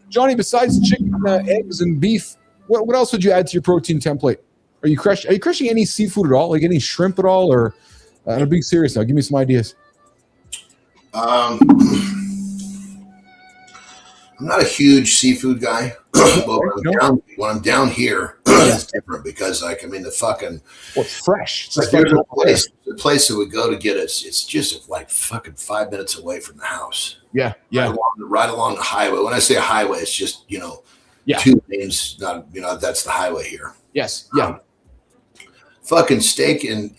Johnny, besides chicken, eggs, and beef, what else would you add to your protein template? Are you crushing any seafood at all? Like any shrimp at all? Or I'm being serious now. Give me some ideas. I'm not a huge seafood guy, but when I'm down here, it's different because, like, I mean, the fucking it's fresh. It's like there's a place that we go to get it. It's just like fucking 5 minutes away from the house. Yeah. Right along the highway. When I say highway, it's just 2 lanes. Not that's the highway here. Yes. Yeah. Fucking steak and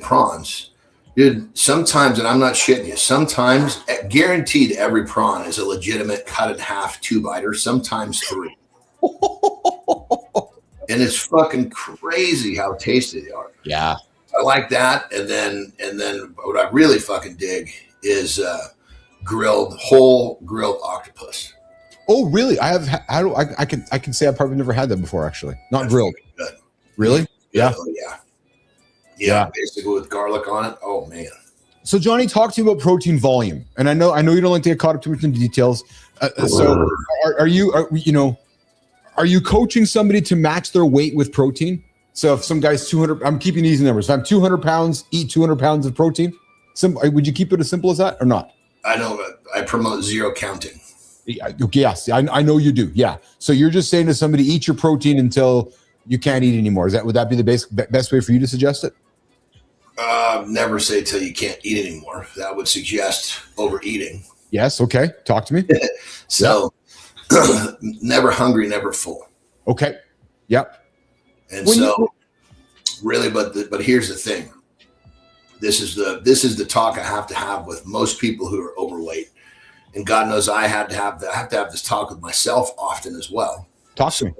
prawns. Dude, sometimes, and I'm not shitting you, sometimes guaranteed every prawn is a legitimate cut in half 2-biter, sometimes 3. And it's fucking crazy how tasty they are. Yeah. I like that. And then what I really fucking dig is whole grilled octopus. Oh, really? I can say I've probably never had that before, actually. Not grilled. Good. Really? Yeah. Oh, yeah, basically with garlic on it. Oh man. So Johnny, talk to me about protein volume. And I know you don't like to get caught up too much in details. So are you coaching somebody to match their weight with protein? So if some guy's 200, I'm keeping easy numbers. If I'm 200 pounds, eat 200 pounds of protein. Would you keep it as simple as that or not? I know. I promote zero counting. Yes, I know you do. Yeah. So you're just saying to somebody, eat your protein until you can't eat anymore. Would that be the best way for you to suggest it? Never say till you can't eat anymore. That would suggest overeating. Yes. Okay. Talk to me. So never hungry, never full. Okay. Yep. And really, but here's the thing. This is the talk I have to have with most people who are overweight. And God knows I have to have this talk with myself often as well. Talk to me.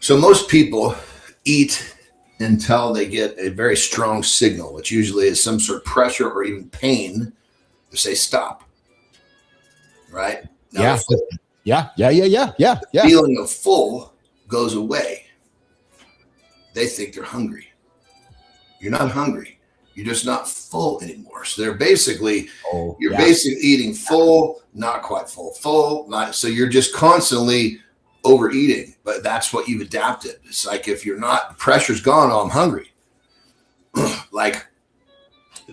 So most people eat until they get a very strong signal, which usually is some sort of pressure or even pain to say stop. Right? Now Yeah. Feeling of full goes away. They think they're hungry. You're not hungry. You're just not full anymore. So they're basically, basically eating full, not quite full, not. So you're just constantly overeating, but that's what you've adapted. It's like if you're not, the pressure's gone. Oh, I'm hungry. like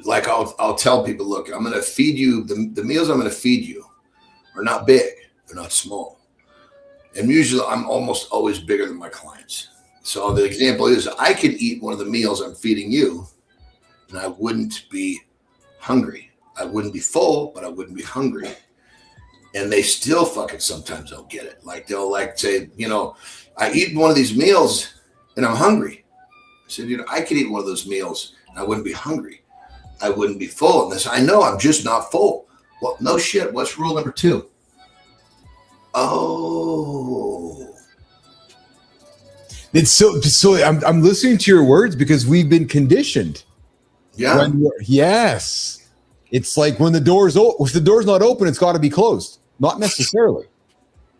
I'll tell people, look, I'm going to feed you the meals I'm going to feed you are not big, they're not small, and usually I'm almost always bigger than my clients. So the example is, I could eat one of the meals I'm feeding you, and I wouldn't be hungry. I wouldn't be full, but I wouldn't be hungry. And they still fucking sometimes don't get it. Like they'll like say, I eat one of these meals and I'm hungry. I said, I could eat one of those meals and I wouldn't be hungry. I wouldn't be full. And they say, I know, I'm just not full. Well, no shit. What's rule number 2? Oh. It's so I'm listening to your words because we've been conditioned. Yeah. Yes. It's like when the door's if the door's not open, it's got to be closed. Not necessarily.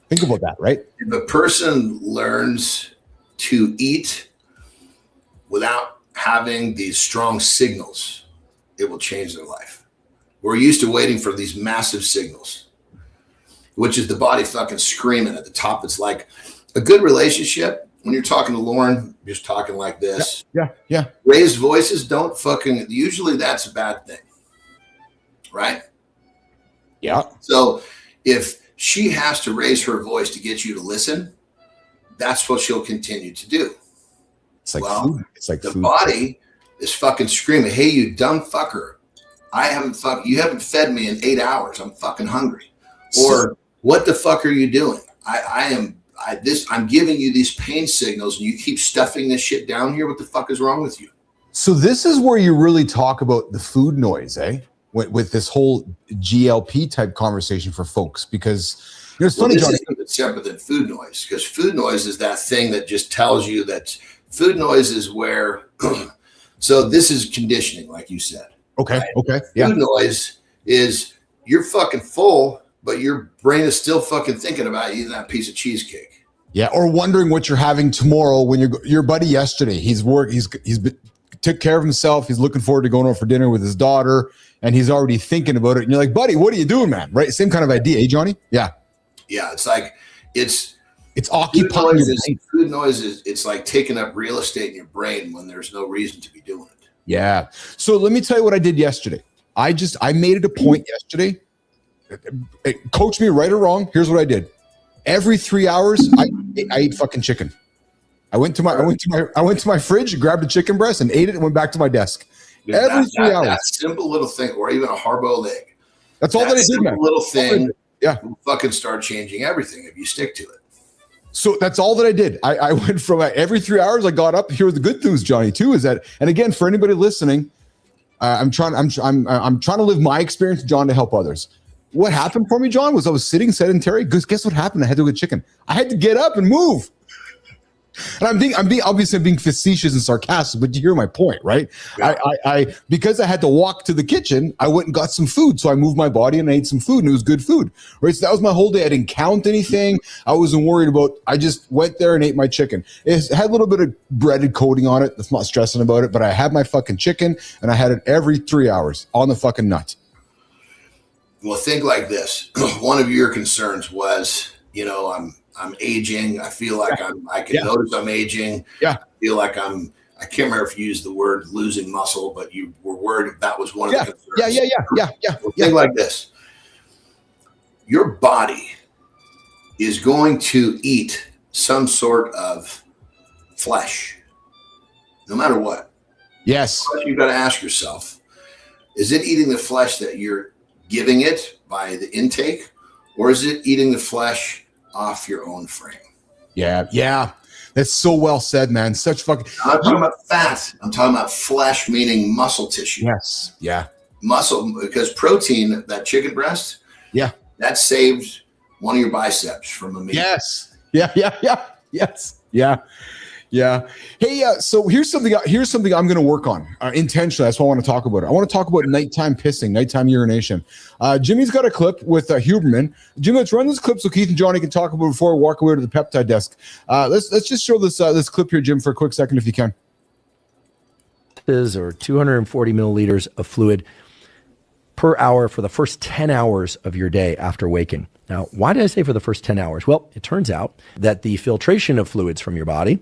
Think about that, right? If a person learns to eat without having these strong signals, it will change their life. We're used to waiting for these massive signals, which is the body fucking screaming at the top. It's like a good relationship. When you're talking to Lauren, you're just talking like this. Yeah. Raised voices don't fucking, usually that's a bad thing. Right? Yeah. So if she has to raise her voice to get you to listen, that's what she'll continue to do. It's like food. It's like the food. body is fucking screaming, hey, you dumb fucker. You haven't fed me in 8 hours. I'm fucking hungry. Or what the fuck are you doing? I'm giving you these pain signals and you keep stuffing this shit down here. What the fuck is wrong with you? So this is where you really talk about the food noise, eh? With this whole GLP type conversation for folks, because it's funny, John. This is separate than food noise, because food noise is that thing that just tells you that food noise is where. So this is conditioning, like you said. Okay. Right? Okay. Yeah. Food noise is you're fucking full, but your brain is still fucking thinking about eating that piece of cheesecake. Yeah, or wondering what you're having tomorrow when your buddy yesterday, he's took care of himself. He's looking forward to going out for dinner with his daughter, and he's already thinking about it. And you're like, buddy, what are you doing, man? Right? Same kind of idea, Johnny? Yeah. Yeah, it's like it's occupying food noises. It's like taking up real estate in your brain when there's no reason to be doing it. Yeah. So let me tell you what I did yesterday. I made it a point yesterday. Coach me right or wrong. Here's what I did. Every 3 hours, I ate fucking chicken. I went to my fridge, grabbed a chicken breast, and ate it, and went back to my desk. Dude, Every 3 hours. That simple little thing, or even a hard-boiled egg. That's all that I did, man. Little thing, will fucking start changing everything if you stick to it. So that's all that I did. I went from every 3 hours. I got up. Here's the good news, Johnny. Too is that, and again, for anybody listening, I'm trying to live my experience, John, to help others. What happened for me, John, was I was sitting sedentary. Guess what happened? I had to get chicken. I had to get up and move. And I'm being facetious and sarcastic, but you hear my point, right? Yeah. I because I had to walk to the kitchen, I went and got some food. So I moved my body and I ate some food, and it was good food, right? So that was my whole day. I didn't count anything. I wasn't worried about. I just went there and ate my chicken. It had a little bit of breaded coating on it. That's not stressing about it, but I had my fucking chicken, and I had it every 3 hours on the fucking nut. Well, think like this. One of your concerns was, I'm aging. I feel like I can notice I'm aging. Yeah. I feel like I can't remember if you used the word losing muscle, but you were worried that was one of the concerns. Yeah. Well, think like this. Your body is going to eat some sort of flesh, no matter what. Yes. But you've got to ask yourself, is it eating the flesh that you're giving it by the intake, or is it eating the flesh off your own frame? Yeah. That's so well said, man. Such fucking. I'm not talking about fat. I'm talking about flesh, meaning muscle tissue. Yes. Yeah. Muscle, because protein, that chicken breast. Yeah. That saved one of your biceps from a meal. Yes. Yeah. Yes. Yeah. Hey, so here's something I'm going to work on intentionally. That's what I want to talk about. I want to talk about nighttime pissing, nighttime urination. Jimmy's got a clip with Huberman. Jimmy, let's run this clip so Keith and Johnny can talk about it before we walk away to the peptide desk. Let's just show this clip here, Jim, for a quick second, if you can. Or 240 milliliters of fluid per hour for the first 10 hours of your day after waking. Now, why did I say for the first 10 hours? Well, it turns out that the filtration of fluids from your body,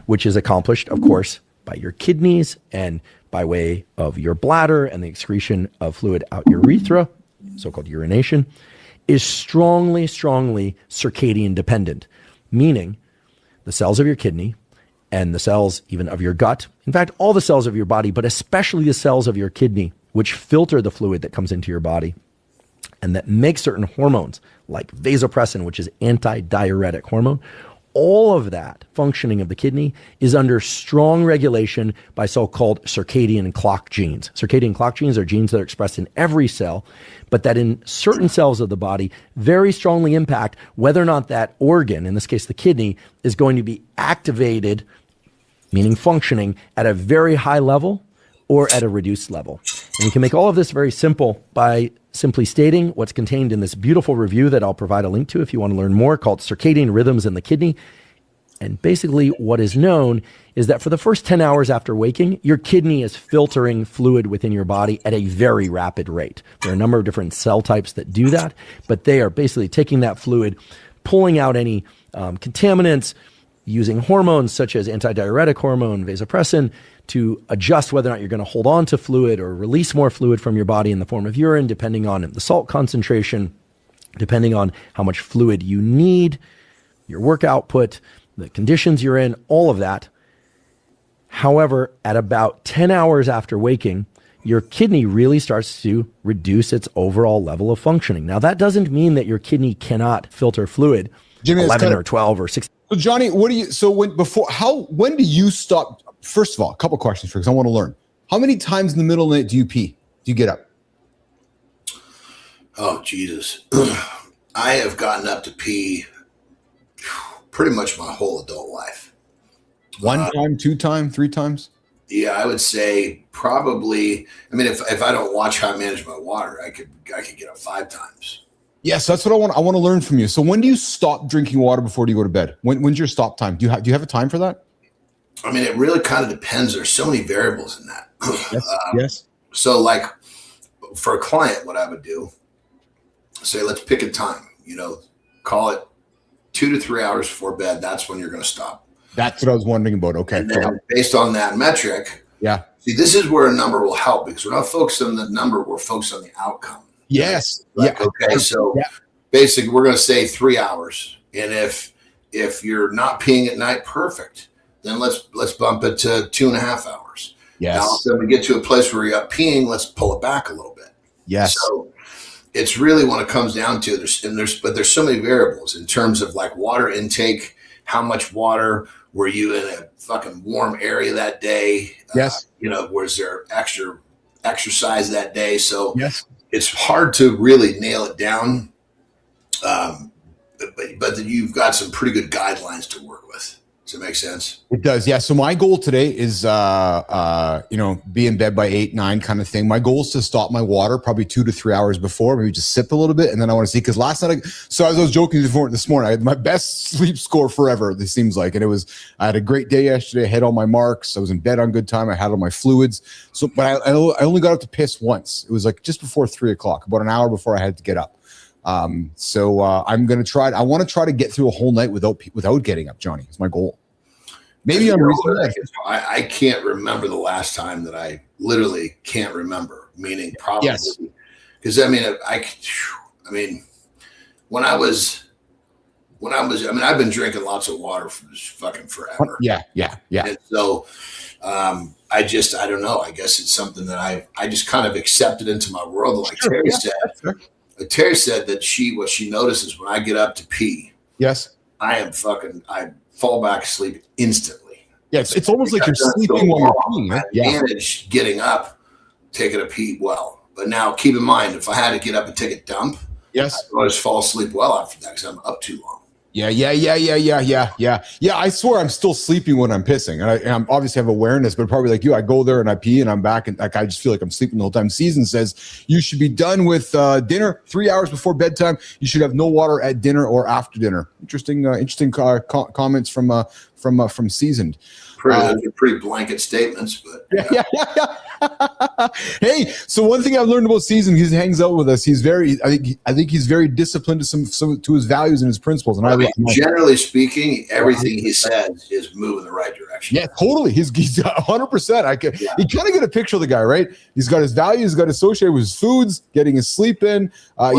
which is accomplished, of course, by your kidneys and by way of your bladder and the excretion of fluid out your urethra, so-called urination, is strongly circadian dependent, meaning the cells of your kidney and the cells even of your gut, in fact, all the cells of your body, but especially the cells of your kidney, which filter the fluid that comes into your body and that make certain hormones like vasopressin, which is anti-diuretic hormone. All of that functioning of the kidney is under strong regulation by so-called circadian clock genes. Circadian clock genes are genes that are expressed in every cell, but that in certain cells of the body very strongly impact whether or not that organ, in this case the kidney, is going to be activated, meaning functioning at a very high level or at a reduced level. And we can make all of this very simple by simply stating what's contained in this beautiful review that I'll provide a link to if you want to learn more, called Circadian Rhythms in the Kidney. And basically what is known is that for the first 10 hours after waking, your kidney is filtering fluid within your body at a very rapid rate. There are a number of different cell types that do that, but they are basically taking that fluid, pulling out any contaminants, using hormones such as antidiuretic hormone, vasopressin, to adjust whether or not you're going to hold on to fluid or release more fluid from your body in the form of urine, depending on the salt concentration, depending on how much fluid you need, your work output, the conditions you're in, all of that. However, at about 10 hours after waking, your kidney really starts to reduce its overall level of functioning. Now, that doesn't mean that your kidney cannot filter fluid, Jimmy, 11 or 12 or 16. So Johnny, when do you stop? First of all, a couple questions because I want to learn. How many times in the middle of the night do you pee? Do you get up? Oh, Jesus. I have gotten up to pee pretty much my whole adult life. One time, 2 times, 3 times? Yeah, I would say probably. I mean, if I don't watch how I manage my water, I could get up 5 times. Yes, that's what I want. I want to learn from you. So when do you stop drinking water before you go to bed? When's your stop time? Do you have a time for that? I mean, it really kind of depends. There's so many variables in that. Yes. So like for a client, what I would do, say, let's pick a time, call it 2 to 3 hours before bed. That's when you're going to stop. That's what I was wondering about. Okay. And then based on that metric. Yeah. See, this is where a number will help because we're not focused on the number. We're focused on the outcome. Yes. Like, yeah. Okay. So basically we're going to say 3 hours. And if you're not peeing at night, perfect. Then let's bump it to 2.5 hours. Yes. Now, so we get to a place where you're up peeing, let's pull it back a little bit. Yes. So it's really when it comes down to there's so many variables in terms of like water intake, how much water were you in a fucking warm area that day? Yes. Was there extra exercise that day? So yes, it's hard to really nail it down. But you've got some pretty good guidelines to work with. Does it make sense? It does. Yeah. So my goal today is, be in bed by 8, 9 kind of thing. My goal is to stop my water probably 2 to 3 hours before, maybe just sip a little bit. And then I want to see, because last night, as I was joking before this morning, I had my best sleep score forever. This seems like, and I had a great day yesterday. I had all my marks. I was in bed on good time. I had all my fluids. So, but I only got up to piss once. It was like just before 3 o'clock, about an hour before I had to get up. So I'm going to try. I want to try to get through a whole night without getting up, Johnny. It's my goal. Maybe I can't remember the last time that I literally can't remember, meaning probably because when I've been drinking lots of water for just fucking forever. Yeah. And so, I don't know. I guess it's something that I just kind of accepted into my world. Like Terry said, Terry said that what she notices when I get up to pee. Yes. I fall back asleep instantly. Yeah, it's almost like you're sleeping while you're peeing. I manage getting up, taking a pee well. But now keep in mind, if I had to get up and take a dump, yes, I'd always fall asleep well after that because I'm up too long. Yeah. I swear I'm still sleeping when I'm pissing. And I obviously have awareness, but probably like you, I go there and I pee and I'm back and like I just feel like I'm sleeping the whole time. Season says you should be done with dinner 3 hours before bedtime. You should have no water at dinner or after dinner. Interesting comments from Seasoned. Those are pretty blanket statements, but yeah. Hey, so one thing I've learned about Season, he hangs out with us. I think he's very disciplined to his values and his principles. And generally speaking, everything he says is moving the right direction. Yeah, totally. He's 100%. You kind of get a picture of the guy, right? He's got his values, he's got associated with his foods, getting his sleep in. I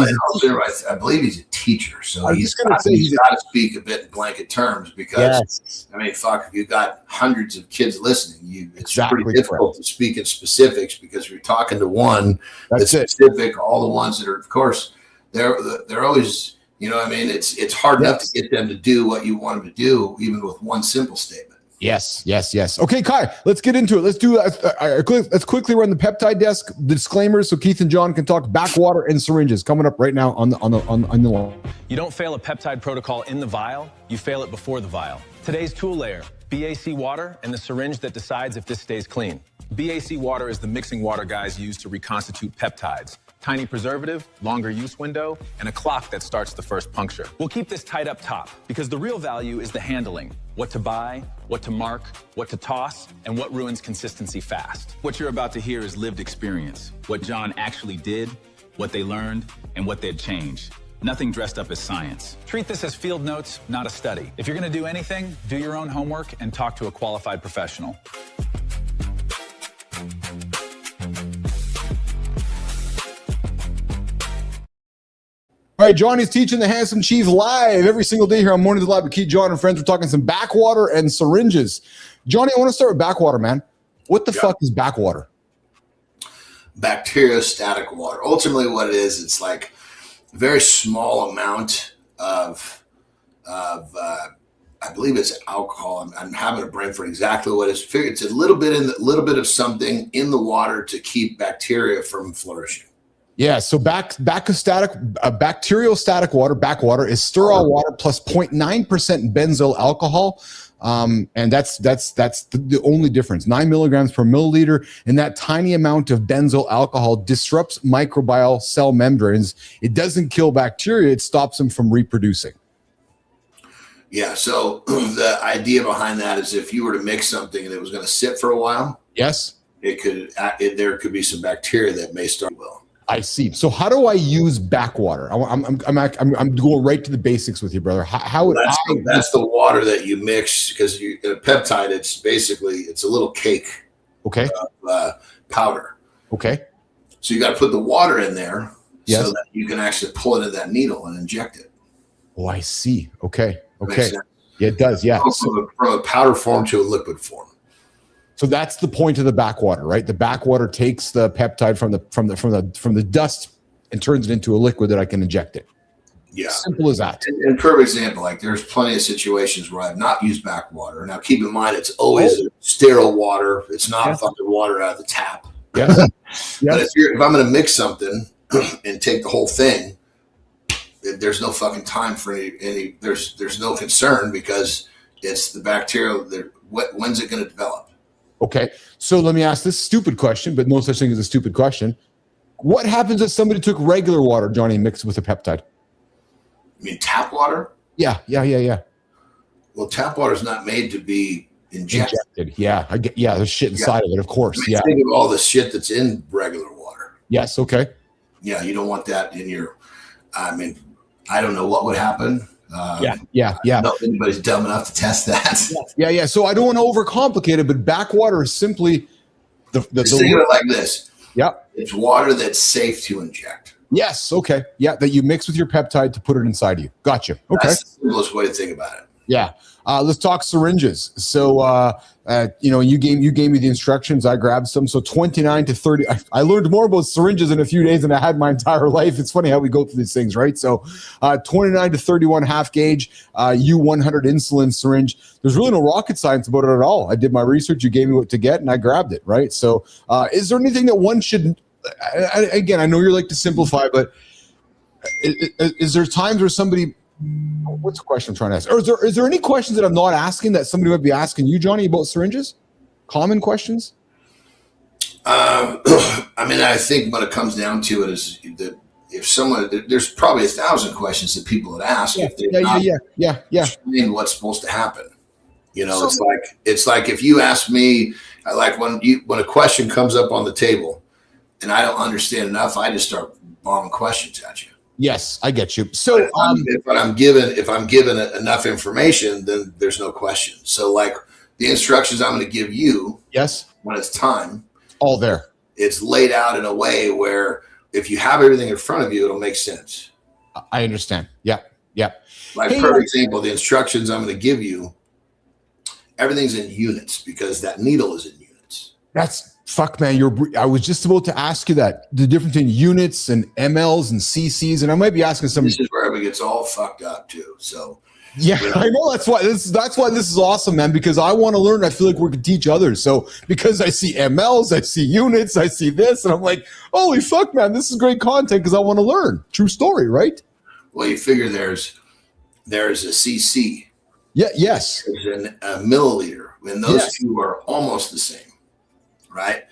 believe he's a teacher, so he's got to speak a bit in blanket terms because if you've got hundreds of kids listening, it's pretty difficult to speak in specifics because you're talking to one that's specific. All the ones that are, of course, they're always, it's hard enough to get them to do what you want them to do, even with one simple statement. Yes. Okay, Kai, let's get into it. Let's do let's quickly run the peptide desk disclaimers so Keith and John can talk backwater and syringes coming up right now on the line. You don't fail a peptide protocol in the vial, you fail it before the vial. Today's tool layer, BAC water and the syringe that decides if this stays clean. BAC water is the mixing water guys use to reconstitute peptides. Tiny preservative, longer use window, and a clock that starts the first puncture. We'll keep this tight up top because the real value is the handling. What to buy, what to mark, what to toss, and what ruins consistency fast. What you're about to hear is lived experience. What Jon actually did, what they learned, and what they'd change. Nothing dressed up as science. Treat this as field notes, not a study. If you're gonna do anything, do your own homework and talk to a qualified professional. All right, Johnny's teaching the Handsome Chief live every single day here on Morning to the Live with Keith, John, and friends. We're talking some backwater and syringes. Johnny, I want to start with backwater, man. What the fuck is backwater? Bacteriostatic water. Ultimately, what it is, it's like a very small amount of I believe it's alcohol. I'm having a brain for exactly what it's. It's a little bit of something in the water to keep bacteria from flourishing. Yeah, so bacterial static water, backwater, is sterile water plus 0.9% benzyl alcohol. And that's the only difference. 9 milligrams per milliliter, and that tiny amount of benzyl alcohol disrupts microbial cell membranes. It doesn't kill bacteria; it stops them from reproducing. Yeah. So the idea behind that is if you were to mix something and it was going to sit for a while, yes, there could be some bacteria that may start. Well, I see. So how do I use backwater? I'm going right to the basics with you, brother. That's the water that you mix, because in a peptide, it's a little cake. Okay. Of powder. Okay. So you got to put the water in there, yes, so that you can actually pull it into that needle and inject it. Oh, I see. Okay. Okay. Yeah, it does. Yeah. From a powder form to a liquid form. So that's the point of the backwater, right? The backwater takes the peptide from the dust and turns it into a liquid that I can inject it. Yeah, simple as that. And perfect example, like there's plenty of situations where I've not used backwater. Now, keep in mind, it's always sterile water. It's not fucking water out of the tap. Yeah. But if I'm going to mix something and take the whole thing, there's no fucking time for any. There's no concern, because it's the bacteria. When's it going to develop? Okay, so let me ask this stupid question, but no such thing as a stupid question. What happens if somebody took regular water, Johnny, mixed with a peptide? You mean tap water? Yeah. Well, tap water is not made to be injected. Yeah, there's shit inside of it, of course. I mean, think of all the shit that's in regular water. Yes, okay. Yeah, you don't want that in your. I mean, I don't know what would happen. Yeah. I don't know if anybody's dumb enough to test that. Yeah. So I don't want to overcomplicate it, but backwater is simply the think of it like this. Yeah. It's water that's safe to inject. Yes. Okay. Yeah. That you mix with your peptide to put it inside you. Gotcha. Okay. That's the simplest way to think about it. Yeah. Let's talk syringes. So, you gave me the instructions. I grabbed some. So 29 to 30. I learned more about syringes in a few days than I had my entire life. It's funny how we go through these things, right? So 29 to 31 half gauge U100 insulin syringe. There's really no rocket science about it at all. I did my research. You gave me what to get, and I grabbed it, right? So is there anything that one should, again, I know you're like to simplify, but is there times where somebody, what's the question I'm trying to ask? Or is there any questions that I'm not asking that somebody might be asking you, Johnny, about syringes? Common questions? I mean, I think what it comes down to it is that if someone, there's probably 1,000 questions that people would ask if they're not explain what's supposed to happen. You know, it's like if you ask me, like when a question comes up on the table and I don't understand enough, I just start bombing questions at you. Yes, I get you. So if I'm given enough information, then there's no question. So like the instructions I'm going to give you, yes, when it's time, all there. It's laid out in a way where if you have everything in front of you, it'll make sense. I understand. Yeah. Like for example, the instructions I'm going to give you, everything's in units because that needle is in units. Fuck, man, I was just about to ask you that. The difference between units and mLs and cc's, and I might be asking some. This is where it gets all fucked up too. So yeah, I know that's why this is awesome, man, because I want to learn. I feel like we can teach others. So because I see mLs, I see units, I see this, and I'm like, holy fuck, man, this is great content because I want to learn. True story, right? Well, you figure there's a cc. Yeah. Yes. There's a milliliter, and those two are almost the same. Right.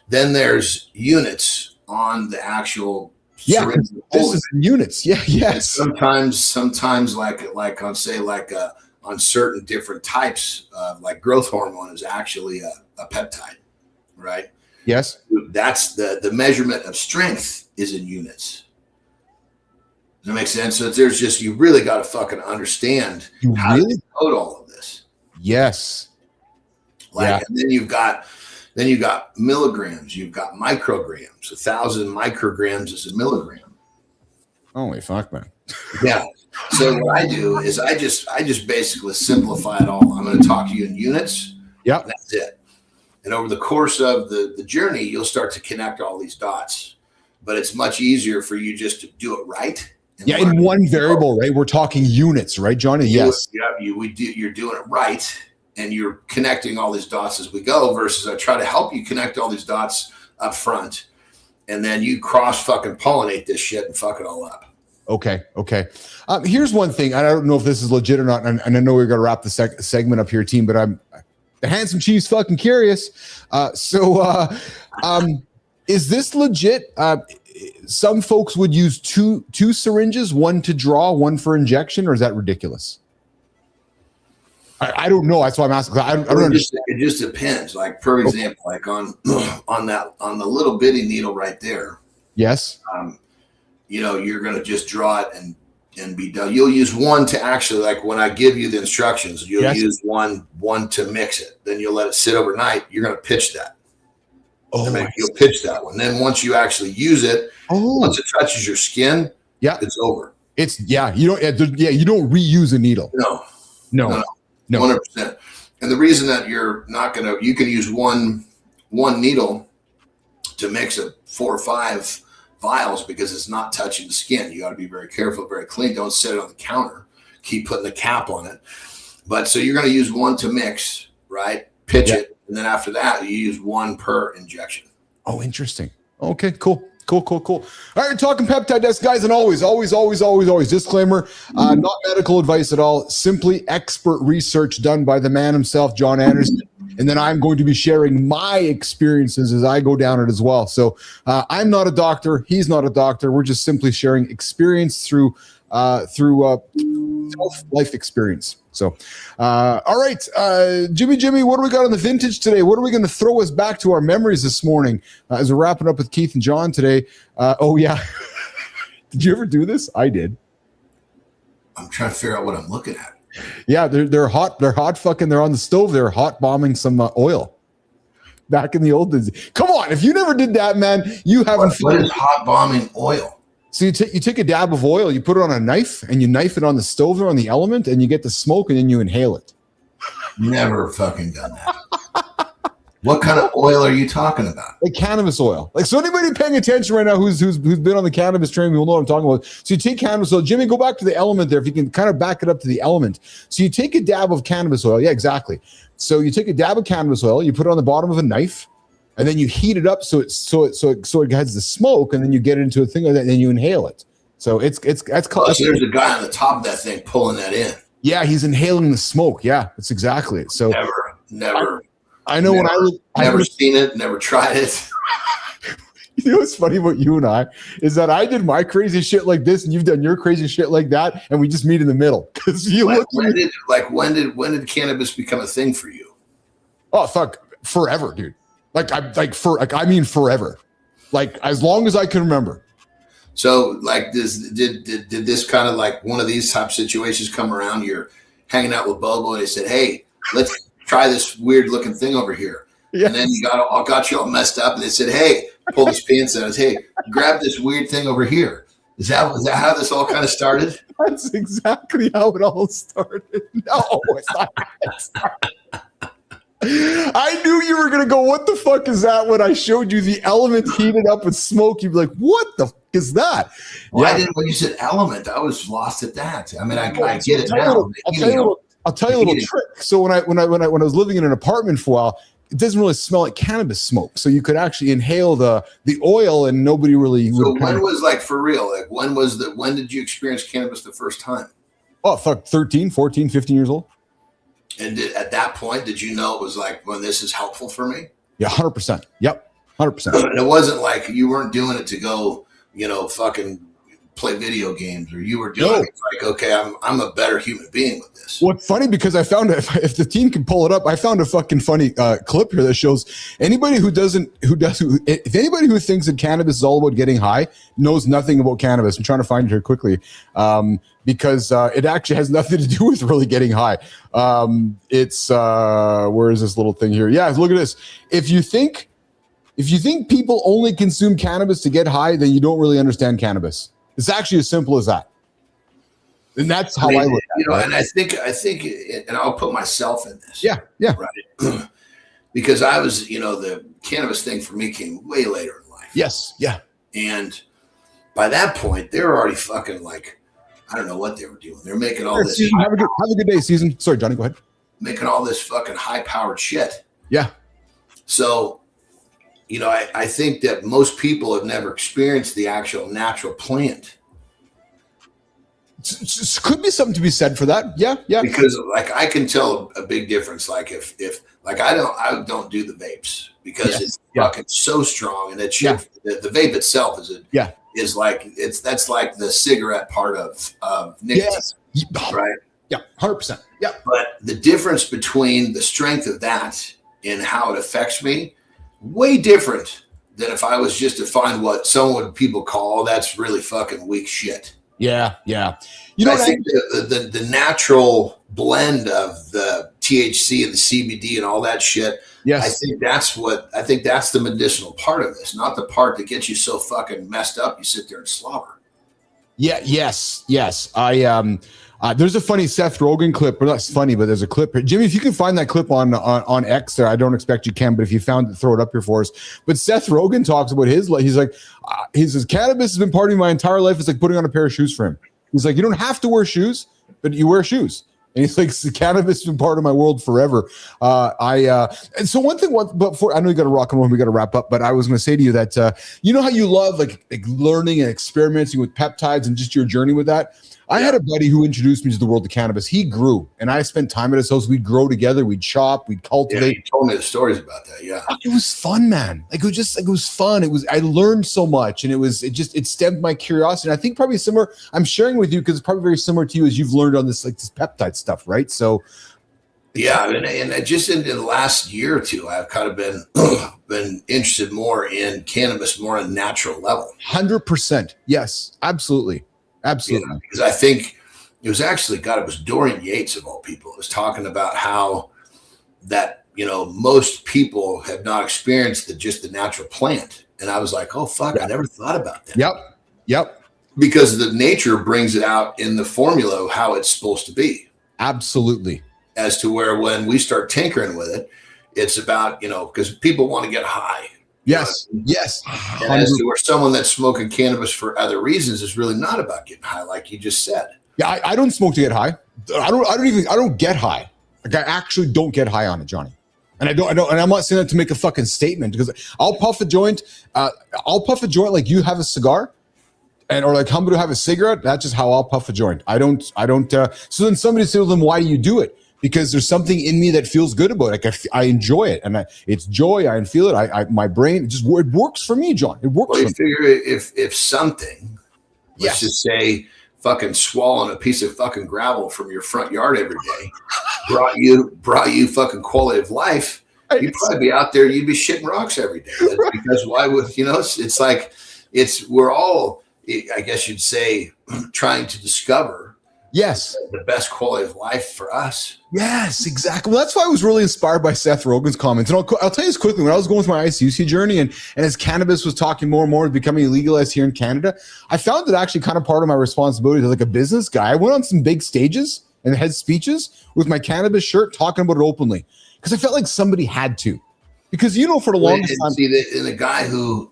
Then there's units on the actual syringe. This is units. Yeah. Yes. And sometimes like on say on certain different types of like growth hormone is actually a peptide. Right. Yes. That's the measurement of strength is in units. Does that make sense? So there's just, you really got to fucking understand how to code all of this. Yes. And then you've got milligrams, you've got micrograms. 1,000 micrograms is a milligram. Holy fuck, man. Yeah. So what I do is I just basically simplify it all. I'm going to talk to you in units. Yep. That's it. And over the course of the journey, you'll start to connect all these dots. But it's much easier for you just to do it right. In one variable, right? We're talking units, right, Johnny? Yes. You're doing it right. And you're connecting all these dots as we go versus I try to help you connect all these dots up front. and then you cross fucking pollinate this shit and fuck it all up. Okay. Here's one thing. I don't know if this is legit or not, and I know we're gonna wrap the segment up here, team. But the handsome chief's fucking curious. Is this legit? Some folks would use two syringes, one to draw, one for injection, or is that ridiculous? I don't know. That's why I'm asking. I don't understand. It just depends. Like, for example, like on the little bitty needle right there. Yes. You're gonna just draw it and be done. You'll use one to actually, like when I give you the instructions, you'll use one to mix it. Then you'll let it sit overnight. You're gonna pitch that. You'll pitch that one. Then once you actually use it, once it touches your skin, it's over. You don't reuse a needle. No. 100%. And the reason that you're not gonna, you can use one needle to mix 4 or 5 vials because it's not touching the skin. You got to be very careful, very clean. Don't set it on the counter. Keep putting the cap on it. But so you're going to use one to mix, right? Pitch it. And then after that, you use one per injection. Oh, interesting. Okay, cool. All right, talking peptide tests, guys, and always, disclaimer, not medical advice at all, simply expert research done by the man himself, John Anderson. And then I'm going to be sharing my experiences as I go down it as well. So I'm not a doctor. He's not a doctor. We're just simply sharing experience through life experience. So, all right, Jimmy, what do we got on the vintage today? What are we going to throw us back to our memories this morning as we're wrapping up with Keith and John today? Oh yeah. Did you ever do this? I did. I'm trying to figure out what I'm looking at. Yeah, they're hot. They're hot fucking. They're on the stove. They're hot bombing some oil. Back in the old days. Come on, if you never did that, man, you haven't. What is hot bombing oil? So you take a dab of oil, you put it on a knife, and you knife it on the stove or on the element, and you get the smoke, and then you inhale it. Never fucking done that. What kind of oil are you talking about? Like cannabis oil. Like, so anybody paying attention right now who's been on the cannabis train, will know what I'm talking about. So you take cannabis oil. Jimmy, go back to the element there if you can kind of back it up to the element. So you take a dab of cannabis oil. Yeah, exactly. So you take a dab of cannabis oil, you put it on the bottom of a knife, and then you heat it up so it has the smoke, and then you get it into a thing like that, and then you inhale it. So that's called. So there's a guy on the top of that thing pulling that in. Yeah, he's inhaling the smoke. Yeah, that's exactly it. So never. I know never seen it, never tried it. You know what's funny about you and I is that I did my crazy shit like this, and you've done your crazy shit like that, and we just meet in the middle. Because when did cannabis become a thing for you? Oh fuck, forever, dude. I mean forever. Like as long as I can remember. So like did this kind of like one of these type situations come around? You're hanging out with Bobo, and they said, "Hey, let's try this weird looking thing over here." Yes. And then you got you all messed up, and they said, "Hey, pull these pants out. Hey, grab this weird thing over here." Is that how this all kind of started? That's exactly how it all started. No, it's not how it started. I knew you were going to go, what the fuck is that? When I showed you the element heated up with smoke, you'd be like, what the fuck is that? Well, yeah. When you said element, I was lost at that. I mean, I get it now. I'll tell you a little trick. So when I was living in an apartment for a while, it doesn't really smell like cannabis smoke. So you could actually inhale the oil, and nobody really. So when was like for real? Like when did you experience cannabis the first time? Oh, fuck, 13, 14, 15 years old. And at that point, did you know it was like, when this is helpful for me? Yeah, 100%. Yep, 100%. And it wasn't like you weren't doing it to go, fucking play video games, or you were doing it like, okay, I'm a better human being with this. Well, it's funny because I found if the team can pull it up, I found a fucking funny clip here that shows anybody if anybody who thinks that cannabis is all about getting high knows nothing about cannabis. I'm trying to find it here quickly. Because it actually has nothing to do with really getting high. It's where is this little thing here? Yeah, look at this. If you think people only consume cannabis to get high, then you don't really understand cannabis. It's actually as simple as that. And that's how I look at it. Right? And I think, and I'll put myself in this. Yeah. Right. Because I was, the cannabis thing for me came way later in life. Yes. Yeah. And by that point, they were already fucking like, I don't know what they were doing. They're making all this. Season, have a good day, Season. Sorry, Johnny, go ahead. Making all this fucking high-powered shit. Yeah. So, you know, I think that most people have never experienced the actual natural plant. Could be something to be said for that. Yeah. Because like I can tell a big difference. Like if like I don't do the vapes because it's fucking so strong, and it should, the vape itself is like that's like the cigarette part of nicotine, right? Yeah, 100%. Yeah. But the difference between the strength of that and how it affects me, way different than if I was just to find what people call that's really fucking weak shit. Yeah. You know, I think the natural blend of the THC and the CBD and all that shit. Yes. I think that's the medicinal part of this, not the part that gets you so fucking messed up you sit there and slobber. Yeah. Yes. There's a funny Seth Rogen clip, or not funny, but there's a clip. Jimmy, if you can find that clip on X there, I don't expect you can, but if you found it, throw it up here for us. But Seth Rogen talks about he's like, he says, cannabis has been part of my entire life. It's like putting on a pair of shoes for him. He's like, you don't have to wear shoes, but you wear shoes. And he's like, cannabis has been part of my world forever. And so one thing, I know you got to rock and roll, we got to wrap up, but I was going to say to you that, you know how you love like learning and experimenting with peptides and just your journey with that? I had a buddy who introduced me to the world of cannabis. He grew, and I spent time at his house. We'd grow together. We'd chop. We'd cultivate. Yeah, you told me the stories about that. Yeah, it was fun, man. Like it was fun. I learned so much, and it stemmed my curiosity. And I think probably similar. I'm sharing with you because it's probably very similar to you as you've learned on this peptide stuff, right? So, yeah, and just in the last year or two, I've kind of been interested more in cannabis, more on a natural level. 100%. Yes, absolutely. Absolutely. You know, because I think it was Dorian Yates of all people. It was talking about how that, you know, most people have not experienced just the natural plant. And I was like, oh, fuck, I never thought about that. Yep. Because the nature brings it out in the formula of how it's supposed to be. Absolutely. As to where when we start tinkering with it, it's about, you know, because people want to get high. Yes. And as to where someone that's smoking cannabis for other reasons is really not about getting high, like you just said. Yeah, I don't smoke to get high. I don't get high. Like I actually don't get high on it, Johnny. And I don't, and I'm not saying that to make a fucking statement, because I'll puff a joint like you have a cigar, or like Humberto have a cigarette. That's just how I'll puff a joint. I don't. So then somebody says, well, then why do you do it? Because there's something in me that feels good about it. Like I enjoy it, and it's joy. I feel it. My brain it works for me, John. It works. Well, you figure if something, let's just say, fucking swallowing a piece of fucking gravel from your front yard every day brought you fucking quality of life, you'd probably be out there. You'd be shitting rocks every day. Because why would it's like we're all, I guess you'd say, trying to discover. Yes. The best quality of life for us. Yes, exactly. Well, that's why I was really inspired by Seth Rogen's comments. And I'll tell you this quickly. When I was going through my ICUC journey and as cannabis was talking more and more becoming legalized here in Canada, I found it actually kind of part of my responsibility as like a business guy. I went on some big stages and had speeches with my cannabis shirt talking about it openly because I felt like somebody had to. Because, you know, for the longest time. See, the guy who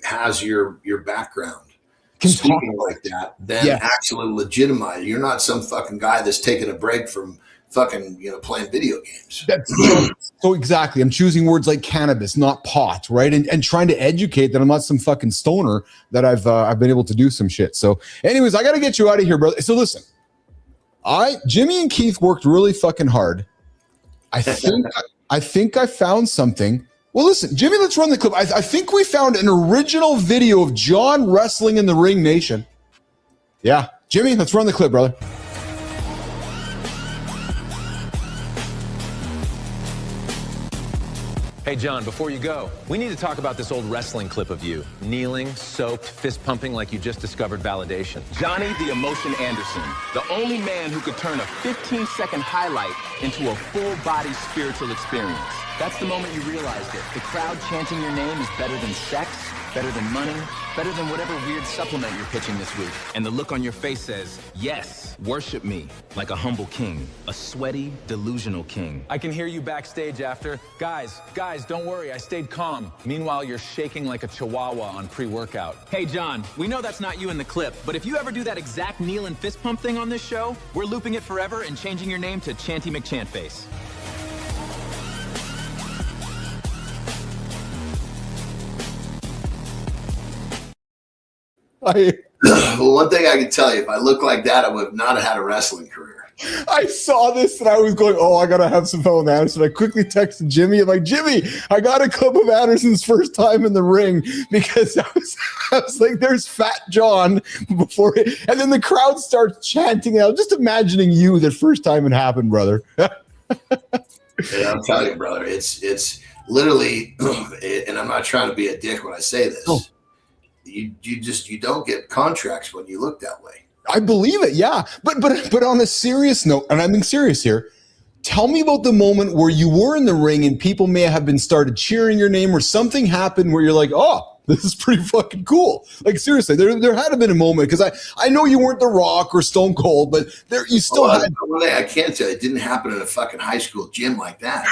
has your background speaking like that, then actually legitimize. You're not some fucking guy that's taking a break from fucking, you know, playing video games. So exactly. I'm choosing words like cannabis, not pot, right? And trying to educate that I'm not some fucking stoner, that I've been able to do some shit. So anyways, I got to get you out of here, brother. So listen, Jimmy and Keith worked really fucking hard. I think I found something. Well, listen, Jimmy, let's run the clip. I think we found an original video of John wrestling in the Ring Nation. Yeah. Jimmy, let's run the clip, brother. Hey, Jon, before you go, we need to talk about this old wrestling clip of you. Kneeling, soaked, fist pumping like you just discovered validation. Johnny the Emotion Anderson, the only man who could turn a 15-second highlight into a full-body spiritual experience. That's the moment you realized it. The crowd chanting your name is better than sex, better than money, better than whatever weird supplement you're pitching this week. And the look on your face says, yes, worship me like a humble king, a sweaty, delusional king. I can hear you backstage after. Guys, don't worry, I stayed calm. Meanwhile, you're shaking like a chihuahua on pre-workout. Hey, Jon, we know that's not you in the clip, but if you ever do that exact kneel and fist pump thing on this show, we're looping it forever and changing your name to Chanty McChantface. Well, one thing I can tell you, if I looked like that, I would have not had a wrestling career. I saw this and I was going, oh, I got to have some fun with Anderson. I quickly texted Jimmy. I'm like, Jimmy, I got a clip of Anderson's first time in the ring, because I was like, there's Fat John before it. And then the crowd starts chanting out. Just imagining you the first time it happened, brother. Yeah, I'm telling you, brother, it's literally, and I'm not trying to be a dick when I say this. Oh. You don't get contracts when you look that way. I believe it, yeah. But on a serious note, and I'm being serious here, tell me about the moment where you were in the ring and people may have been started cheering your name, or something happened where you're like, oh, this is pretty fucking cool. Like, seriously, there had to been a moment, because I know you weren't The Rock or Stone Cold, but there you still had. I can't tell you, it didn't happen in a fucking high school gym like that.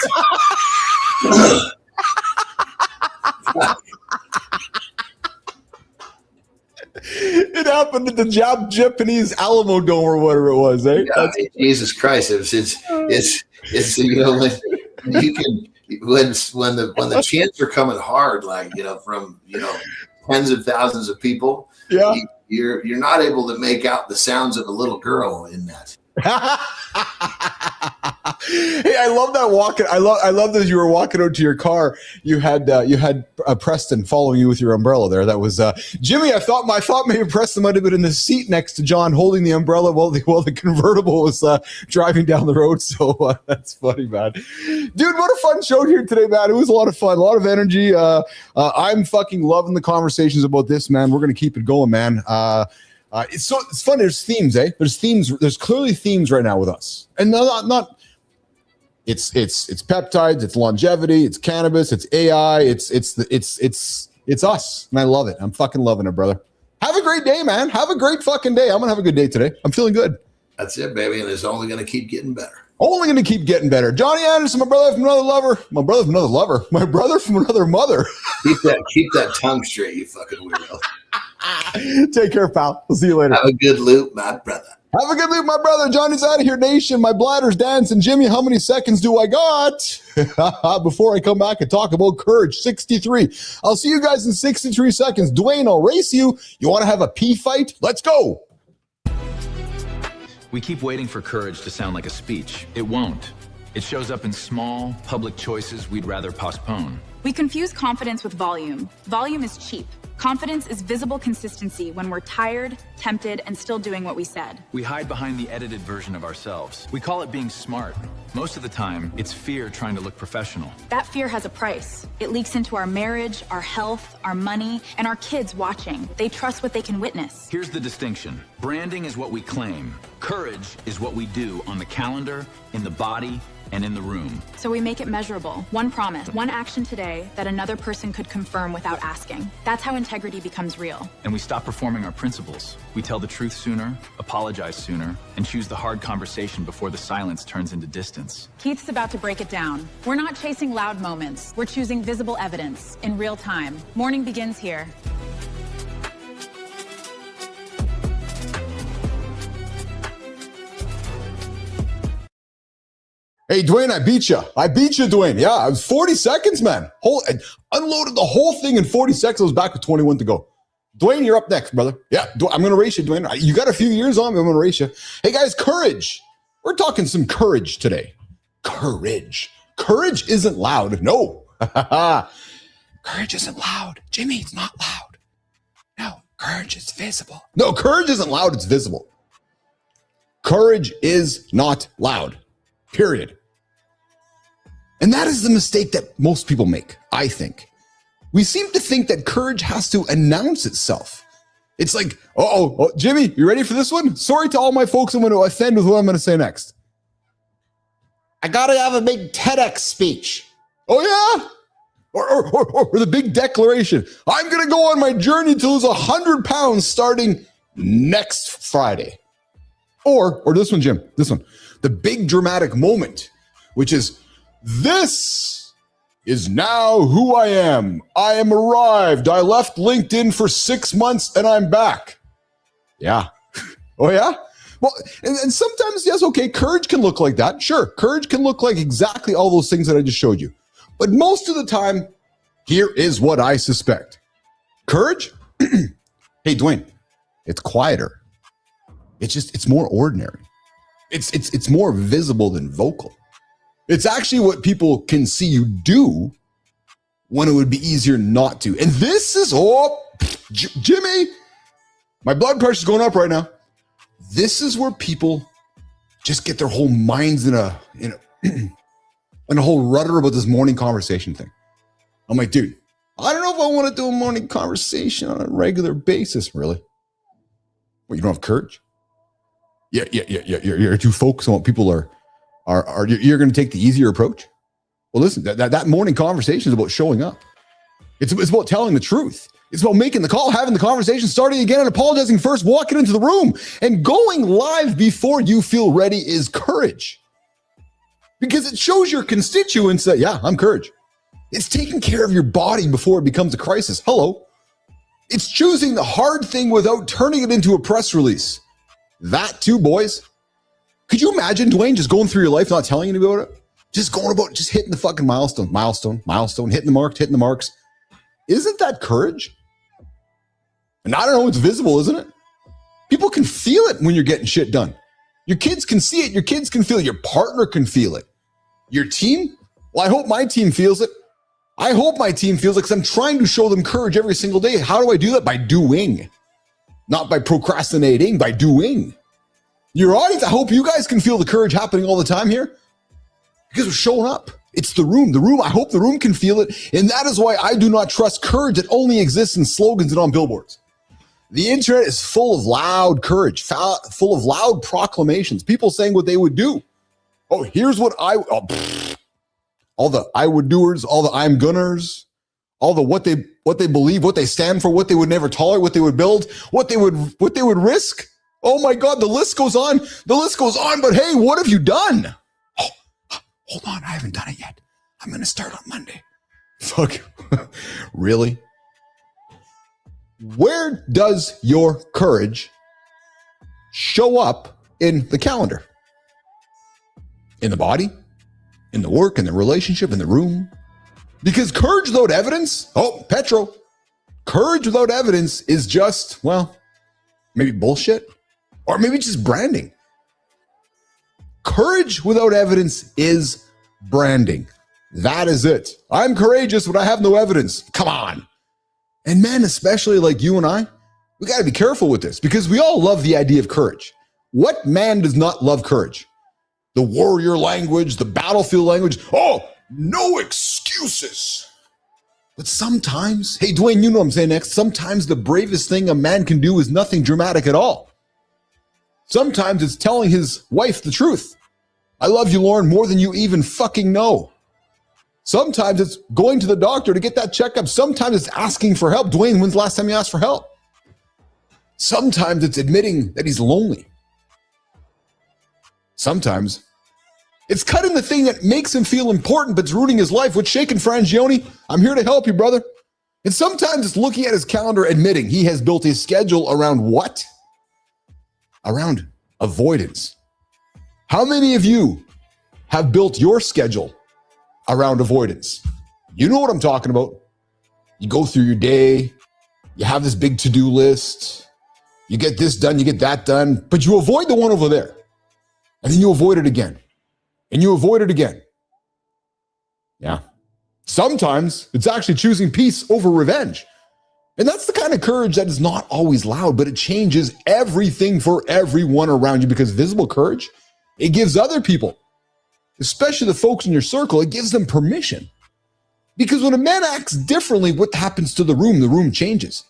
It happened at the Japanese Alamo Dome or whatever it was, eh? Yeah, Jesus Christ! It's you know, when you can when the chants are coming hard, like, you know, from, you know, tens of thousands of people. Yeah, you're not able to make out the sounds of a little girl in that. Hey, I love that walking. I love that you were walking out to your car. You had Preston following you with your umbrella there. That was Jimmy. I thought maybe Preston might have been in the seat next to John, holding the umbrella while the convertible was driving down the road. So that's funny, man. Dude, what a fun show here today, man. It was a lot of fun, a lot of energy. I'm fucking loving the conversations about this, man. We're gonna keep it going, man. It's fun. There's themes, eh? There's themes. There's clearly themes right now with us, and not. It's peptides. It's longevity. It's cannabis. It's AI. It's us, and I love it. I'm fucking loving it, brother. Have a great day, man. Have a great fucking day. I'm gonna have a good day today. I'm feeling good. That's it, baby, and it's only gonna keep getting better. Only gonna keep getting better. Johnny Anderson, my brother from another lover. My brother from another lover. My brother from another mother. Keep that tongue straight, you fucking weirdo. Take care, pal. We'll see you later. Have a good loop, my brother. Have a good loop, my brother. Johnny's out of here, nation. My bladder's dancing. Jimmy, how many seconds do I got before I come back and talk about courage? 63. I'll see you guys in 63 seconds. Dwayne, I'll race you. You want to have a pee fight? Let's go. We keep waiting for courage to sound like a speech. It won't. It shows up in small, public choices we'd rather postpone. We confuse confidence with volume. Volume is cheap. Confidence is visible consistency when we're tired, tempted, and still doing what we said. We hide behind the edited version of ourselves. We call it being smart. Most of the time, it's fear trying to look professional. That fear has a price. It leaks into our marriage, our health, our money, and our kids watching. They trust what they can witness. Here's the distinction. Branding is what we claim. Courage is what we do on the calendar, in the body, and in the room. So we make it measurable. One promise, one action today that another person could confirm without asking. That's how integrity becomes real. And we stop performing our principles. We tell the truth sooner, apologize sooner, and choose the hard conversation before the silence turns into distance. Keith's about to break it down. We're not chasing loud moments. We're choosing visible evidence in real time. Morning begins here. Hey, Dwayne, I beat you. Dwayne. Yeah, it was 40 seconds, man. Unloaded the whole thing in 40 seconds. I was back with 21 to go. Dwayne, you're up next, brother. Yeah, I'm going to race you, Dwayne. You got a few years on me. I'm going to race you. Hey, guys, courage. We're talking some courage today. Courage. Courage isn't loud. No. Courage isn't loud. Jimmy, it's not loud. No, courage is visible. No, courage isn't loud. It's visible. Courage is not loud. Period. And that is the mistake that most people make, I think. We seem to think that courage has to announce itself. It's like, oh, Jimmy, you ready for this one? Sorry to all my folks I'm going to offend with what I'm going to say next. I got to have a big TEDx speech. Oh, yeah? Or the big declaration. I'm going to go on my journey to lose 100 pounds starting next Friday. Or this one, Jim, this one. The big dramatic moment, which is, this is now who I am. I am arrived. I left LinkedIn for 6 months and I'm back. Yeah. Oh, yeah? Well, and sometimes, yes, okay, courage can look like that. Sure, courage can look like exactly all those things that I just showed you. But most of the time, here is what I suspect. Courage? Hey, Dwayne, It's quieter. It's more ordinary. It's more visible than vocal. It's actually what people can see you do when it would be easier not to. And this is, Jimmy, my blood pressure's going up right now. This is where people just get their whole minds in a whole rudder about this morning conversation thing. I'm like, dude, I don't know if I want to do a morning conversation on a regular basis, really. Well, you don't have courage? Yeah. You're too focused on what people are you're going to take the easier approach? Well, listen, that morning conversation is about showing up. It's about telling the truth. It's about making the call, having the conversation, starting again and apologizing first, walking into the room and going live before you feel ready is courage. Because it shows your constituents that, yeah, I'm courage. It's taking care of your body before it becomes a crisis. Hello. It's choosing the hard thing without turning it into a press release. That too, boys. Could you imagine, Dwayne, just going through your life, not telling anybody about it? Just going about, just hitting the fucking milestone, hitting the marks. Isn't that courage? And I don't know, it's visible, isn't it? People can feel it when you're getting shit done. Your kids can see it. Your kids can feel it. Your partner can feel it. Your team? Well, I hope my team feels it. I hope my team feels it because I'm trying to show them courage every single day. How do I do that? By doing. Not by procrastinating, by doing. Your audience, I hope you guys can feel the courage happening all the time here because we're showing up. It's the room. I hope the room can feel it. And that is why I do not trust courage that only exists in slogans and on billboards. The internet is full of loud courage, full of loud proclamations, people saying what they would do. Oh, here's what all the I would doers, all the I'm gunners, all the what they believe, what they stand for, what they would never tolerate, what they would build, what they would risk. Oh my God, the list goes on. The list goes on, but hey, what have you done? Oh, hold on, I haven't done it yet. I'm going to start on Monday. Fuck. Really? Where does your courage show up in the calendar? In the body? In the work? In the relationship? In the room? Because courage without evidence, Petro, courage without evidence is just, well, maybe bullshit. Or maybe just branding. Courage without evidence is branding. That is it. I'm courageous, but I have no evidence. Come on. And men, especially like you and I, we got to be careful with this because we all love the idea of courage. What man does not love courage? The warrior language, the battlefield language. Oh, no excuses. But sometimes, hey, Dwayne, you know what I'm saying next. Sometimes the bravest thing a man can do is nothing dramatic at all. Sometimes it's telling his wife the truth. I love you, Lauren, more than you even fucking know. Sometimes it's going to the doctor to get that checkup. Sometimes it's asking for help. Dwayne, when's the last time you asked for help? Sometimes it's admitting that he's lonely. Sometimes it's cutting the thing that makes him feel important but's ruining his life. What's shaking, Frangione? I'm here to help you, brother. And sometimes it's looking at his calendar, admitting he has built his schedule around what? Around avoidance. How many of you have built your schedule around avoidance? You know what I'm talking about. You go through your day, you have this big to-do list, you get this done, you get that done, but you avoid the one over there. And then you avoid it again. And you avoid it again. Yeah. Sometimes it's actually choosing peace over revenge. And that's the kind of courage that is not always loud, but it changes everything for everyone around you because visible courage, it gives other people, especially the folks in your circle, it gives them permission. Because when a man acts differently, what happens to the room? The room changes.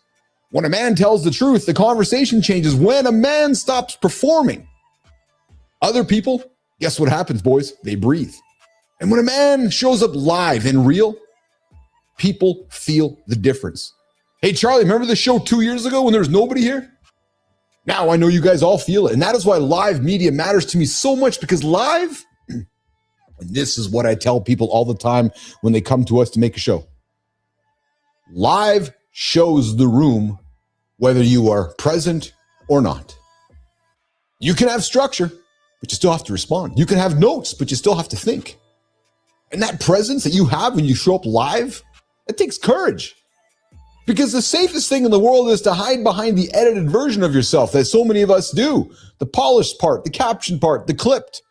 When a man tells the truth, the conversation changes. When a man stops performing, other people, guess what happens, boys? They breathe. And when a man shows up live and real, people feel the difference. Hey, Charlie, remember the show 2 years ago when there was nobody here? Now I know you guys all feel it. And that is why live media matters to me so much because live, and this is what I tell people all the time when they come to us to make a show. Live shows the room whether you are present or not. You can have structure, but you still have to respond. You can have notes, but you still have to think. And that presence that you have when you show up live, it takes courage. Because the safest thing in the world is to hide behind the edited version of yourself that so many of us do. The polished part, the captioned part, the clipped.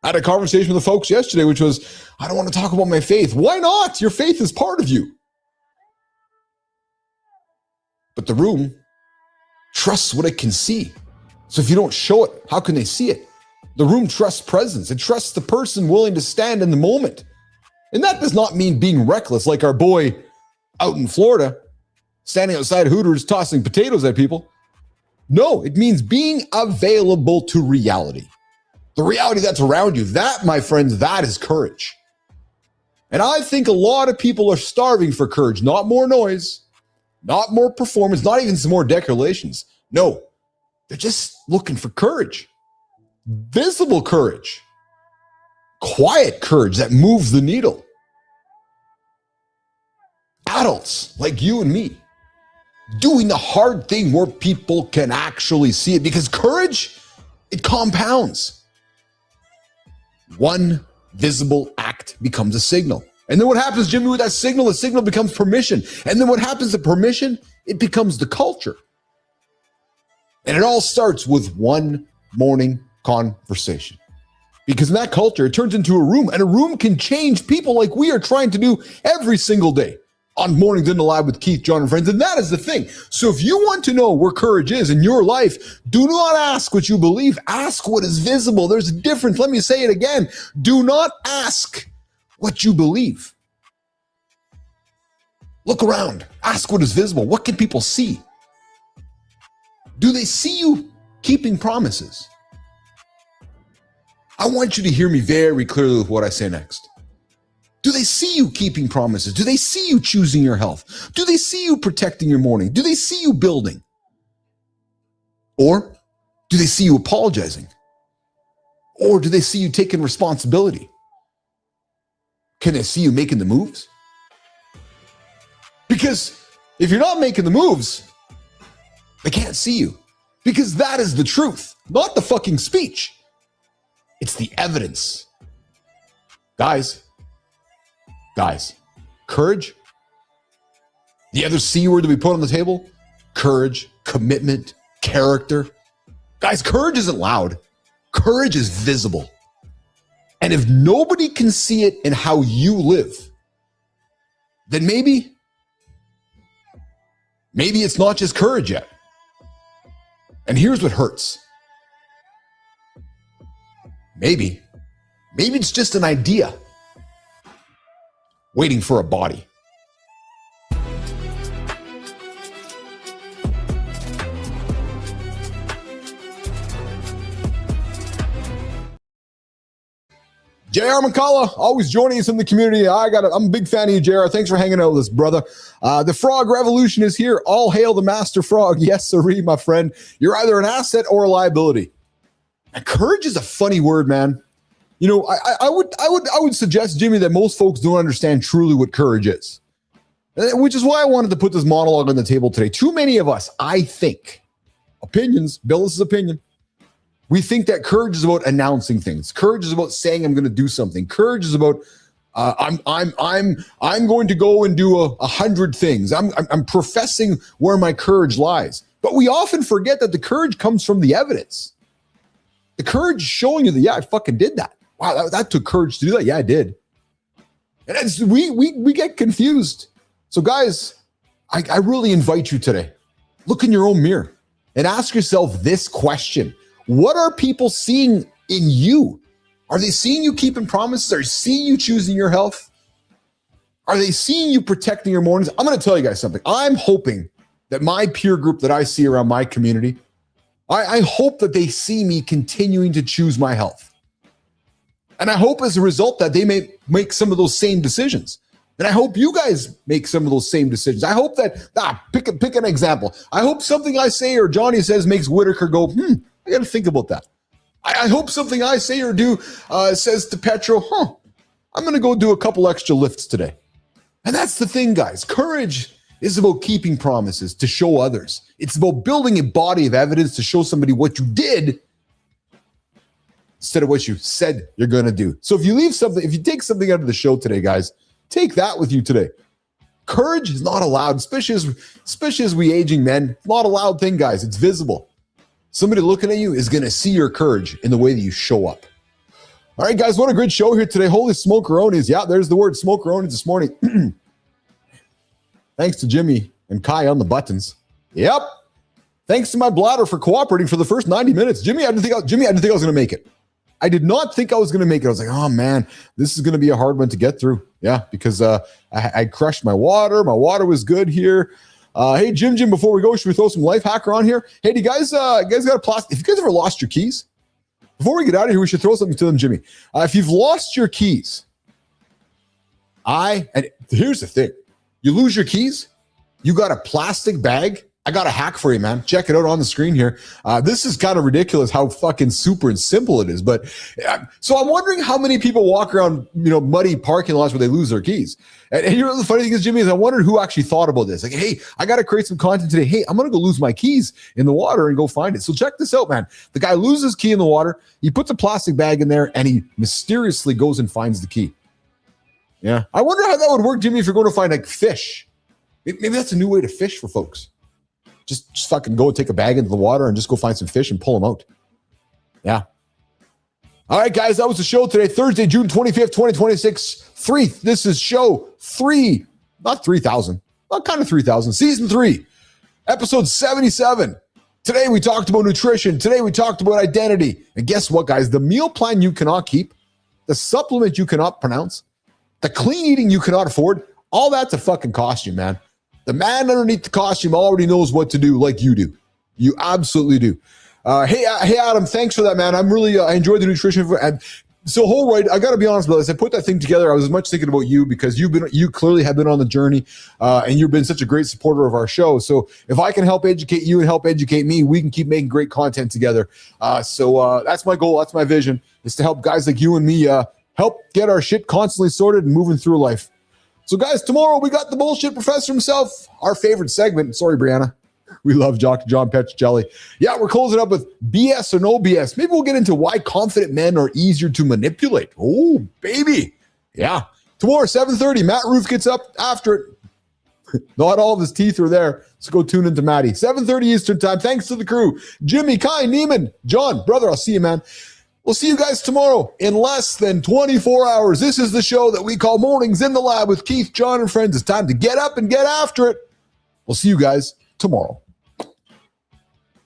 I had a conversation with the folks yesterday, which was, I don't want to talk about my faith. Why not? Your faith is part of you. But the room trusts what it can see. So if you don't show it, how can they see it? The room trusts presence. It trusts the person willing to stand in the moment. And that does not mean being reckless like our boy out in Florida, standing outside Hooters tossing potatoes at people. No, it means being available to reality. The reality that's around you. That, my friends, that is courage. And I think a lot of people are starving for courage. Not more noise, not more performance, not even some more declarations. No, they're just looking for courage. Visible courage. Quiet courage that moves the needle. Adults like you and me doing the hard thing where people can actually see it, because courage, it compounds. One visible act becomes a signal. And then what happens, Jimmy, with that signal? The signal becomes permission. And then what happens to permission? It becomes the culture. And it all starts with one morning conversation. Because in that culture, it turns into a room, and a room can change people like we are trying to do every single day on Mornings in the Lab with Keith, Jon, and Friends. And that is the thing. So if you want to know where courage is in your life, do not ask what you believe. Ask what is visible. There's a difference. Let me say it again. Do not ask what you believe. Look around. Ask what is visible. What can people see? Do they see you keeping promises? I want you to hear me very clearly with what I say next. Do they see you keeping promises? Do they see you choosing your health? Do they see you protecting your morning? Do they see you building? Or do they see you apologizing? Or do they see you taking responsibility? Can they see you making the moves? Because if you're not making the moves, they can't see you. Because that is the truth, not the fucking speech. It's the evidence. Guys, courage. The other C word that we put on the table, courage, commitment, character. Guys, courage isn't loud. Courage is visible. And if nobody can see it in how you live, then maybe it's not just courage yet. And here's what hurts. Maybe it's just an idea waiting for a body. JR McCullough, always joining us in the community. I'm a big fan of you, JR. Thanks for hanging out with us, brother. The frog revolution is here. All hail the master frog. Yes, sirree, my friend. You're either an asset or a liability. And courage is a funny word, man. You know, I would suggest, Jimmy, that most folks don't understand truly what courage is, which is why I wanted to put this monologue on the table today. Too many of us, I think, opinions, Billis's opinion, we think that courage is about announcing things. Courage is about saying I'm going to do something. Courage is about I'm going to go and do 100 things. I'm professing where my courage lies. But we often forget that the courage comes from the evidence. The courage showing you that, yeah, I fucking did that. Wow, that took courage to do that. Yeah, I did. And we get confused. So guys, I really invite you today, look in your own mirror and ask yourself this question. What are people seeing in you? Are they seeing you keeping promises? Are they seeing you choosing your health? Are they seeing you protecting your mornings? I'm going to tell you guys something. I'm hoping that my peer group that I see around my community, I hope that they see me continuing to choose my health. And I hope as a result that they may make some of those same decisions. And I hope you guys make some of those same decisions. I hope that, pick an example. I hope something I say or Johnny says makes Whitaker go, I got to think about that. I hope something I say or do says to Petro, I'm going to go do a couple extra lifts today. And that's the thing, guys. Courage is about keeping promises to show others. It's about building a body of evidence to show somebody what you did instead of what you said you're going to do. So if you take something out of the show today, guys, take that with you today. Courage is not allowed, especially as we aging men. It's not a loud thing, guys. It's visible. Somebody looking at you is going to see your courage in the way that you show up. All right, guys, what a great show here today. Holy smokeronies. Yeah, there's the word smokeronies this morning. Thanks to Jimmy and Kai on the buttons. Yep. Thanks to my bladder for cooperating for the first 90 minutes. Jimmy, I didn't think I was going to make it. I did not think I was going to make it. I was like, oh, man, this is going to be a hard one to get through. Yeah, because I crushed my water. My water was good here. Hey, Jim, before we go, should we throw some life hacker on here? Hey, do you guys got a plastic? If you guys ever lost your keys, before we get out of here, we should throw something to them, Jimmy. If you've lost your keys, and here's the thing. You lose your keys, you got a plastic bag. I got a hack for you, man. Check it out on the screen here. This is kind of ridiculous how fucking super and simple it is. But so I'm wondering how many people walk around, muddy parking lots where they lose their keys. And you know, the funny thing is, Jimmy, is I wondered who actually thought about this. Like, hey, I got to create some content today. Hey, I'm going to go lose my keys in the water and go find it. So check this out, man. The guy loses his key in the water. He puts a plastic bag in there and he mysteriously goes and finds the key. Yeah. I wonder how that would work, Jimmy, if you're going to find like fish. Maybe that's a new way to fish for folks. Just fucking go and take a bag into the water and just go find some fish and pull them out. Yeah. All right, guys, that was the show today. Thursday, June 25th, 2026. This is show 3, not 3,000, not kind of 3,000, season 3, episode 77. Today, we talked about nutrition. Today, we talked about identity. And guess what, guys? The meal plan you cannot keep, the supplement you cannot pronounce, the clean eating you cannot afford, all that's a fucking costume, man. The man underneath the costume already knows what to do like you do. You absolutely do. Hey, Adam, thanks for that, man. I'm really, I enjoyed the nutrition. And so, I got to be honest with this. I put that thing together. I was as much thinking about you because you clearly have been on the journey and you've been such a great supporter of our show. So if I can help educate you and help educate me, we can keep making great content together. So that's my goal. That's my vision, is to help guys like you and me help get our shit constantly sorted and moving through life. So, guys, tomorrow we got the bullshit professor himself, our favorite segment. Sorry, Brianna. We love Dr. John Petrocelli. Yeah, we're closing up with BS or no BS. Maybe we'll get into why confident men are easier to manipulate. Oh, baby. Yeah. Tomorrow, 7:30, Matt Roof gets up after it. Not all of his teeth are there. So go tune into Matty. 7:30 Eastern time. Thanks to the crew. Jimmy, Kai, Neiman, John, brother, I'll see you, man. We'll see you guys tomorrow in less than 24 hours. This is the show that we call Mornings in the Lab with Keith, John, and friends. It's time to get up and get after it. We'll see you guys tomorrow.